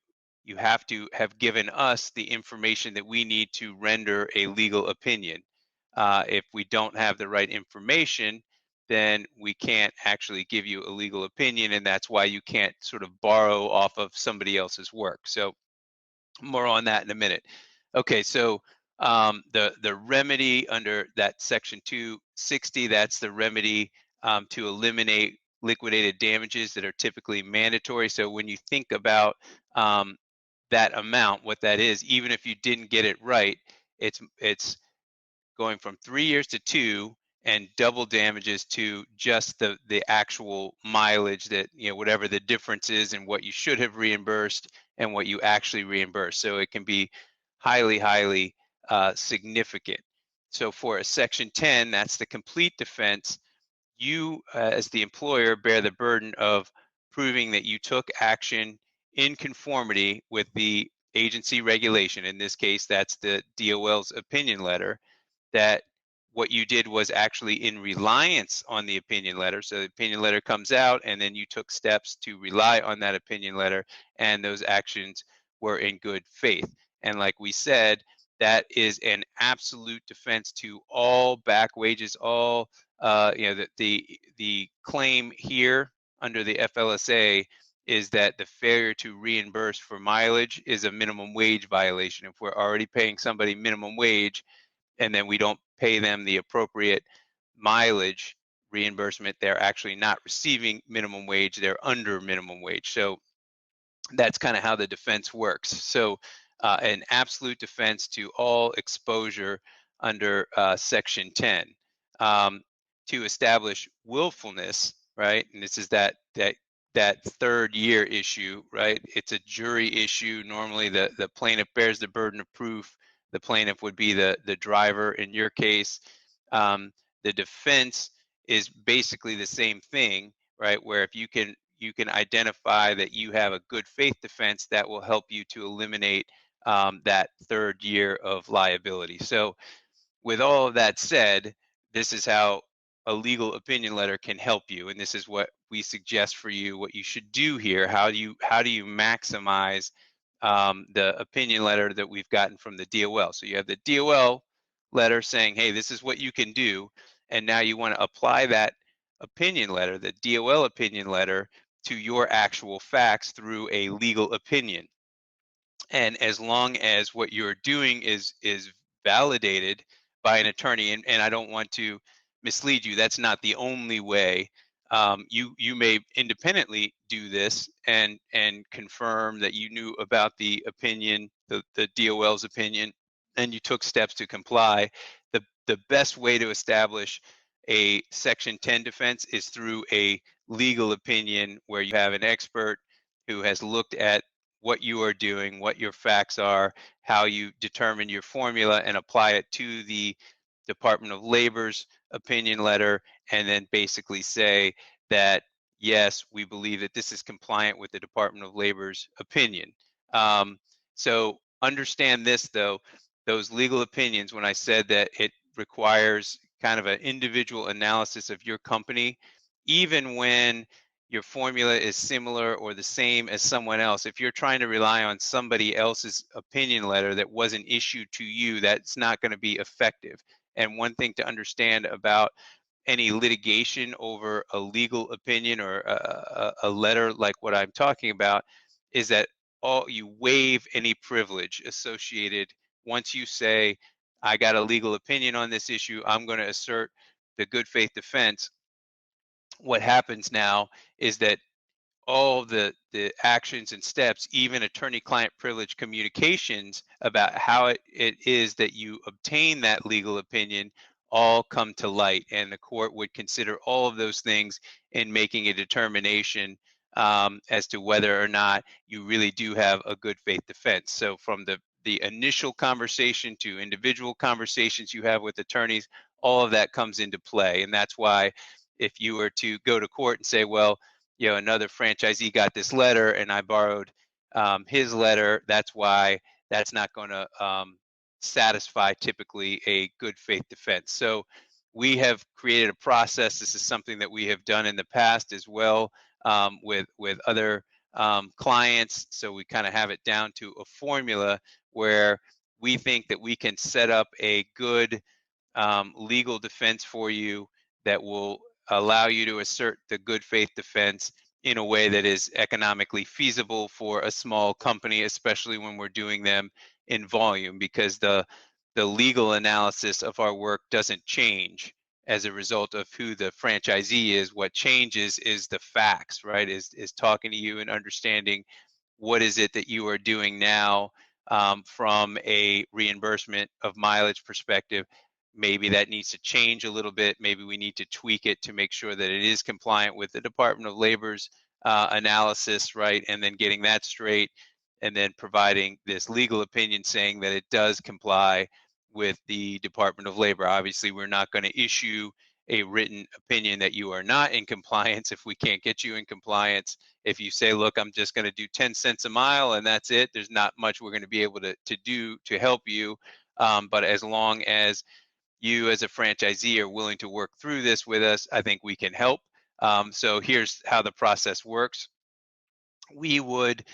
have given us the information that we need to render a legal opinion. If we don't have the right information, then we can't actually give you a legal opinion, and that's why you can't sort of borrow off of somebody else's work. So more on that in a minute. Okay, so the remedy under that section 260, that's the remedy to eliminate liquidated damages that are typically mandatory. So when you think about that amount, what that is, even if you didn't get it right, it's going from 3 years to 2, and double damages to just the actual mileage, that whatever the difference is in what you should have reimbursed and what you actually reimburse. So it can be highly significant. So for a section 10, that's the complete defense. You as the employer bear the burden of proving that you took action in conformity with the agency regulation. In this case, that's the DOL's opinion letter, that what you did was actually in reliance on the opinion letter. So the opinion letter comes out, and then you took steps to rely on that opinion letter, and those actions were in good faith. And like we said, that is an absolute defense to all back wages, all the claim here under the FLSA is that the failure to reimburse for mileage is a minimum wage violation. If we're already paying somebody minimum wage, and then we don't pay them the appropriate mileage reimbursement, they're actually not receiving minimum wage, they're under minimum wage. So that's kind of how the defense works. So an absolute defense to all exposure under section 10. To establish willfulness, right? And this is that third year issue, right? It's a jury issue. Normally the plaintiff bears the burden of proof. The plaintiff would be the driver in your case. The defense is basically the same thing, right? Where if you can identify that you have a good faith defense, that will help you to eliminate that third year of liability. So with all of that said, this is how a legal opinion letter can help you, and this is what we suggest for you, what you should do here. How do you maximize the opinion letter that we've gotten from the DOL? So you have the DOL letter saying, hey, this is what you can do, and now you want to apply that opinion letter, the DOL opinion letter, to your actual facts through a legal opinion. And as long as what you're doing is validated by an attorney, and I don't want to mislead you, that's not the only way. You may independently do this and confirm that you knew about the opinion, the DOL's opinion, and you took steps to comply. The best way to establish a Section 10 defense is through a legal opinion where you have an expert who has looked at what you are doing, what your facts are, how you determine your formula and apply it to the Department of Labor's opinion letter, and then basically say that, yes, we believe that this is compliant with the Department of Labor's opinion. So understand this, though, those legal opinions, when I said that it requires kind of an individual analysis of your company, even when your formula is similar or the same as someone else, if you're trying to rely on somebody else's opinion letter that wasn't issued to you, that's not going to be effective. And one thing to understand about any litigation over a legal opinion or a letter like what I'm talking about is that you waive any privilege associated. Once you say, I got a legal opinion on this issue, I'm going to assert the good faith defense. What happens now is that all the actions and steps, even attorney-client privilege communications about how it is that you obtain that legal opinion, all come to light, and the court would consider all of those things in making a determination as to whether or not you really do have a good faith defense. So from the initial conversation to individual conversations you have with attorneys, all of that comes into play. And that's why if you were to go to court and say, well, you know, another franchisee got this letter and I borrowed his letter, that's why that's not going to satisfy typically a good faith defense. So we have created a process. This is something that we have done in the past as well with other clients. So we kind of have it down to a formula where we think that we can set up a good legal defense for you that will allow you to assert the good faith defense in a way that is economically feasible for a small company, especially when we're doing them in volume, because the legal analysis of our work doesn't change as a result of who the franchisee is. What changes is the facts, right? Is talking to you and understanding what is it that you are doing now from a reimbursement of mileage perspective. Maybe that needs to change a little bit. Maybe we need to tweak it to make sure that it is compliant with the Department of Labor's analysis, right? And then getting that straight, and then providing this legal opinion saying that it does comply with the Department of Labor. Obviously, we're not going to issue a written opinion that you are not in compliance if we can't get you in compliance. If you say, look, I'm just going to do 10 cents a mile and that's it, there's not much we're going to be able to do to help you. But as long as you as a franchisee are willing to work through this with us, I think we can help. So here's how the process works. We would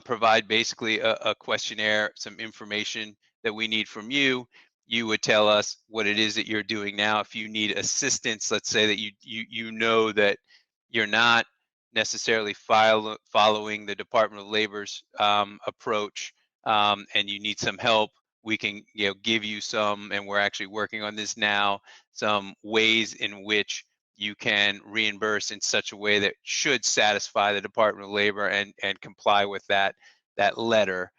provide basically a questionnaire, some information that we need from you. You would tell us what it is that you're doing now. If you need assistance, let's say that you know that you're not necessarily following the Department of Labor's approach, and you need some help, we can give you some, and we're actually working on this now, some ways in which you can reimburse in such a way that should satisfy the Department of Labor and comply with that letter.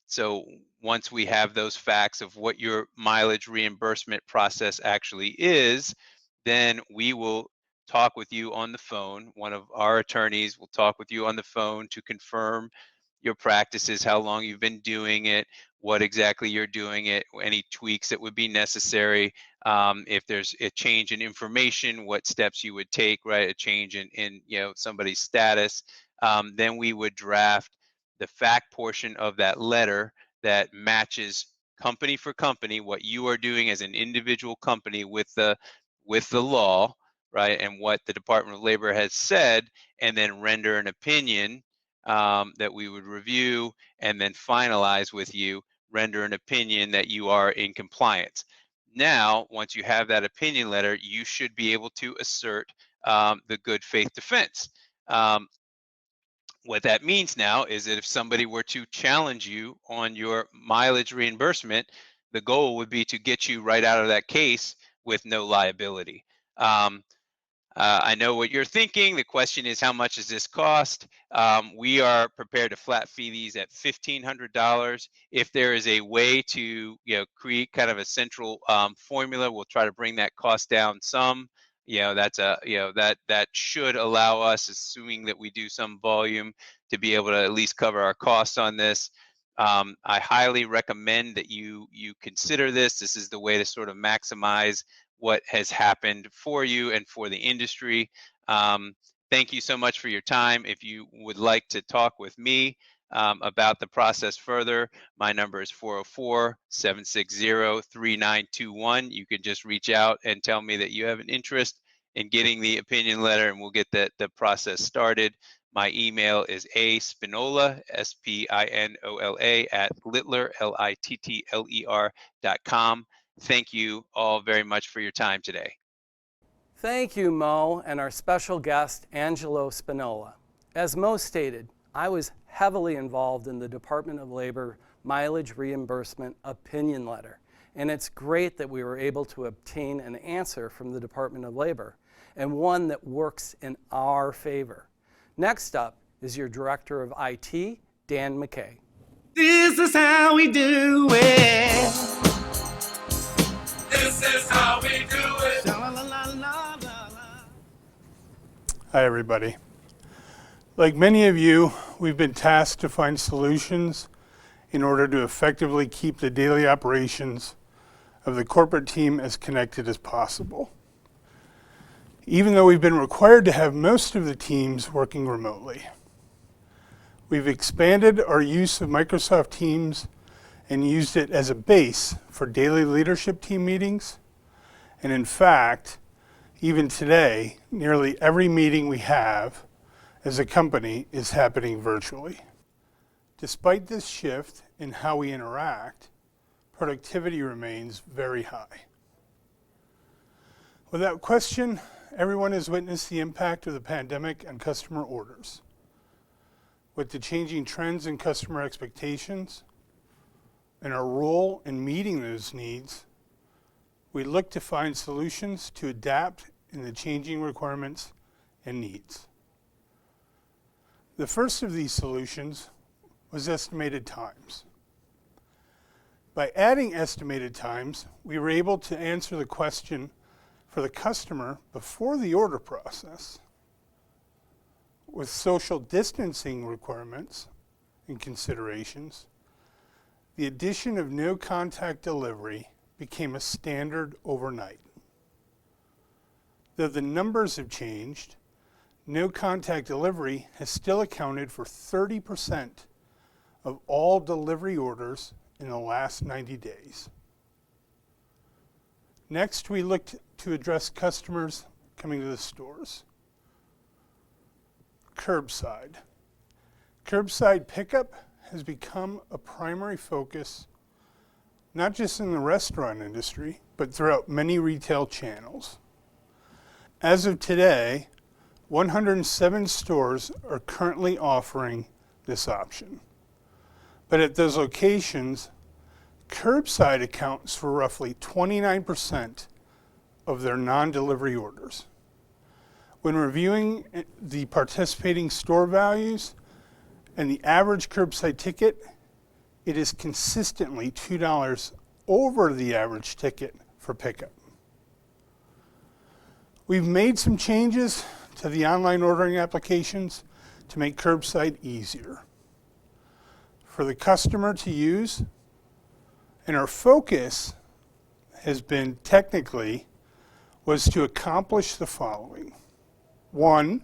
So once we have those facts of what your mileage reimbursement process actually is, then we will talk with you on the phone. One of our attorneys will talk with you on the phone to confirm your practices, how long you've been doing it, what exactly you're doing it, any tweaks that would be necessary, if there's a change in information, what steps you would take, right? A change in somebody's status. Then we would draft the fact portion of that letter that matches company for company what you are doing as an individual company with the law, right? And what the Department of Labor has said, and then render an opinion that we would review and then finalize with you, render an opinion that you are in compliance. Now, once you have that opinion letter, you should be able to assert the good faith defense. What that means now is that if somebody were to challenge you on your mileage reimbursement, the goal would be to get you right out of that case with no liability. I know what you're thinking. The question is, how much does this cost? We are prepared to flat fee these at $1,500. If there is a way to create kind of a central formula, we'll try to bring that cost down some. That should allow us, assuming that we do some volume, to be able to at least cover our costs on this. I highly recommend that you consider this. This is the way to sort of maximize what has happened for you and for the industry. Thank you so much for your time. If you would like to talk with me about the process further, my number is 404-760-3921. You can just reach out and tell me that you have an interest in getting the opinion letter, and we'll get the process started. My email is aspinola, S-P-I-N-O-L-A, @littler, Littler.com. Thank you all very much for your time today. Thank you, Mo, and our special guest, Angelo Spinola. As Mo stated, I was heavily involved in the Department of Labor mileage reimbursement opinion letter, and it's great that we were able to obtain an answer from the Department of Labor, and one that works in our favor. Next up is your Director of IT, Dan McKay. This is how we do it. This is how we do it. Hi, everybody. Like many of you, we've been tasked to find solutions in order to effectively keep the daily operations of the corporate team as connected as possible. Even though we've been required to have most of the teams working remotely. We've expanded our use of Microsoft Teams and used it as a base for daily leadership team meetings. And in fact, even today, nearly every meeting we have as a company is happening virtually. Despite this shift in how we interact, productivity remains very high. Without question, everyone has witnessed the impact of the pandemic on customer orders. With the changing trends in customer expectations and our role in meeting those needs, we look to find solutions to adapt in the changing requirements and needs. The first of these solutions was estimated times. By adding estimated times, we were able to answer the question for the customer before the order process. With social distancing requirements and considerations, the addition of no contact delivery became a standard overnight. Though the numbers have changed, no contact delivery has still accounted for 30% of all delivery orders in the last 90 days. Next, we looked to address customers coming to the stores. Curbside. Curbside pickup has become a primary focus, not just in the restaurant industry, but throughout many retail channels. As of today, 107 stores are currently offering this option. But at those locations, curbside accounts for roughly 29% of their non-delivery orders. When reviewing the participating store values and the average curbside ticket, it is consistently $2 over the average ticket for pickup. We've made some changes to the online ordering applications to make curbside easier for the customer to use, and our focus has been technically was to accomplish the following. 1,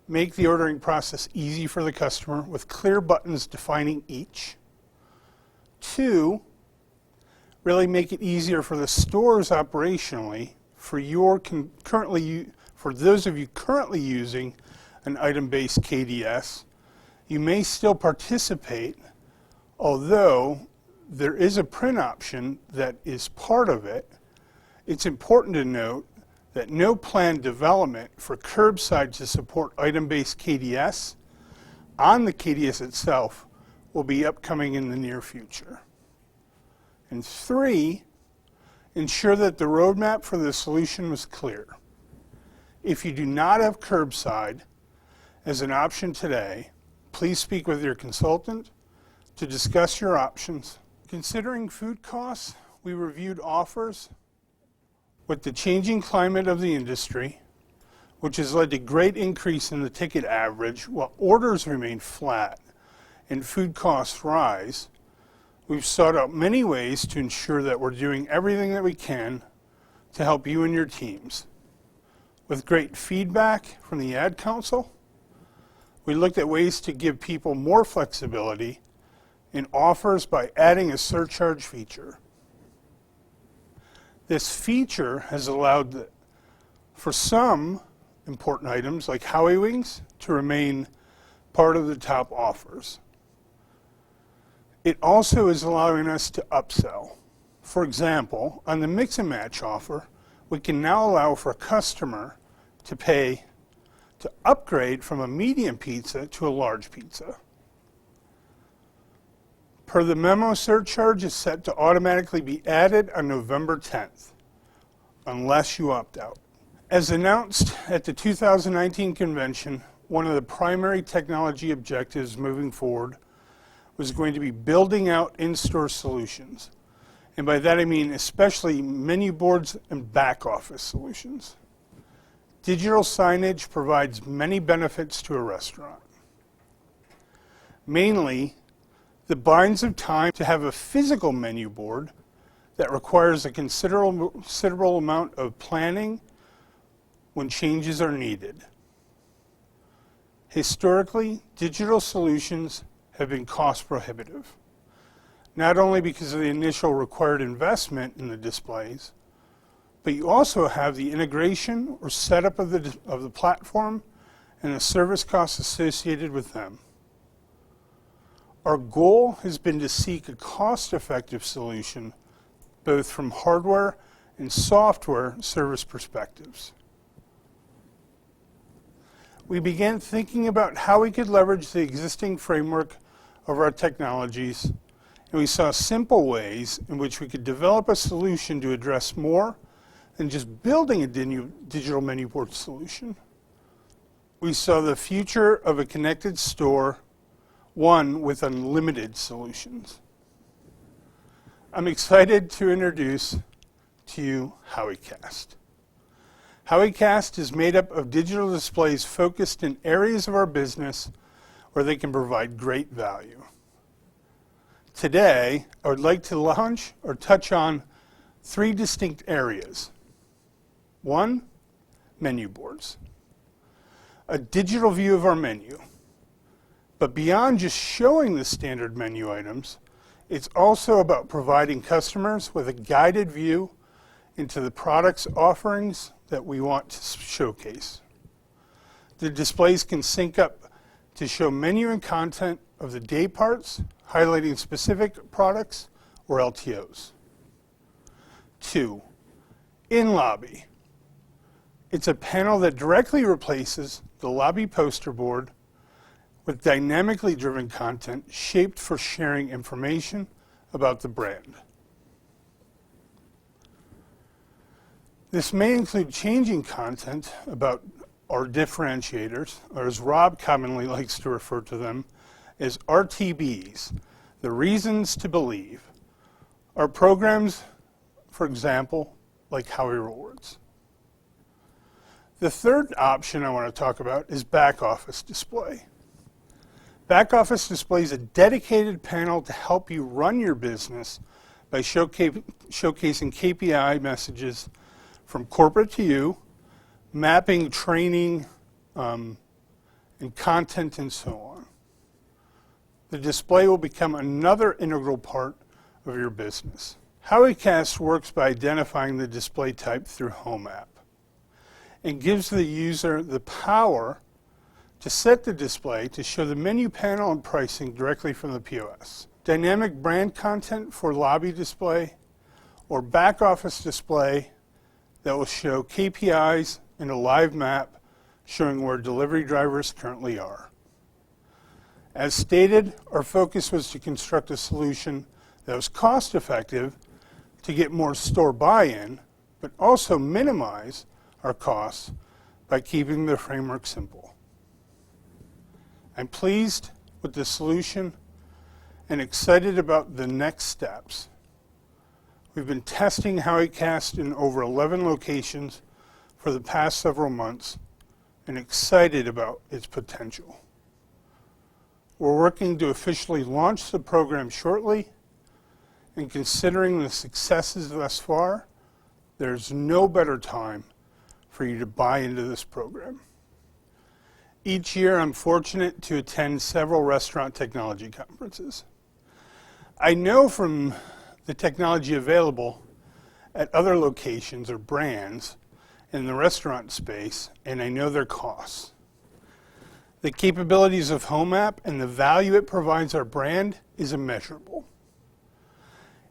make the ordering process easy for the customer with clear buttons defining each. 2, really make it easier for the stores operationally for those of you currently using an item-based KDS. You may still participate, although there is a print option that is part of it. It's important to note that no planned development for curbside to support item-based KDS on the KDS itself will be upcoming in the near future. And 3, ensure that the roadmap for the solution was clear. If you do not have curbside as an option today, please speak with your consultant to discuss your options. Considering food costs, we reviewed offers with the changing climate of the industry, which has led to great increase in the ticket average while orders remain flat and food costs rise. We've sought out many ways to ensure that we're doing everything that we can to help you and your teams. With great feedback from the Ad Council, we looked at ways to give people more flexibility in offers by adding a surcharge feature. This feature has allowed for some important items like Howie wings to remain part of the top offers. It also is allowing us to upsell. For example, on the mix and match offer, we can now allow for a customer to upgrade from a medium pizza to a large pizza. Per the memo, surcharge is set to automatically be added on November 10th, unless you opt out. As announced at the 2019 convention, one of the primary technology objectives moving forward was going to be building out in-store solutions. And by that I mean especially menu boards and back office solutions. Digital signage provides many benefits to a restaurant. Mainly, the binds of time to have a physical menu board that requires a considerable amount of planning when changes are needed. Historically, digital solutions have been cost prohibitive, not only because of the initial required investment in the displays, but you also have the integration or setup of the platform and the service costs associated with them. Our goal has been to seek a cost-effective solution both from hardware and software service perspectives. We began thinking about how we could leverage the existing framework of our technologies, and we saw simple ways in which we could develop a solution to address more than just building a digital menu board solution. We saw the future of a connected store, one with unlimited solutions. I'm excited to introduce to you HowieCast. HowieCast is made up of digital displays focused in areas of our business where they can provide great value. Today, I would like to launch or touch on 3 distinct areas. 1, menu boards. A digital view of our menu. But beyond just showing the standard menu items, it's also about providing customers with a guided view into the products offerings that we want to showcase. The displays can sync up to show menu and content of the day parts, highlighting specific products or LTOs. 2, in lobby. It's a panel that directly replaces the lobby poster board with dynamically driven content shaped for sharing information about the brand. This may include changing content about our differentiators, or as Rob commonly likes to refer to them, as RTBs, the reasons to believe. Our programs, for example, like Howie Rewards. The third option I want to talk about is back office display. Back office display is a dedicated panel to help you run your business by showcasing KPI messages from corporate to you, mapping training and content and so on. The display will become another integral part of your business. HowieCast works by identifying the display type through Home app and gives the user the power to set the display to show the menu panel and pricing directly from the POS. Dynamic brand content for lobby display or back office display that will show KPIs in a live map showing where delivery drivers currently are. As stated, our focus was to construct a solution that was cost effective to get more store buy-in, but also minimize our costs by keeping the framework simple. I'm pleased with the solution and excited about the next steps. We've been testing HowieCast in over 11 locations for the past several months and excited about its potential. We're working to officially launch the program shortly, and considering the successes thus far, there's no better time for you to buy into this program. Each year, I'm fortunate to attend several restaurant technology conferences. I know from the technology available at other locations or brands in the restaurant space, and I know their costs. The capabilities of Home app and the value it provides our brand is immeasurable.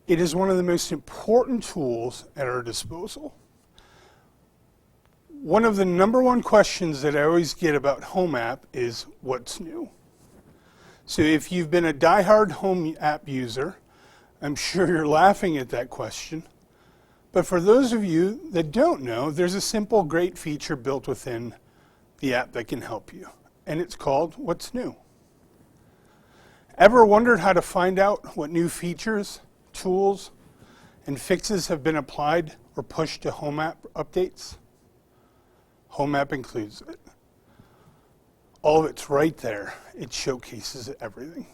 It is one of the most important tools at our disposal. One of the #1 questions that I always get about Home app is, what's new? So if you've been a diehard Home app user, I'm sure you're laughing at that question. But for those of you that don't know, there's a simple, great feature built within the app that can help you, and it's called What's New. Ever wondered how to find out what new features, tools, and fixes have been applied or pushed to Home app updates? Home app includes it. All of it's right there. It showcases everything.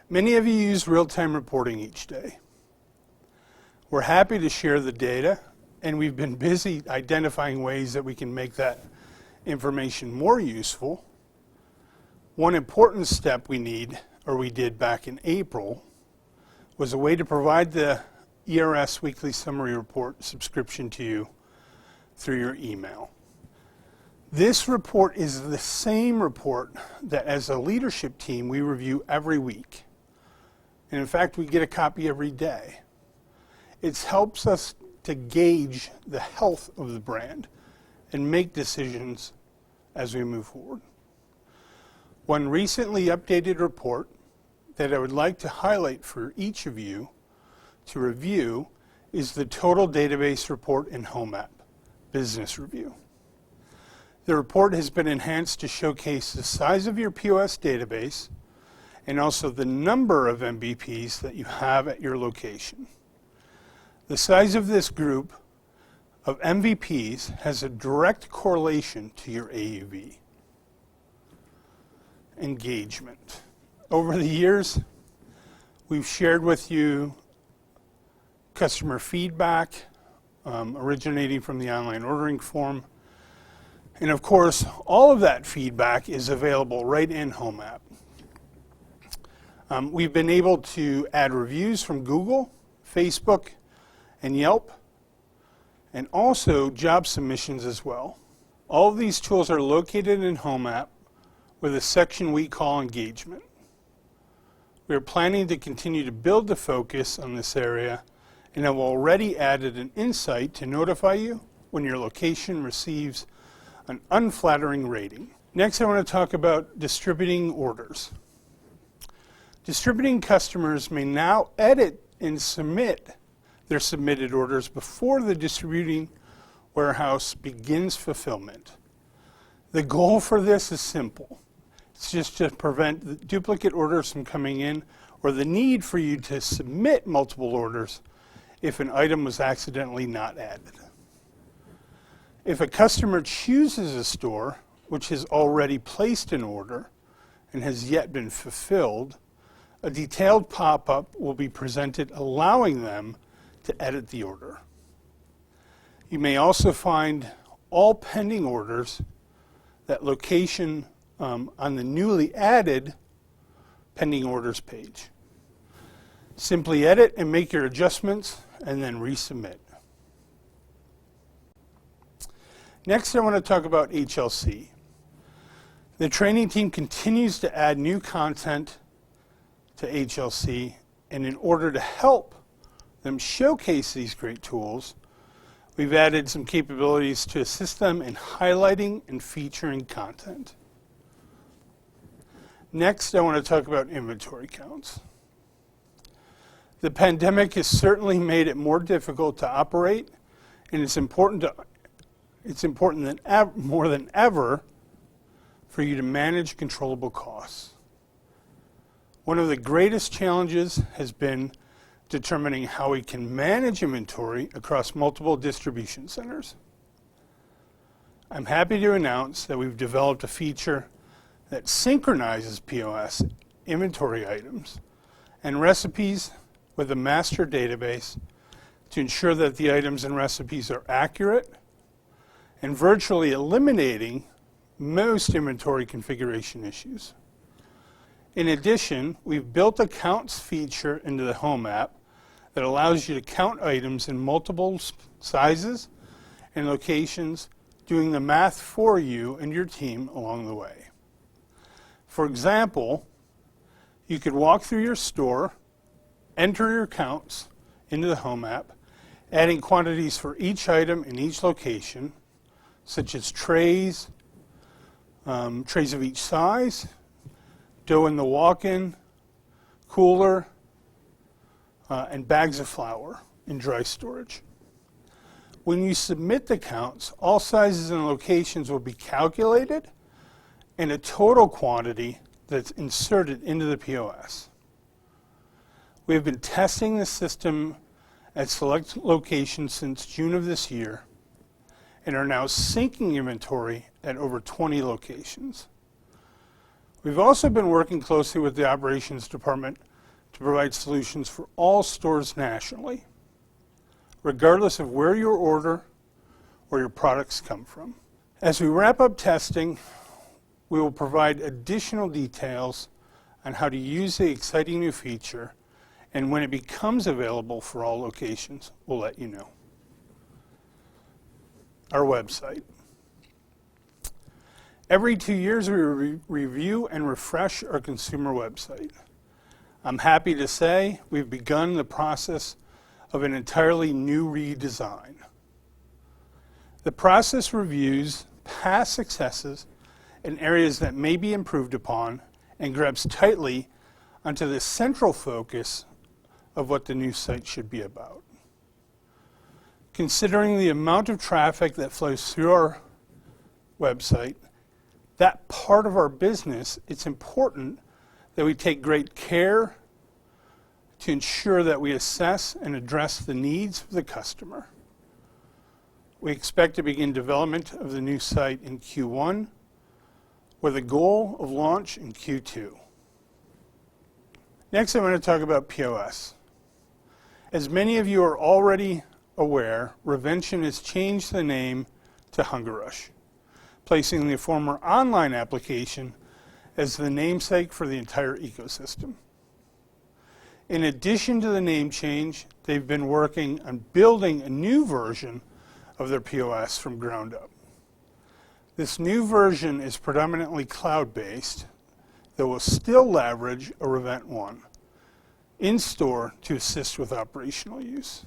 Many of you use real-time reporting each day. We're happy to share the data, and we've been busy identifying ways that we can make that information more useful. One important step we did back in April, was a way to provide the ERS Weekly Summary Report subscription to you through your email. This report is the same report that as a leadership team we review every week. And in fact, we get a copy every day. It helps us to gauge the health of the brand and make decisions as we move forward. One recently updated report that I would like to highlight for each of you to review is the Total Database Report in Home App Business Review. The report has been enhanced to showcase the size of your POS database and also the number of MVPs that you have at your location. The size of this group of MVPs has a direct correlation to your AUV. Engagement. Over the years, we've shared with you customer feedback originating from the online ordering form. And of course, all of that feedback is available right in Home App. We've been able to add reviews from Google, Facebook, and Yelp, and also job submissions as well. All of these tools are located in Home App with a section we call Engagement. We are planning to continue to build the focus on this area and have already added an insight to notify you when your location receives an unflattering rating. Next, I want to talk about distributing orders. Distributing customers may now edit and submit their submitted orders before the distributing warehouse begins fulfillment. The goal for this is simple. It's just to prevent the duplicate orders from coming in or the need for you to submit multiple orders if an item was accidentally not added. If a customer chooses a store which has already placed an order and has yet been fulfilled, a detailed pop-up will be presented allowing them to edit the order. You may also find all pending orders, that location on the newly added pending orders page. Simply edit and make your adjustments and then resubmit. Next, I want to talk about HLC. The training team continues to add new content to HLC, and in order to help them showcase these great tools, we've added some capabilities to assist them in highlighting and featuring content. Next, I want to talk about inventory counts. The pandemic has certainly made it more difficult to operate, and it's important more than ever for you to manage controllable costs. One of the greatest challenges has been determining how we can manage inventory across multiple distribution centers. I'm happy to announce that we've developed a feature that synchronizes POS, inventory items, and recipes with a master database to ensure that the items and recipes are accurate and virtually eliminating most inventory configuration issues. In addition, we've built a counts feature into the Home app that allows you to count items in multiple sizes and locations, doing the math for you and your team along the way. For example, you could walk through your store, enter your counts into the Home app, adding quantities for each item in each location, such as trays of each size, dough in the walk-in, cooler, and bags of flour in dry storage. When you submit the counts, all sizes and locations will be calculated and a total quantity that's inserted into the POS. We have been testing the system at select locations since June of this year, and are now syncing inventory at over 20 locations. We've also been working closely with the operations department to provide solutions for all stores nationally, regardless of where your order or your products come from. As we wrap up testing, we will provide additional details on how to use the exciting new feature, and when it becomes available for all locations, we'll let you know. Our website. Every 2 years, we review and refresh our consumer website. I'm happy to say we've begun the process of an entirely new redesign. The process reviews past successes and areas that may be improved upon and grabs tightly onto the central focus of what the new site should be about. Considering the amount of traffic that flows through our website, that part of our business, it's important that we take great care to ensure that we assess and address the needs of the customer. We expect to begin development of the new site in Q1 with a goal of launch in Q2. Next, I want to talk about POS. As many of you are already aware, Revention has changed the name to Hunger Rush, placing the former online application as the namesake for the entire ecosystem. In addition to the name change, they've been working on building a new version of their POS from ground up. This new version is predominantly cloud-based, though will still leverage a Revent One in-store to assist with operational use.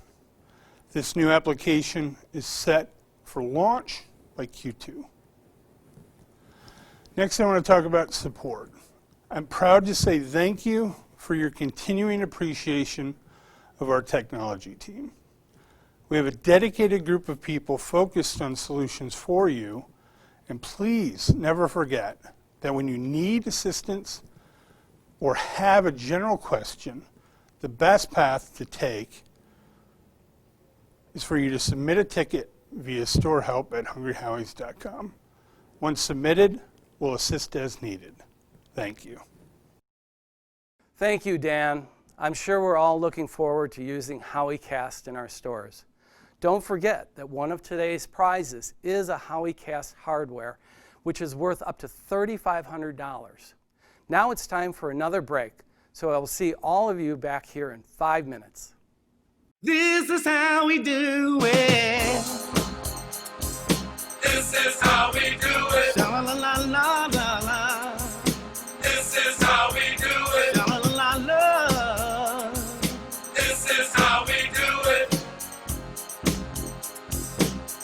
This new application is set for launch by Q2. Next, I want to talk about support. I'm proud to say thank you for your continuing appreciation of our technology team. We have a dedicated group of people focused on solutions for you, and please never forget that when you need assistance or have a general question, the best path to take is for you to submit a ticket via storehelp@hungryhowies.com. Once submitted, we'll assist as needed. Thank you. Thank you, Dan. I'm sure we're all looking forward to using HowieCast in our stores. Don't forget that one of today's prizes is a HowieCast hardware, which is worth up to $3,500. Now it's time for another break, so I'll see all of you back here in 5 minutes. This is how we do it. This is how we do it. La la la la la la. This is how we do it. La la la la. This is how we do it.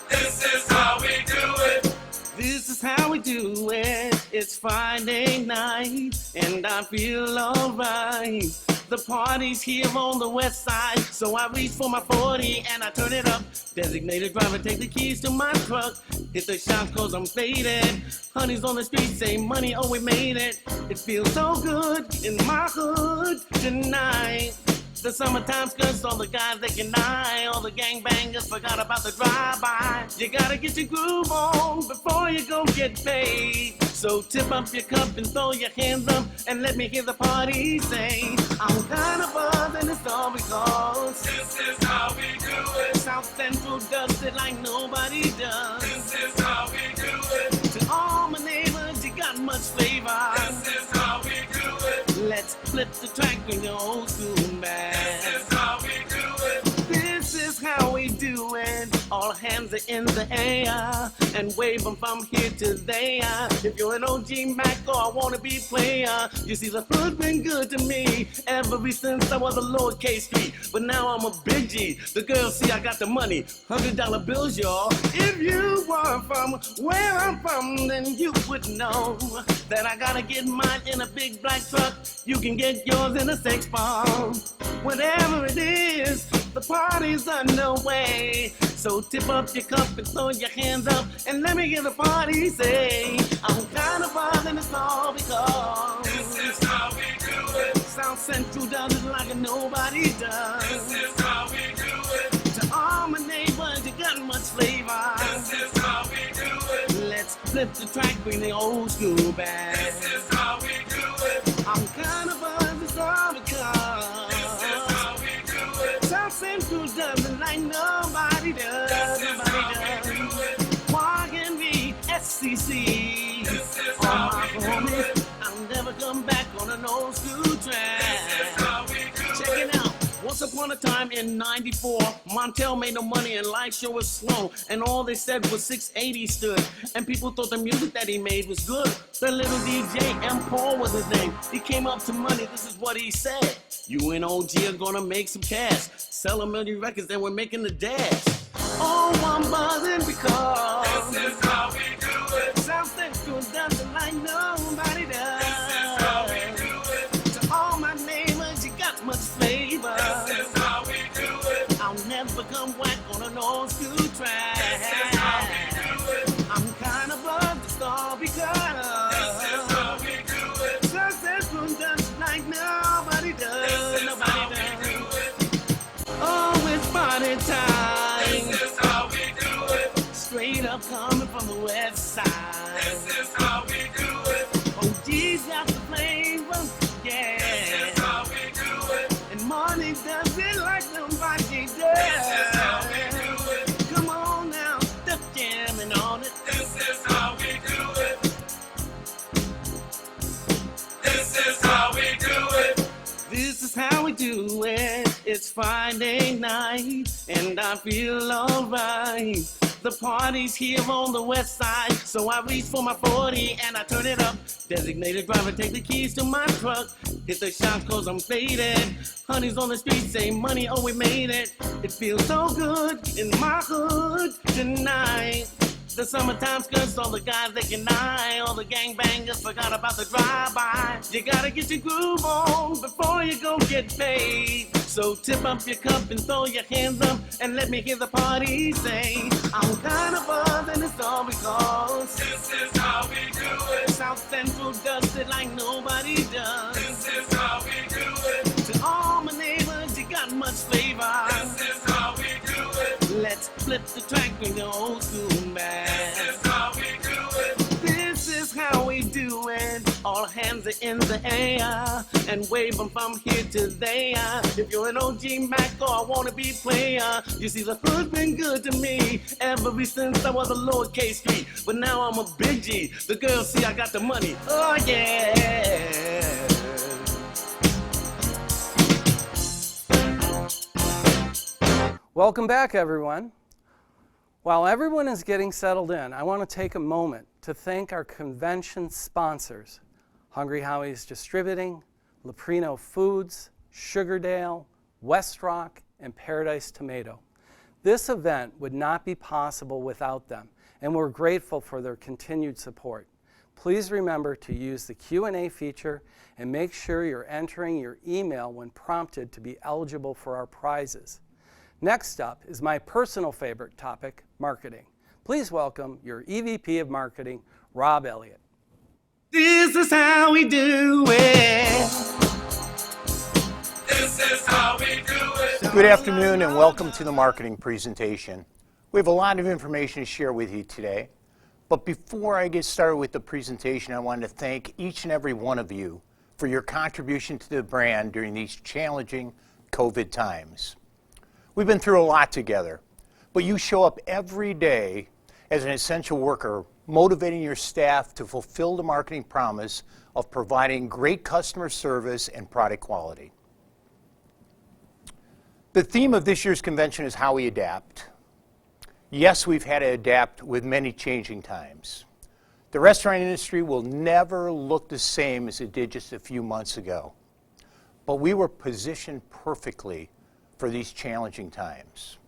This is how we do it. This is how we do it. It's Friday night and I feel alright. The party's here on the west side, so I reach for my 40 and I turn it up. Designated driver, take the keys to my truck. Hit the shop cause I'm faded. Honey's on the street, say money, oh we made it. It feels so good in my hood tonight. The summertime skirts, all the guys they can eye. All the gangbangers forgot about the drive-by. You gotta get your groove on before you go get paid. So tip up your cup and throw your hands up and let me hear the party say, I'm kind of buzzed and it's all because this is how we do it. South Central does it like nobody does. This is how we do it. To all my neighbors, you got much flavor. This is how we do it. Let's flip the track in your old school band. This is how we do it. This is how we do it. All hands are in the air and wave them from here to there. If you're an OG Mac or a wannabe player, you see the hood's been good to me ever since I was a lowercase G. But now I'm a big G. The girls see I got the money, $100 bills, y'all. If you were from where I'm from, then you would know that I gotta get mine in a big black truck. You can get yours in a sex bomb. Whatever it is, the party's underway. So tip up your cup and throw your hands up and let me hear the party say, I'm kind of buzzed and it's all because this is how we do it. South Central does it like nobody does. This is how we do it. To all my neighbors, you got much flavor. This is how track, bring the old school back. This is how we do it. I'm kind of buzzed, it's all because This is how we do it. South Central does it like nobody does. This is how we do it. Walking the SCC. This is All how my we do homies, it. I'll never come back on an old school track. This is how we do Check it. it out. Once upon a time in '94, Montel made no money and life show was slow. And all they said was 680 stood. And people thought the music that he made was good. The little DJ, M. Paul was his name. He came up to money, this is what he said. You and OG are gonna make some cash. Sell a million records, then we're making the dash. Oh, I'm buzzing because This is how we do it. South Central does it like nobody does. This is how we do it. To all my neighbors, you got much flavor. This is how we do it. I'll never come back on an old school track. This is how we do it. I'm kind of buzzed, it's all because This is how we do it. South Central does it like nobody does. This is Nobody how we does. do it. Oh, it's party time. This is how we do it. Straight up coming from the west side. This is how we do it. OG's got the flavor, yeah. This is how we do it. And money does it like nobody does. This is how we do it. Come on now, step jamming on it. This is how we do it. This is how we do it. This is how we do it. It's Friday night, and I feel alright. The party's here on the west side, so I reach for my 40 and I turn it up. Designated driver, take the keys to my truck. Hit the shop cause I'm faded. Honey's on the street, say money, oh we made it. It feels so good in my hood tonight. The summertime skirts, all the guys they can eye. All the gangbangers forgot about the drive-by. You gotta get your groove on before you go get paid. So tip up your cup and throw your hands up and let me hear the party say, I'm kind of buzzed and it's all because This is how we do it. South Central does it like nobody does. This is how we do it. To all my neighbors, you got much flavor. This is how we do it. Let's flip the track with the old school back. This is how we do it. This is how we do it. All hands are in the air and wave them from here to there. If you're an OG Mac or a wannabe player, you see the hood's been good to me ever since I was a lowercase street. But now I'm a big G. The girls see I got the money. Oh yeah. Welcome back, everyone. While everyone is getting settled in, I want to take a moment to thank our convention sponsors, Hungry Howie's Distributing, Leprino Foods, Sugardale, West Rock, and Paradise Tomato. This event would not be possible without them, and we're grateful for their continued support. Please remember to use the Q&A feature and make sure you're entering your email when prompted to be eligible for our prizes. Next up is my personal favorite topic, marketing. Please welcome your EVP of Marketing, Rob Elliott. This is how we do it. This is how we do it. Good afternoon and welcome to the marketing presentation. We have a lot of information to share with you today. But before I get started with the presentation, I wanted to thank each and every one of you for your contribution to the brand during these challenging COVID times. We've been through a lot together, but you show up every day as an essential worker, motivating your staff to fulfill the marketing promise of providing great customer service and product quality. The theme of this year's convention is how we adapt. Yes, we've had to adapt with many changing times. The restaurant industry will never look the same as it did just a few months ago, but we were positioned perfectly for these challenging times.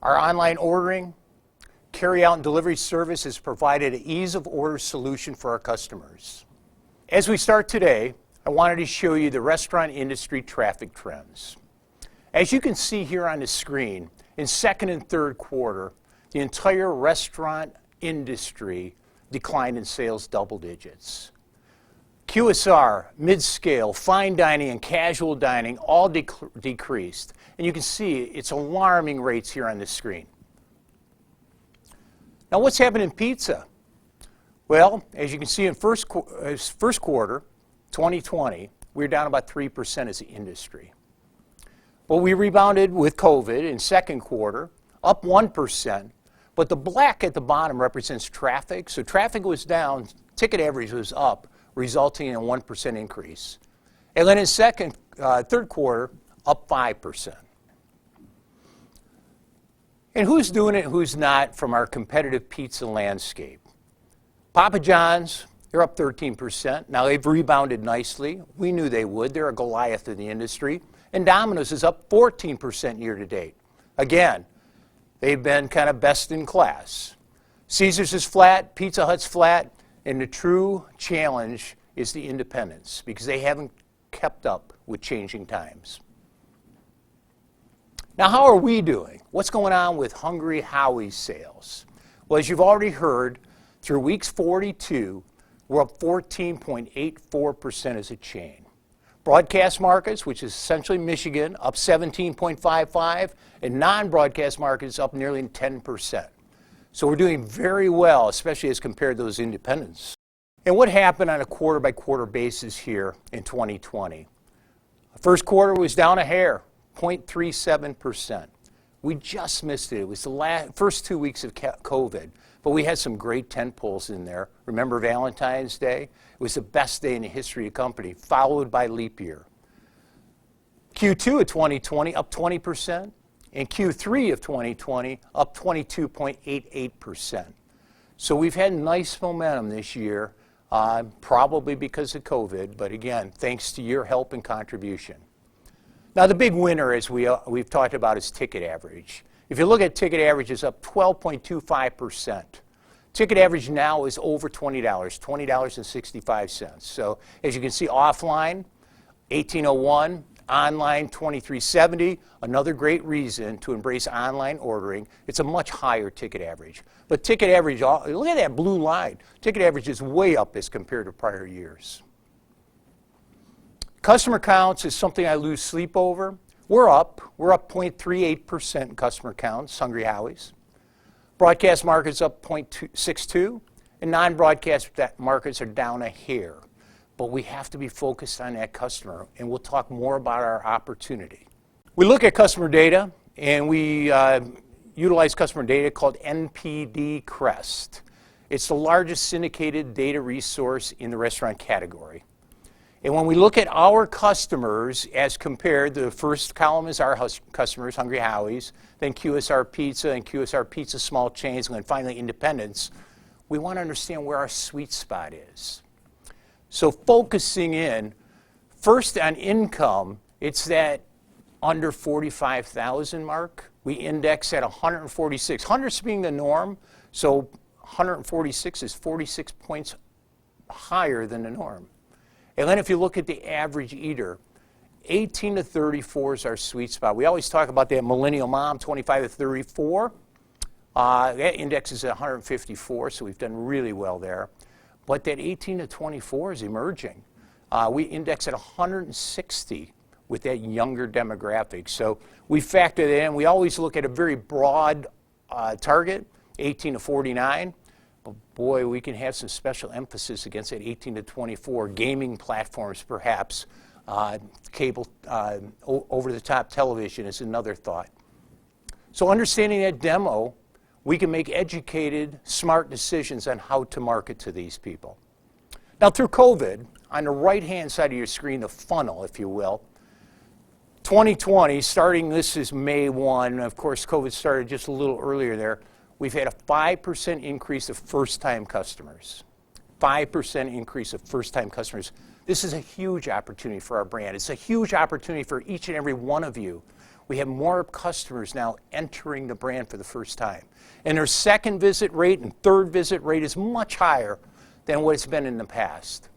Our online ordering, carry-out and delivery service has provided an ease of order solution for our customers. As we start today, I wanted to show you the restaurant industry traffic trends. As you can see here on the screen, in second and third quarter, the entire restaurant industry declined in sales double digits. QSR, mid-scale, fine dining, and casual dining all decreased. And you can see it's alarming rates here on the screen. Now what's happened in pizza? Well, as you can see in first quarter, 2020, we were down about 3% as an industry. But we rebounded with COVID in second quarter, up 1%. But the black at the bottom represents traffic. So traffic was down, ticket average was up, resulting in a 1% increase. And then in third quarter, up 5%. And who's doing it and who's not from our competitive pizza landscape? Papa John's, they're up 13%. Now they've rebounded nicely. We knew they would. They're a Goliath in the industry. And Domino's is up 14% year to date. Again, they've been kind of best in class. Caesar's is flat, Pizza Hut's flat, and the true challenge is the independents because they haven't kept up with changing times. Now, how are we doing? What's going on with Hungry Howie's sales? Well, as you've already heard, through weeks 42, we're up 14.84% as a chain. Broadcast markets, which is essentially Michigan, up 17.55%, and non-broadcast markets up nearly 10%. So we're doing very well, especially as compared to those independents. And what happened on a quarter-by-quarter basis here in 2020? First quarter was down a hair, 0.37%. We just missed it. It was the first 2 weeks of COVID, but we had some great tentpoles in there. Remember Valentine's Day? It was the best day in the history of the company, followed by leap year. Q2 of 2020, up 20%, and Q3 of 2020, up 22.88%. So we've had nice momentum this year, probably because of COVID, but again, thanks to your help and contribution. Now, the big winner, as we've talked about, is ticket average. If you look at ticket average, it's up 12.25%. Ticket average now is over $20, $20.65. So as you can see, offline, $18.01, online, $23.70. Another great reason to embrace online ordering. It's a much higher ticket average. But ticket average, look at that blue line. Ticket average is way up as compared to prior years. Customer counts is something I lose sleep over. We're up 0.38% in customer counts, Hungry Howie's. Broadcast markets up 0.62, and non-broadcast markets are down a hair. But we have to be focused on that customer, and we'll talk more about our opportunity. We look at customer data, and we utilize customer data called NPD Crest. It's the largest syndicated data resource in the restaurant category. And when we look at our customers as compared, the first column is our customers, Hungry Howie's, then QSR Pizza and QSR Pizza small chains, and then finally independents, we want to understand where our sweet spot is. So focusing in, first on income, it's that under 45,000 mark. We index at 146, 100 being the norm, so 146 is 46 points higher than the norm. And then if you look at the average eater, 18 to 34 is our sweet spot. We always talk about that millennial mom, 25 to 34. That index is at 154, so we've done really well there. But that 18 to 24 is emerging. We index at 160 with that younger demographic. So we factor that in. We always look at a very broad target, 18 to 49. But boy, we can have some special emphasis against that 18 to 24. Gaming platforms, perhaps. Cable, over-the-top television is another thought. So understanding that demo, we can make educated, smart decisions on how to market to these people. Now, through COVID, on the right-hand side of your screen, the funnel, if you will, 2020, starting this is May 1, of course, COVID started just a little earlier there, we've had a 5% increase of first-time customers. 5% increase of first-time customers. This is a huge opportunity for our brand. It's a huge opportunity for each and every one of you. We have more customers now entering the brand for the first time. And their second visit rate and third visit rate is much higher than what it's been in the past.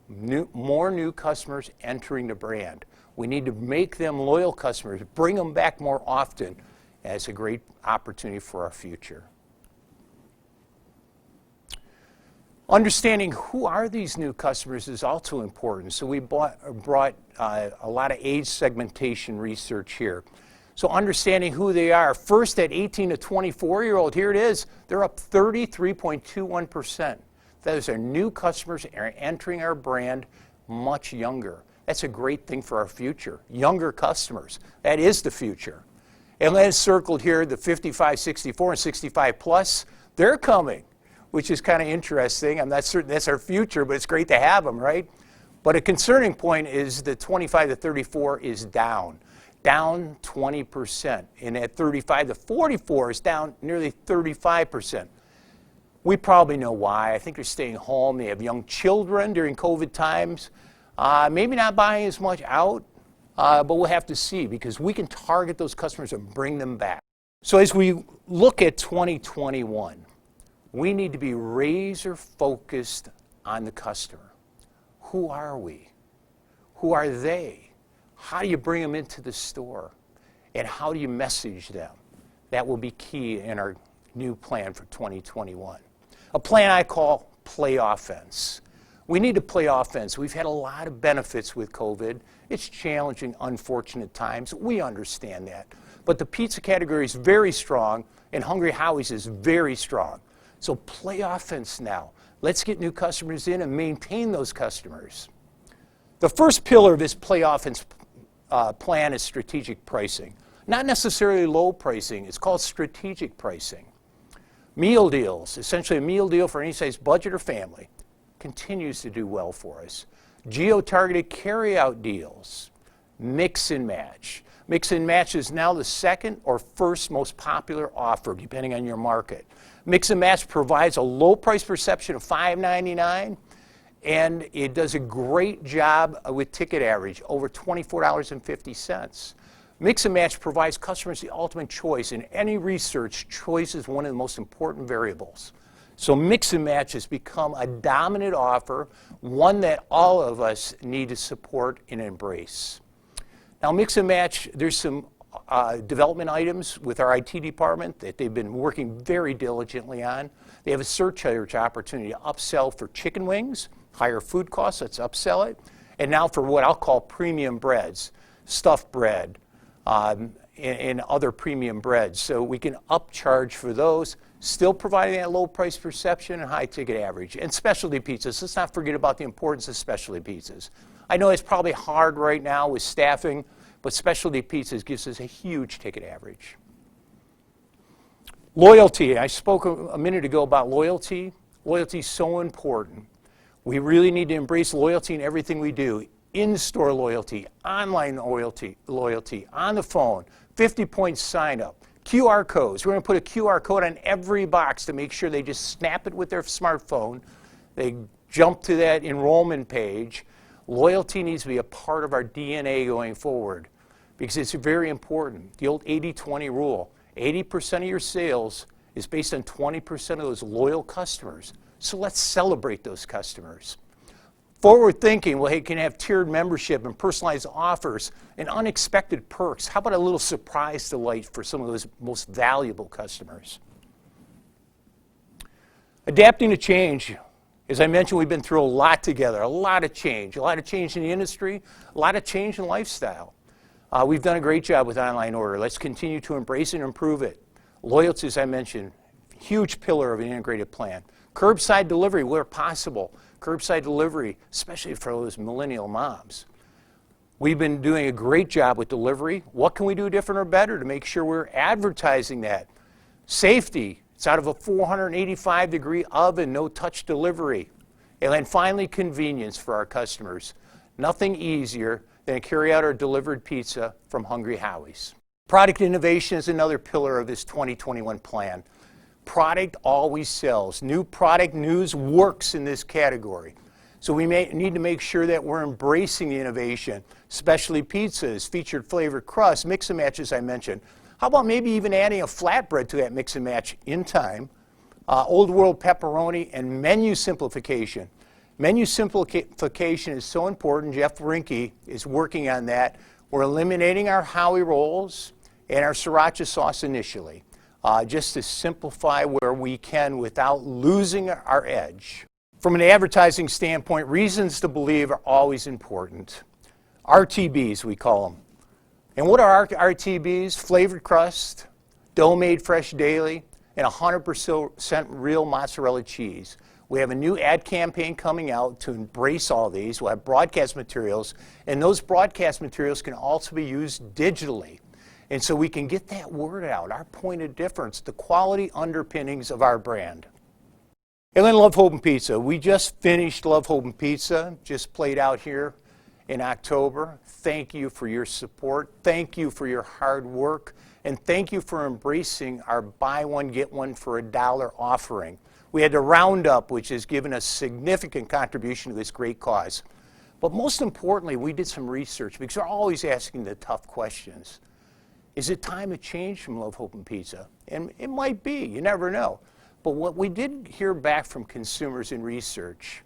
More new customers entering the brand. We need to make them loyal customers, bring them back more often, and it's a great opportunity for our future. Understanding who are these new customers is also important. So we brought a lot of age segmentation research here. So understanding who they are. First, at 18 to 24-year-old, here it is. They're up 33.21%. Those are new customers are entering our brand much younger. That's a great thing for our future. Younger customers. That is the future. And then circled here, the 55, 64, and 65 plus, they're coming, which is kind of interesting. I'm not certain that's our future, but it's great to have them, right? But a concerning point is the 25 to 34 is down 20%. And at 35 to 44 is down nearly 35%. We probably know why. I think they're staying home. They have young children during COVID times. Maybe not buying as much out, but we'll have to see because we can target those customers and bring them back. So as we look at 2021, we need to be razor focused on the customer. Who are we? Who are they? How do you bring them into the store? And how do you message them? That will be key in our new plan for 2021. A plan I call play offense. We need to play offense. We've had a lot of benefits with COVID. It's challenging, unfortunate times. We understand that. But the pizza category is very strong, and Hungry Howie's is very strong. So play offense now. Let's get new customers in and maintain those customers. The first pillar of this play offense plan is strategic pricing. Not necessarily low pricing. It's called strategic pricing. Meal deals, essentially a meal deal for any size budget or family, continues to do well for us. Geo-targeted carry-out deals, mix and match. Mix and match is now the second or first most popular offer, depending on your market. Mix and match provides a low price perception of $5.99, and it does a great job with ticket average, over $24.50. Mix and match provides customers the ultimate choice. In any research, choice is one of the most important variables. So mix and match has become a dominant offer, one that all of us need to support and embrace. Now mix and match, there's some development items with our IT department that they've been working very diligently on. They have a surcharge opportunity to upsell for chicken wings, higher food costs, let's upsell it. And now for what I'll call premium breads, stuffed bread, and other premium breads. So we can upcharge for those, still providing that low price perception and high ticket average. And specialty pizzas, let's not forget about the importance of specialty pizzas. I know it's probably hard right now with staffing, but specialty pizzas gives us a huge ticket average. Loyalty, I spoke a minute ago about loyalty. Loyalty is so important. We really need to embrace loyalty in everything we do. In-store loyalty, online loyalty, on the phone, 50-point sign-up, QR codes. We're going to put a QR code on every box to make sure they just snap it with their smartphone. They jump to that enrollment page. Loyalty needs to be a part of our DNA going forward because it's very important. The old 80-20 rule, 80% of your sales is based on 20% of those loyal customers. So let's celebrate those customers. Forward thinking, well, hey, you can have tiered membership and personalized offers and unexpected perks. How about a little surprise delight for some of those most valuable customers? Adapting to change. As I mentioned, we've been through a lot together, a lot of change in the industry, a lot of change in lifestyle. We've done a great job with online order. Let's continue to embrace and improve it. Loyalty, as I mentioned, huge pillar of an integrated plan. Curbside delivery where possible. Curbside delivery, especially for those millennial moms. We've been doing a great job with delivery. What can we do different or better to make sure we're advertising that? Safety, it's out of a 485-degree oven, no touch delivery. And then finally, convenience for our customers. Nothing easier than to carry out our delivered pizza from Hungry Howie's. Product innovation is another pillar of this 2021 plan. Product always sells. New product news works in this category. So we need to make sure that we're embracing the innovation. Specialty pizzas, featured flavored crust, mix and match as I mentioned. How about maybe even adding a flatbread to that mix and match in time? Old world pepperoni and menu simplification. Menu simplification is so important. Jeff Rinke is working on that. We're eliminating our Howie rolls and our sriracha sauce initially. Just to simplify where we can without losing our edge. From an advertising standpoint, reasons to believe are always important. RTBs, we call them. And what are RTBs? Flavored crust, dough made fresh daily, and 100% real mozzarella cheese. We have a new ad campaign coming out to embrace all these. We'll have broadcast materials, and those broadcast materials can also be used digitally. And so we can get that word out, our point of difference, the quality underpinnings of our brand. And then Love, Hope, and Pizza. We just finished Love, Hope, and Pizza, just played out here in October. Thank you for your support. Thank you for your hard work. And thank you for embracing our buy one, get one for $1 offering. We had the Roundup, which has given a significant contribution to this great cause. But most importantly, we did some research because we're always asking the tough questions. Is it time to change from Love, Hope, and Pizza? And it might be, you never know. But what we did hear back from consumers in research,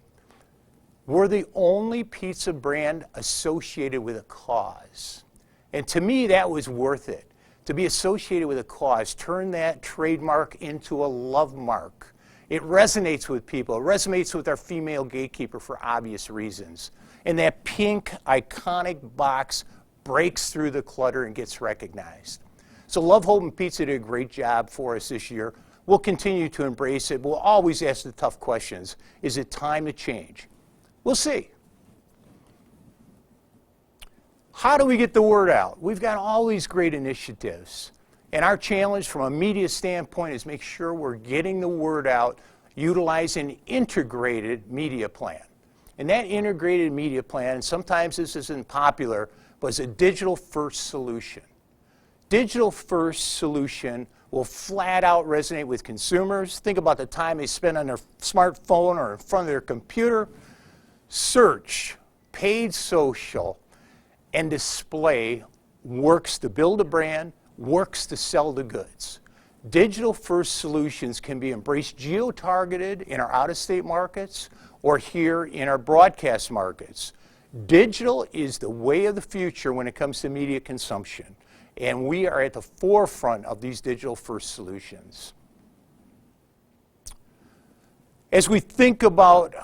we're the only pizza brand associated with a cause. And to me, that was worth it. To be associated with a cause, turn that trademark into a love mark. It resonates with people. It resonates with our female gatekeeper for obvious reasons. And that pink, iconic box breaks through the clutter and gets recognized. So Love, Hope, and Pizza did a great job for us this year. We'll continue to embrace it. We'll always ask the tough questions. Is it time to change? We'll see. How do we get the word out? We've got all these great initiatives. And our challenge from a media standpoint is make sure we're getting the word out utilizing an integrated media plan. And that integrated media plan, and sometimes this isn't popular, but it's a digital-first solution. Digital-first solution will flat out resonate with consumers. Think about the time they spend on their smartphone or in front of their computer. Search, paid social, and display works to build a brand, works to sell the goods. Digital-first solutions can be embraced geo-targeted in our out-of-state markets or here in our broadcast markets. Digital is the way of the future when it comes to media consumption, and we are at the forefront of these digital-first solutions. As we think about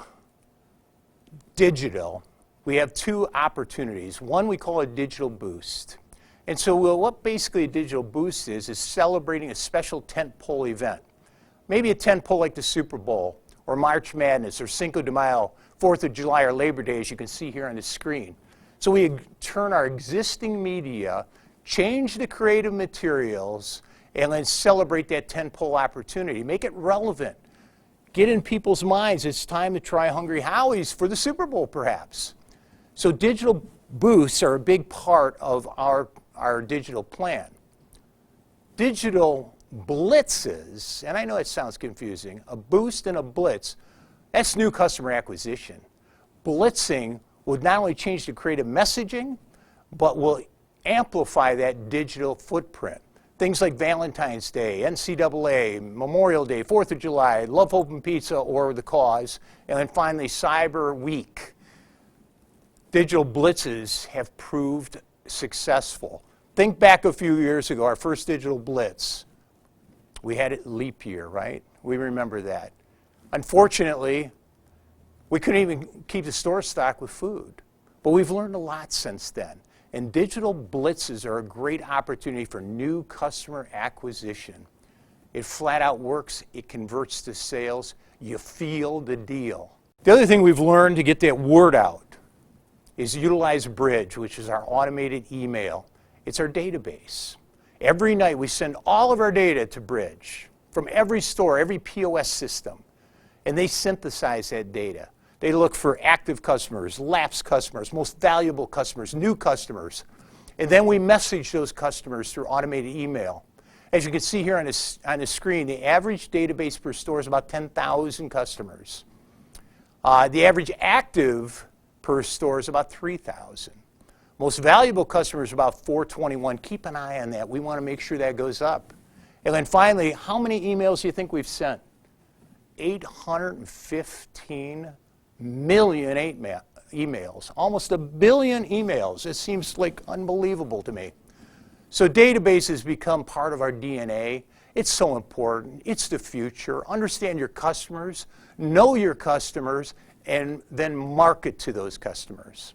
digital, we have two opportunities. One we call a digital boost. And so what basically a digital boost is celebrating a special tentpole event. Maybe a tentpole like the Super Bowl or March Madness or Cinco de Mayo, 4th of July or Labor Day, as you can see here on the screen. So we turn our existing media, change the creative materials, and then celebrate that tentpole opportunity. Make it relevant. Get in people's minds. It's time to try Hungry Howie's for the Super Bowl, perhaps. So digital boosts are a big part of our digital plan. Digital blitzes, and I know it sounds confusing, a boost and a blitz, that's new customer acquisition. Blitzing would not only change the creative messaging, but will amplify that digital footprint. Things like Valentine's Day, NCAA, Memorial Day, 4th of July, Love, Hope, and Pizza, or the cause, and then finally Cyber Week. Digital blitzes have proved successful. Think back a few years ago, our first digital blitz. We had it leap year, right? We remember that. Unfortunately, we couldn't even keep the store stocked with food. But we've learned a lot since then. And digital blitzes are a great opportunity for new customer acquisition. It flat out works. It converts to sales. You feel the deal. The other thing we've learned to get that word out is utilize Bridge, which is our automated email. It's our database. Every night we send all of our data to Bridge from every store, every POS system, and they synthesize that data. They look for active customers, lapsed customers, most valuable customers, new customers, and then we message those customers through automated email. As you can see here on the screen, the average database per store is about 10,000 customers. The average active per store is about 3,000. Most valuable customers about 421. Keep an eye on that. We want to make sure that goes up. And then finally, how many emails do you think we've sent? 815 million emails. Almost 1 billion emails. It seems like unbelievable to me. So databases become part of our DNA. It's so important. It's the future. Understand your customers, know your customers, and then market to those customers.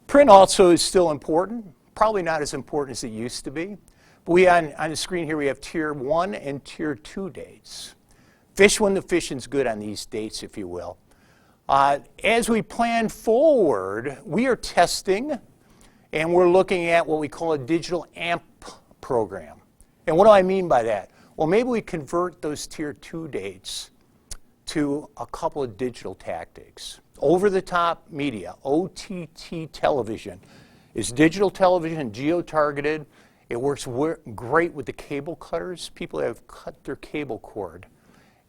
Print also is still important, probably not as important as it used to be. But on the screen here we have Tier 1 and Tier 2 dates. Fish when the fishing's good on these dates, if you will. As we plan forward, we are testing and we're looking at what we call a digital AMP program. And what do I mean by that? Well, maybe we convert those Tier 2 dates to a couple of digital tactics. Over-the-top media, OTT television, is digital television, geo-targeted. It works great with the cable cutters. People that have cut their cable cord.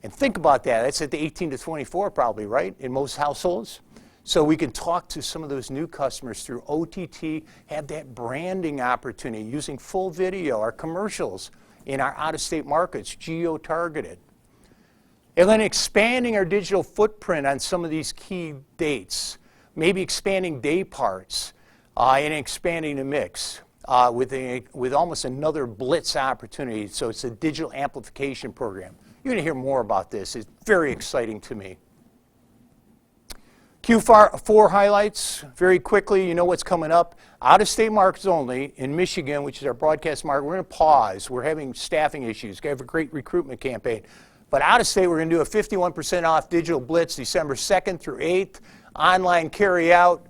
And think about that. That's at the 18 to 24 probably, right, in most households? So we can talk to some of those new customers through OTT, have that branding opportunity using full video, our commercials in our out-of-state markets, geo-targeted. And then expanding our digital footprint on some of these key dates, maybe expanding day parts and expanding the mix with almost another blitz opportunity. So it's a digital amplification program. You're going to hear more about this. It's very exciting to me. Q4 highlights, very quickly, you know what's coming up. Out-of-state markets only, in Michigan, which is our broadcast market, we're going to pause. We're having staffing issues. We have a great recruitment campaign. But out-of-state, we're going to do a 51% off digital blitz December 2nd through 8th, online carry-out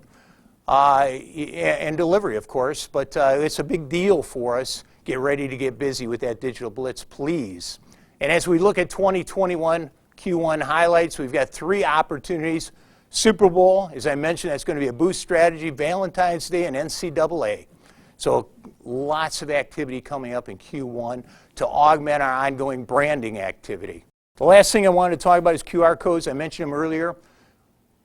and delivery, of course. But it's a big deal for us. Get ready to get busy with that digital blitz, please. And as we look at 2021 Q1 highlights, we've got 3 opportunities. Super Bowl, as I mentioned, that's going to be a boost strategy, Valentine's Day, and NCAA. So lots of activity coming up in Q1 to augment our ongoing branding activity. The last thing I wanted to talk about is QR codes. I mentioned them earlier.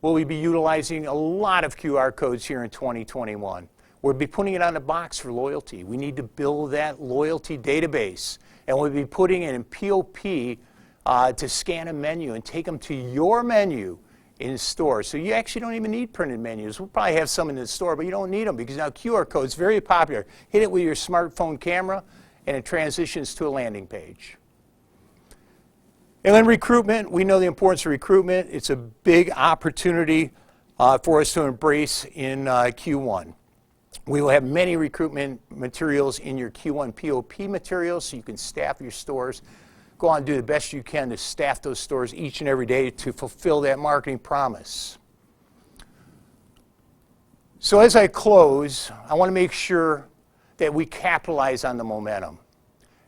We'll be utilizing a lot of QR codes here in 2021. We'll be putting it on a box for loyalty. We need to build that loyalty database. And we'll be putting it in POP to scan a menu and take them to your menu in store. So you actually don't even need printed menus. We'll probably have some in the store, but you don't need them because now QR code's very popular. Hit it with your smartphone camera and it transitions to a landing page. And then recruitment, we know the importance of recruitment. It's a big opportunity for us to embrace in Q1. We will have many recruitment materials in your Q1 POP materials so you can staff your stores. Go on and do the best you can to staff those stores each and every day to fulfill that marketing promise. So as I close, I want to make sure that we capitalize on the momentum.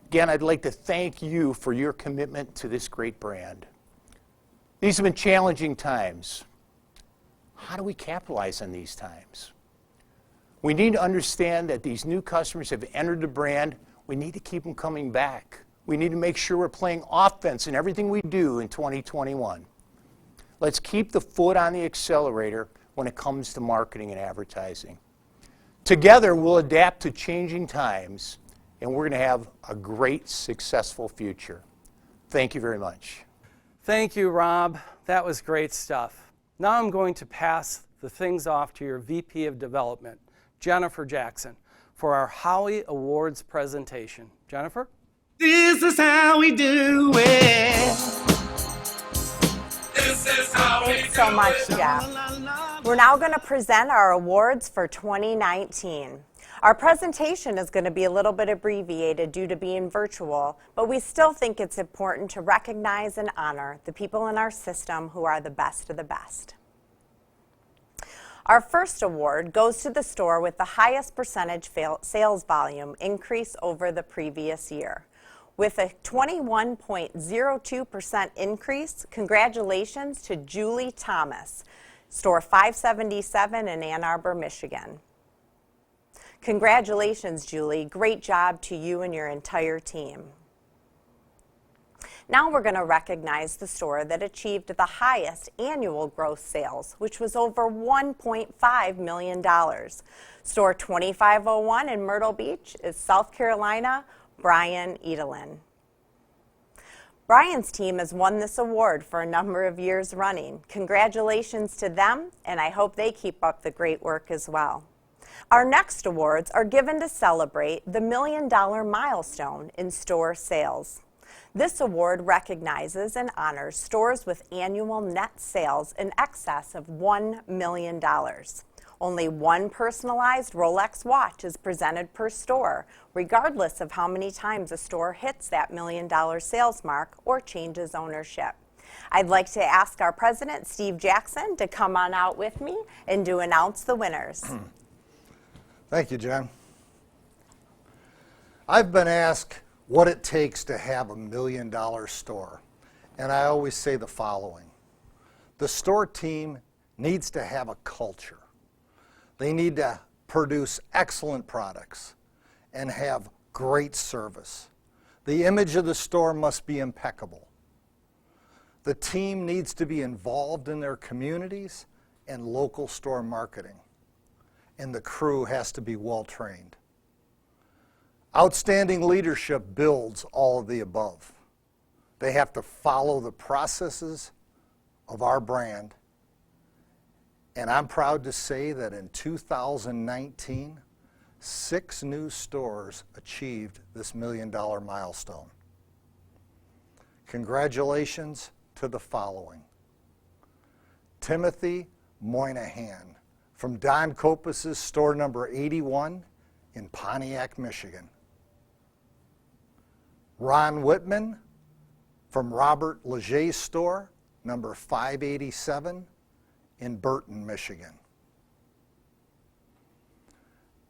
Again, I'd like to thank you for your commitment to this great brand. These have been challenging times. How do we capitalize on these times? We need to understand that these new customers have entered the brand. We need to keep them coming back. We need to make sure we're playing offense in everything we do in 2021. Let's keep the foot on the accelerator when it comes to marketing and advertising. Together, we'll adapt to changing times, and we're going to have a great, successful future. Thank you very much. Thank you, Rob. That was great stuff. Now I'm going to pass the things off to your VP of Development, Jennifer Jackson, for our Howie Awards presentation. Jennifer? This is how we do it. This is how we do it. Thanks so much, Jeff. We're now going to present our awards for 2019. Our presentation is going to be a little bit abbreviated due to being virtual, but we still think it's important to recognize and honor the people in our system who are the best of the best. Our first award goes to the store with the highest percentage sales volume increase over the previous year. With a 21.02% increase, congratulations to Julie Thomas, store 577 in Ann Arbor, Michigan. Congratulations, Julie. Great job to you and your entire team. Now we're going to recognize the store that achieved the highest annual gross sales, which was over $1.5 million. Store 2501 in Myrtle Beach is South Carolina, Brian Edelin. Brian's team has won this award for a number of years running. Congratulations to them, and I hope they keep up the great work as well. Our next awards are given to celebrate the $1 million milestone in store sales. This award recognizes and honors stores with annual net sales in excess of $1 million. Only one personalized Rolex watch is presented per store, regardless of how many times a store hits that $1 million sales mark or changes ownership. I'd like to ask our president, Steve Jackson, to come on out with me and to announce the winners. Thank you, Jen. I've been asked what it takes to have a $1 million store, and I always say the following. The store team needs to have a culture. They need to produce excellent products and have great service. The image of the store must be impeccable. The team needs to be involved in their communities and local store marketing. And the crew has to be well trained. Outstanding leadership builds all of the above. They have to follow the processes of our brand. And I'm proud to say that in 2019, 6 new stores achieved this $1 million milestone. Congratulations to the following. Timothy Moynihan from Don Kopas's store number 81 in Pontiac, Michigan. Ron Whitman from Robert Leger's store number 587 in Burton, Michigan.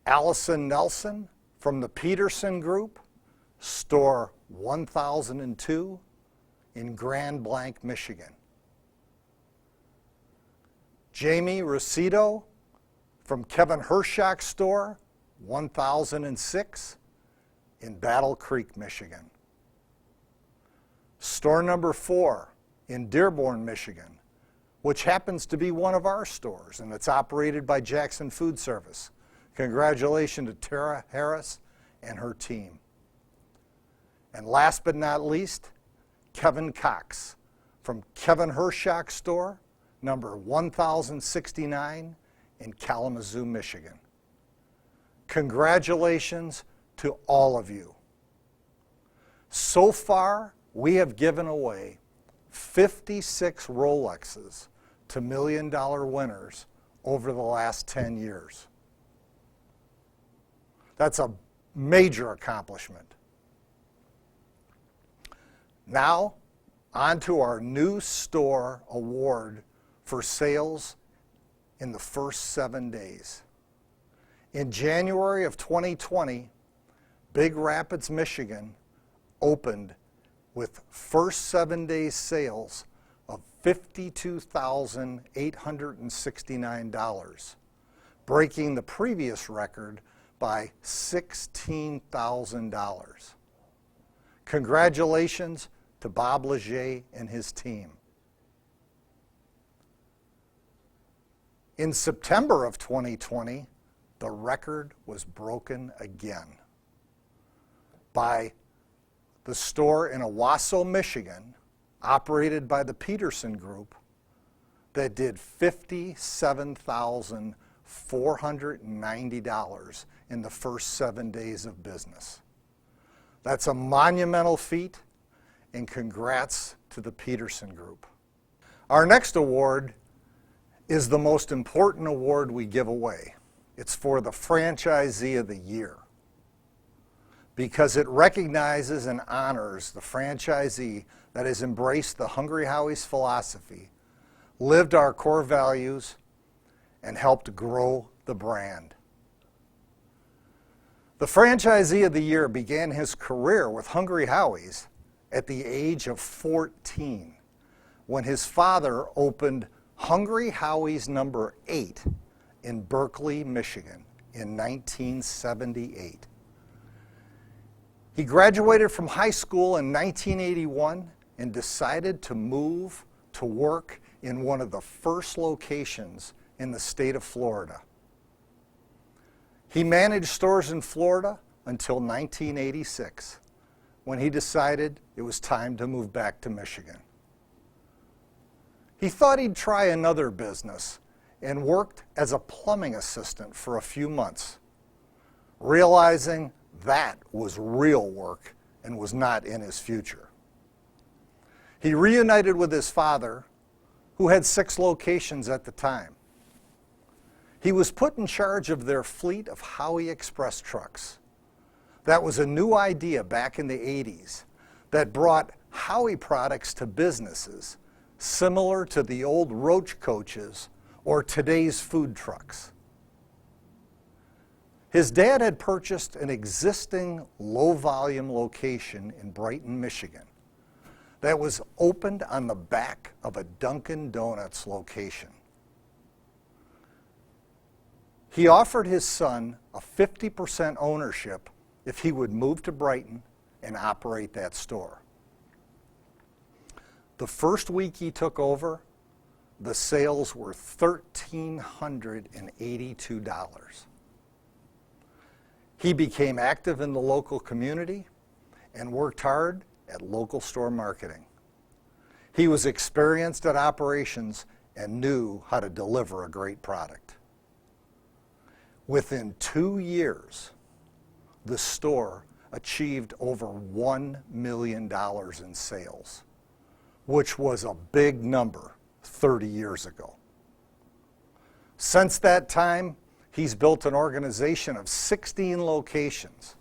Allison Nelson from the Peterson Group, store 1002 in Grand Blanc, Michigan. Jamie Rosito from Kevin Hershock's store 1006 in Battle Creek, Michigan. Store number 4 in Dearborn, Michigan, which happens to be one of our stores, and it's operated by Jackson Food Service. Congratulations to Tara Harris and her team. And last but not least, Kevin Cox from Kevin Hershock's store, number 1069 in Kalamazoo, Michigan. Congratulations to all of you. So far, we have given away 56 Rolexes to $1 million winners over the last 10 years. That's a major accomplishment. Now, on to our new store award for sales in the first 7 days. In January of 2020, Big Rapids, Michigan opened with first 7 days sales of $52,869, breaking the previous record by $16,000. Congratulations to Bob Leger and his team. In September of 2020, the record was broken again by the store in Owasso, Michigan, operated by the Peterson Group, that did $57,490 in the first 7 days of business. That's a monumental feat, and congrats to the Peterson Group. Our next award is the most important award we give away. It's for the Franchisee of the Year, because it recognizes and honors the franchisee that has embraced the Hungry Howie's philosophy, lived our core values, and helped grow the brand. The Franchisee of the Year began his career with Hungry Howie's at the age of 14, when his father opened Hungry Howie's number 8 in Berkeley, Michigan in 1978. He graduated from high school in 1981 and decided to move to work in one of the first locations in the state of Florida. He managed stores in Florida until 1986, when he decided it was time to move back to Michigan. He thought he'd try another business and worked as a plumbing assistant for a few months, realizing that was real work and was not in his future. He reunited with his father, who had 6 locations at the time. He was put in charge of their fleet of Howie Express trucks. That was a new idea back in the 80s that brought Howie products to businesses similar to the old Roach coaches or today's food trucks. His dad had purchased an existing low-volume location in Brighton, Michigan that was opened on the back of a Dunkin' Donuts location. He offered his son a 50% ownership if he would move to Brighton and operate that store. The first week he took over, the sales were $1,382. He became active in the local community and worked hard at local store marketing. He was experienced at operations and knew how to deliver a great product. Within 2 years, the store achieved over $1 million in sales, which was a big number 30 years ago. Since that time, he's built an organization of 16 locations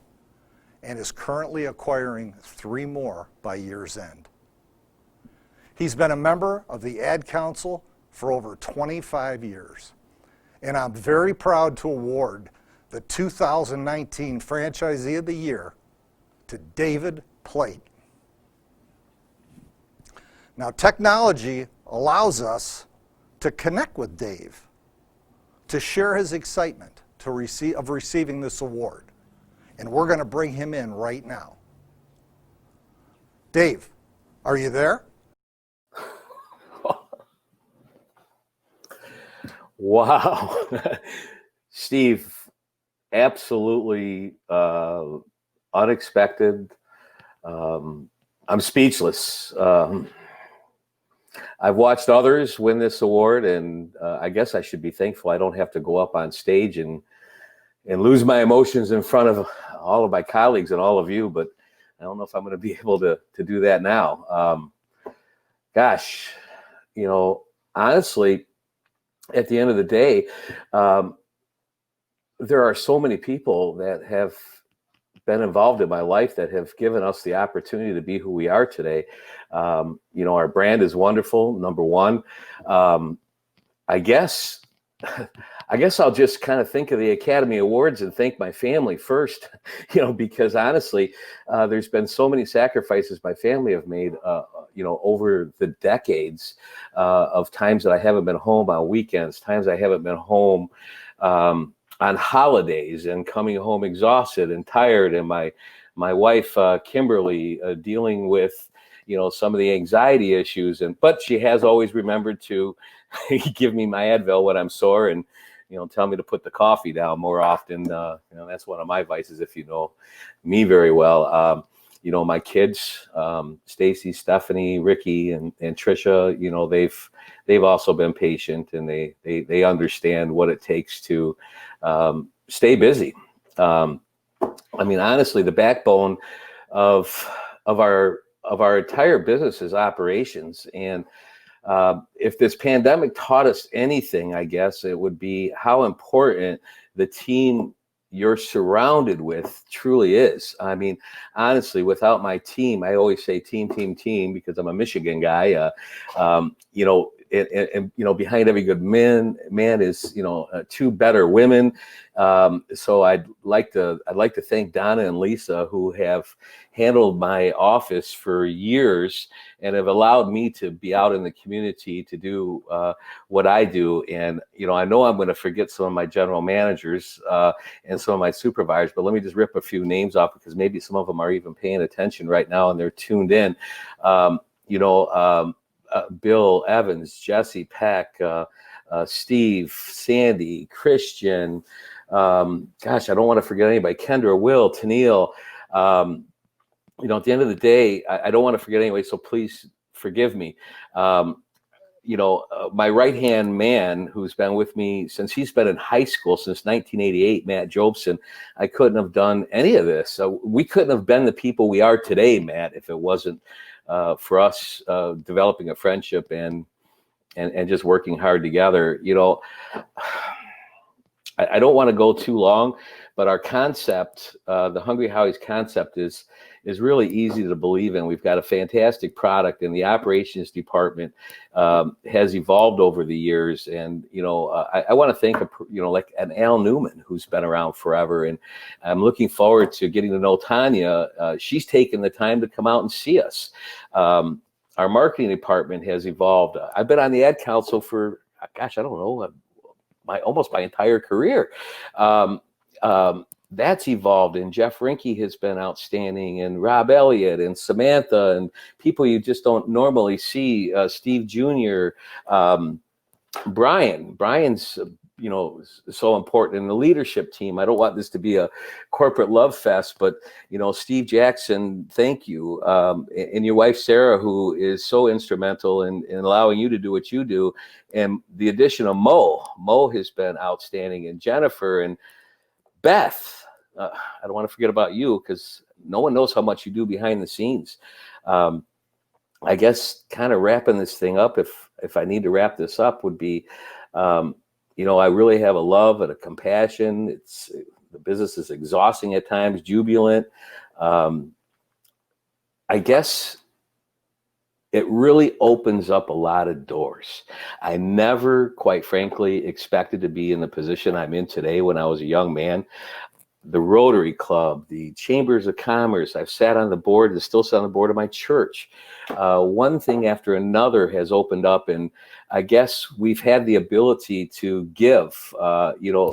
and is currently acquiring 3 more by year's end. He's been a member of the Ad Council for over 25 years, and I'm very proud to award the 2019 Franchisee of the Year to David Plate. Now, technology allows us to connect with Dave, to share his excitement of receiving this award. And we're going to bring him in right now. Dave, are you there? Wow. Steve, absolutely unexpected. I'm speechless. I've watched others win this award, and I guess I should be thankful I don't have to go up on stage and lose my emotions in front of all of my colleagues and all of you, but I don't know if I'm going to be able to do that now. Gosh, you know, honestly, at the end of the day, there are so many people that have been involved in my life that have given us the opportunity to be who we are today. You know, our brand is wonderful, number one. I guess I'll just kind of think of the Academy Awards and thank my family first, you know, because honestly, there's been so many sacrifices my family have made, you know, over the decades of times that I haven't been home on weekends, times I haven't been home on holidays and coming home exhausted and tired, and my wife, Kimberly, dealing with, you know, some of the anxiety issues, but she has always remembered to give me my Advil when I'm sore and, you know, tell me to put the coffee down more often. You know, that's one of my vices, if you know me very well. You know, my kids, Stacy, Stephanie, Ricky, and Trisha, you know, they've also been patient, and they understand what it takes to stay busy. I mean, honestly, the backbone of our entire business is operations, and if this pandemic taught us anything, I guess it would be how important the team you're surrounded with truly is. I mean, honestly, without my team, I always say team because I'm a Michigan guy. You know, and you know, behind every good man is, you know, 2 better women. So I'd like to thank Donna and Lisa, who have handled my office for years and have allowed me to be out in the community to do what I do. And, you know, I know I'm going to forget some of my general managers and some of my supervisors, but let me just rip a few names off because maybe some of them are even paying attention right now and they're tuned in. You know, Bill Evans, Jesse Peck, Steve, Sandy, Christian, gosh, I don't want to forget anybody, Kendra, Will, Tennille. You know, at the end of the day, I don't want to forget anybody, so please forgive me. You know, my right-hand man, who's been with me since he's been in high school, since 1988, Matt Jobson, I couldn't have done any of this. We couldn't have been the people we are today, Matt, if it wasn't for us developing a friendship and just working hard together. You know, I don't want to go too long, but our concept, the Hungry Howie's concept is really easy to believe in. We've got a fantastic product, and the operations department has evolved over the years. And, I want to thank, like an Al Newman, who's been around forever. And I'm looking forward to getting to know Tanya. She's taken the time to come out and see us. Our marketing department has evolved. I've been on the ad council for, gosh, I don't know, almost my entire career. That's evolved, and Jeff Rinke has been outstanding, and Rob Elliott and Samantha, and people you just don't normally see, Steve Jr., Brian's so important in the leadership team. I don't want this to be a corporate love fest, but Steve Jackson, thank you, and your wife Sarah, who is so instrumental in allowing you to do what you do, and the addition of Mo has been outstanding, and Jennifer and Beth. I don't want to forget about you, because no one knows how much you do behind the scenes. I guess kind of wrapping this thing up, if I need to wrap this up, would be, I really have a love and a compassion. The business is exhausting at times, jubilant. I guess it really opens up a lot of doors. I never, quite frankly, expected to be in the position I'm in today when I was a young man. The Rotary Club, the Chambers of Commerce, I've sat on the board and still sit on the board of my church. One thing after another has opened up, and I guess we've had the ability to give.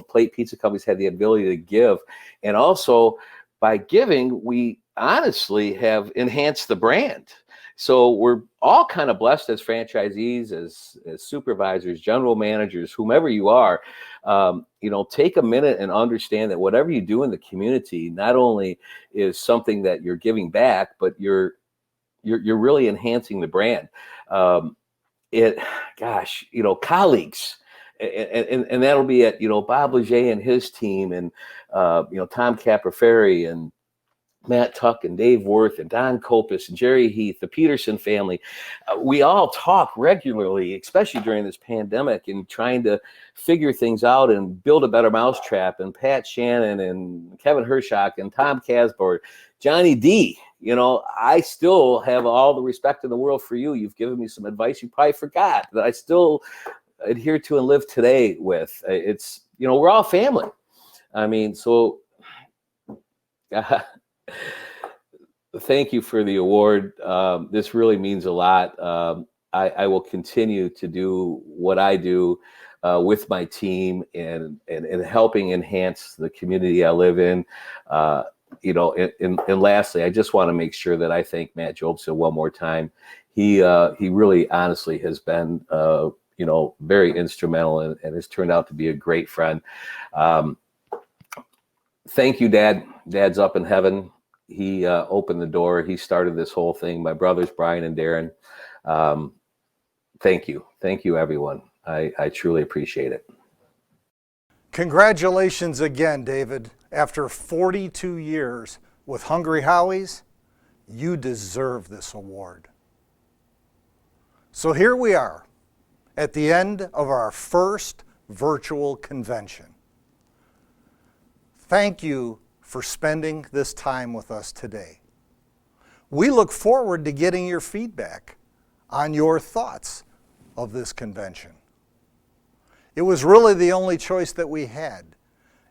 Plate Pizza Company's had the ability to give. And also, by giving, we honestly have enhanced the brand. So we're all kind of blessed as franchisees, as supervisors, general managers, whomever you are. Take a minute and understand that whatever you do in the community not only is something that you're giving back, but you're really enhancing the brand. Colleagues, and that'll be at Bob Leger and his team, and Tom Capraferri and Matt Tuck and Dave Worth and Don Kopis and Jerry Heath, the Peterson family. We all talk regularly, especially during this pandemic, and trying to figure things out and build a better mousetrap. And Pat Shannon and Kevin Hershock and Tom Casboard, Johnny D. I still have all the respect in the world for you. You've given me some advice you probably forgot that I still adhere to and live today with. It's, we're all family. I mean, so... Thank you for the award. This really means a lot. I will continue to do what I do with my team and helping enhance the community I live in. And lastly, I just want to make sure that I thank Matt Jobson one more time. He really honestly has been very instrumental and has turned out to be a great friend. Thank you, Dad. Dad's up in heaven. He opened the door. He started this whole thing. My brothers, Brian and Darren. Thank you. Thank you, everyone. I truly appreciate it. Congratulations again, David. After 42 years with Hungry Howie's, you deserve this award. So here we are at the end of our first virtual convention. Thank you for spending this time with us today. We look forward to getting your feedback on your thoughts of this convention. It was really the only choice that we had,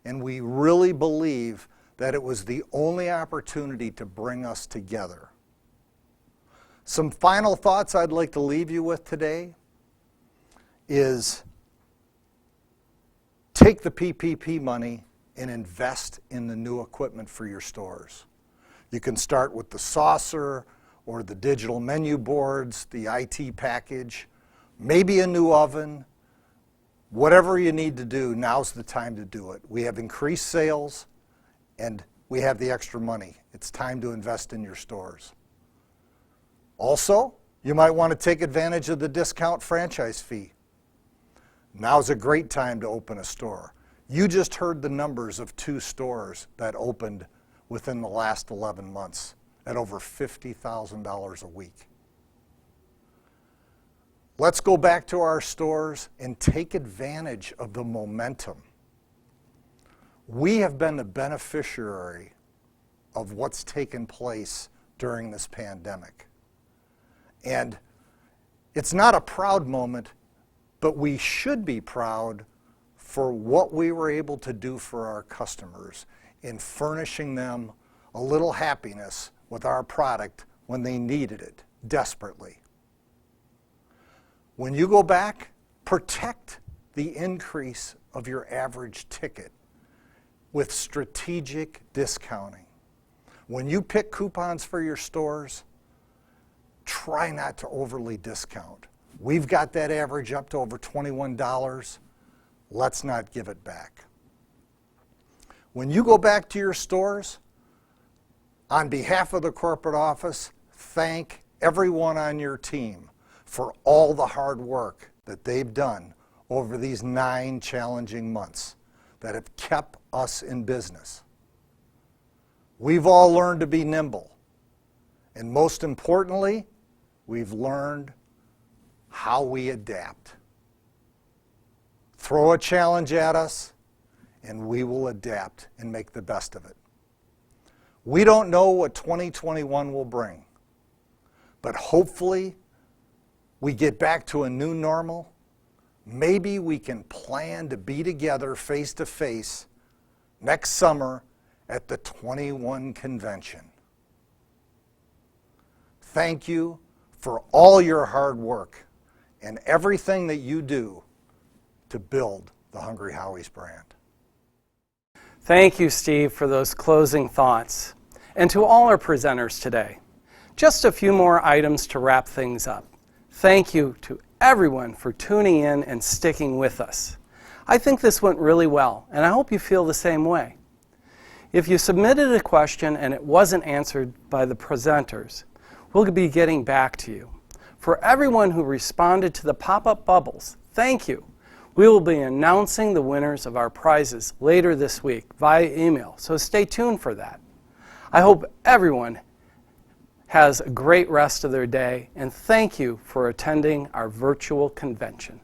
and we really believe that it was the only opportunity to bring us together. Some final thoughts I'd like to leave you with today is take the PPP money and invest in the new equipment for your stores. You can start with the saucer or the digital menu boards, the IT package, maybe a new oven. Whatever you need to do, now's the time to do it. We have increased sales and we have the extra money. It's time to invest in your stores. Also, you might want to take advantage of the discount franchise fee. Now's a great time to open a store. You just heard the numbers of 2 stores that opened within the last 11 months at over $50,000 a week. Let's go back to our stores and take advantage of the momentum. We have been the beneficiary of what's taken place during this pandemic. And it's not a proud moment, but we should be proud for what we were able to do for our customers in furnishing them a little happiness with our product when they needed it desperately. When you go back, protect the increase of your average ticket with strategic discounting. When you pick coupons for your stores, try not to overly discount. We've got that average up to over $21. Let's not give it back. When you go back to your stores, on behalf of the corporate office, thank everyone on your team for all the hard work that they've done over these 9 challenging months that have kept us in business. We've all learned to be nimble, and most importantly, we've learned how we adapt. Throw a challenge at us, and we will adapt and make the best of it. We don't know what 2021 will bring, but hopefully we get back to a new normal. Maybe we can plan to be together face to face next summer at the 21 convention. Thank you for all your hard work and everything that you do to build the Hungry Howie's brand. Thank you, Steve, for those closing thoughts. And to all our presenters today, just a few more items to wrap things up. Thank you to everyone for tuning in and sticking with us. I think this went really well, and I hope you feel the same way. If you submitted a question and it wasn't answered by the presenters, we'll be getting back to you. For everyone who responded to the pop-up bubbles, thank you. We will be announcing the winners of our prizes later this week via email, so stay tuned for that. I hope everyone has a great rest of their day, and thank you for attending our virtual convention.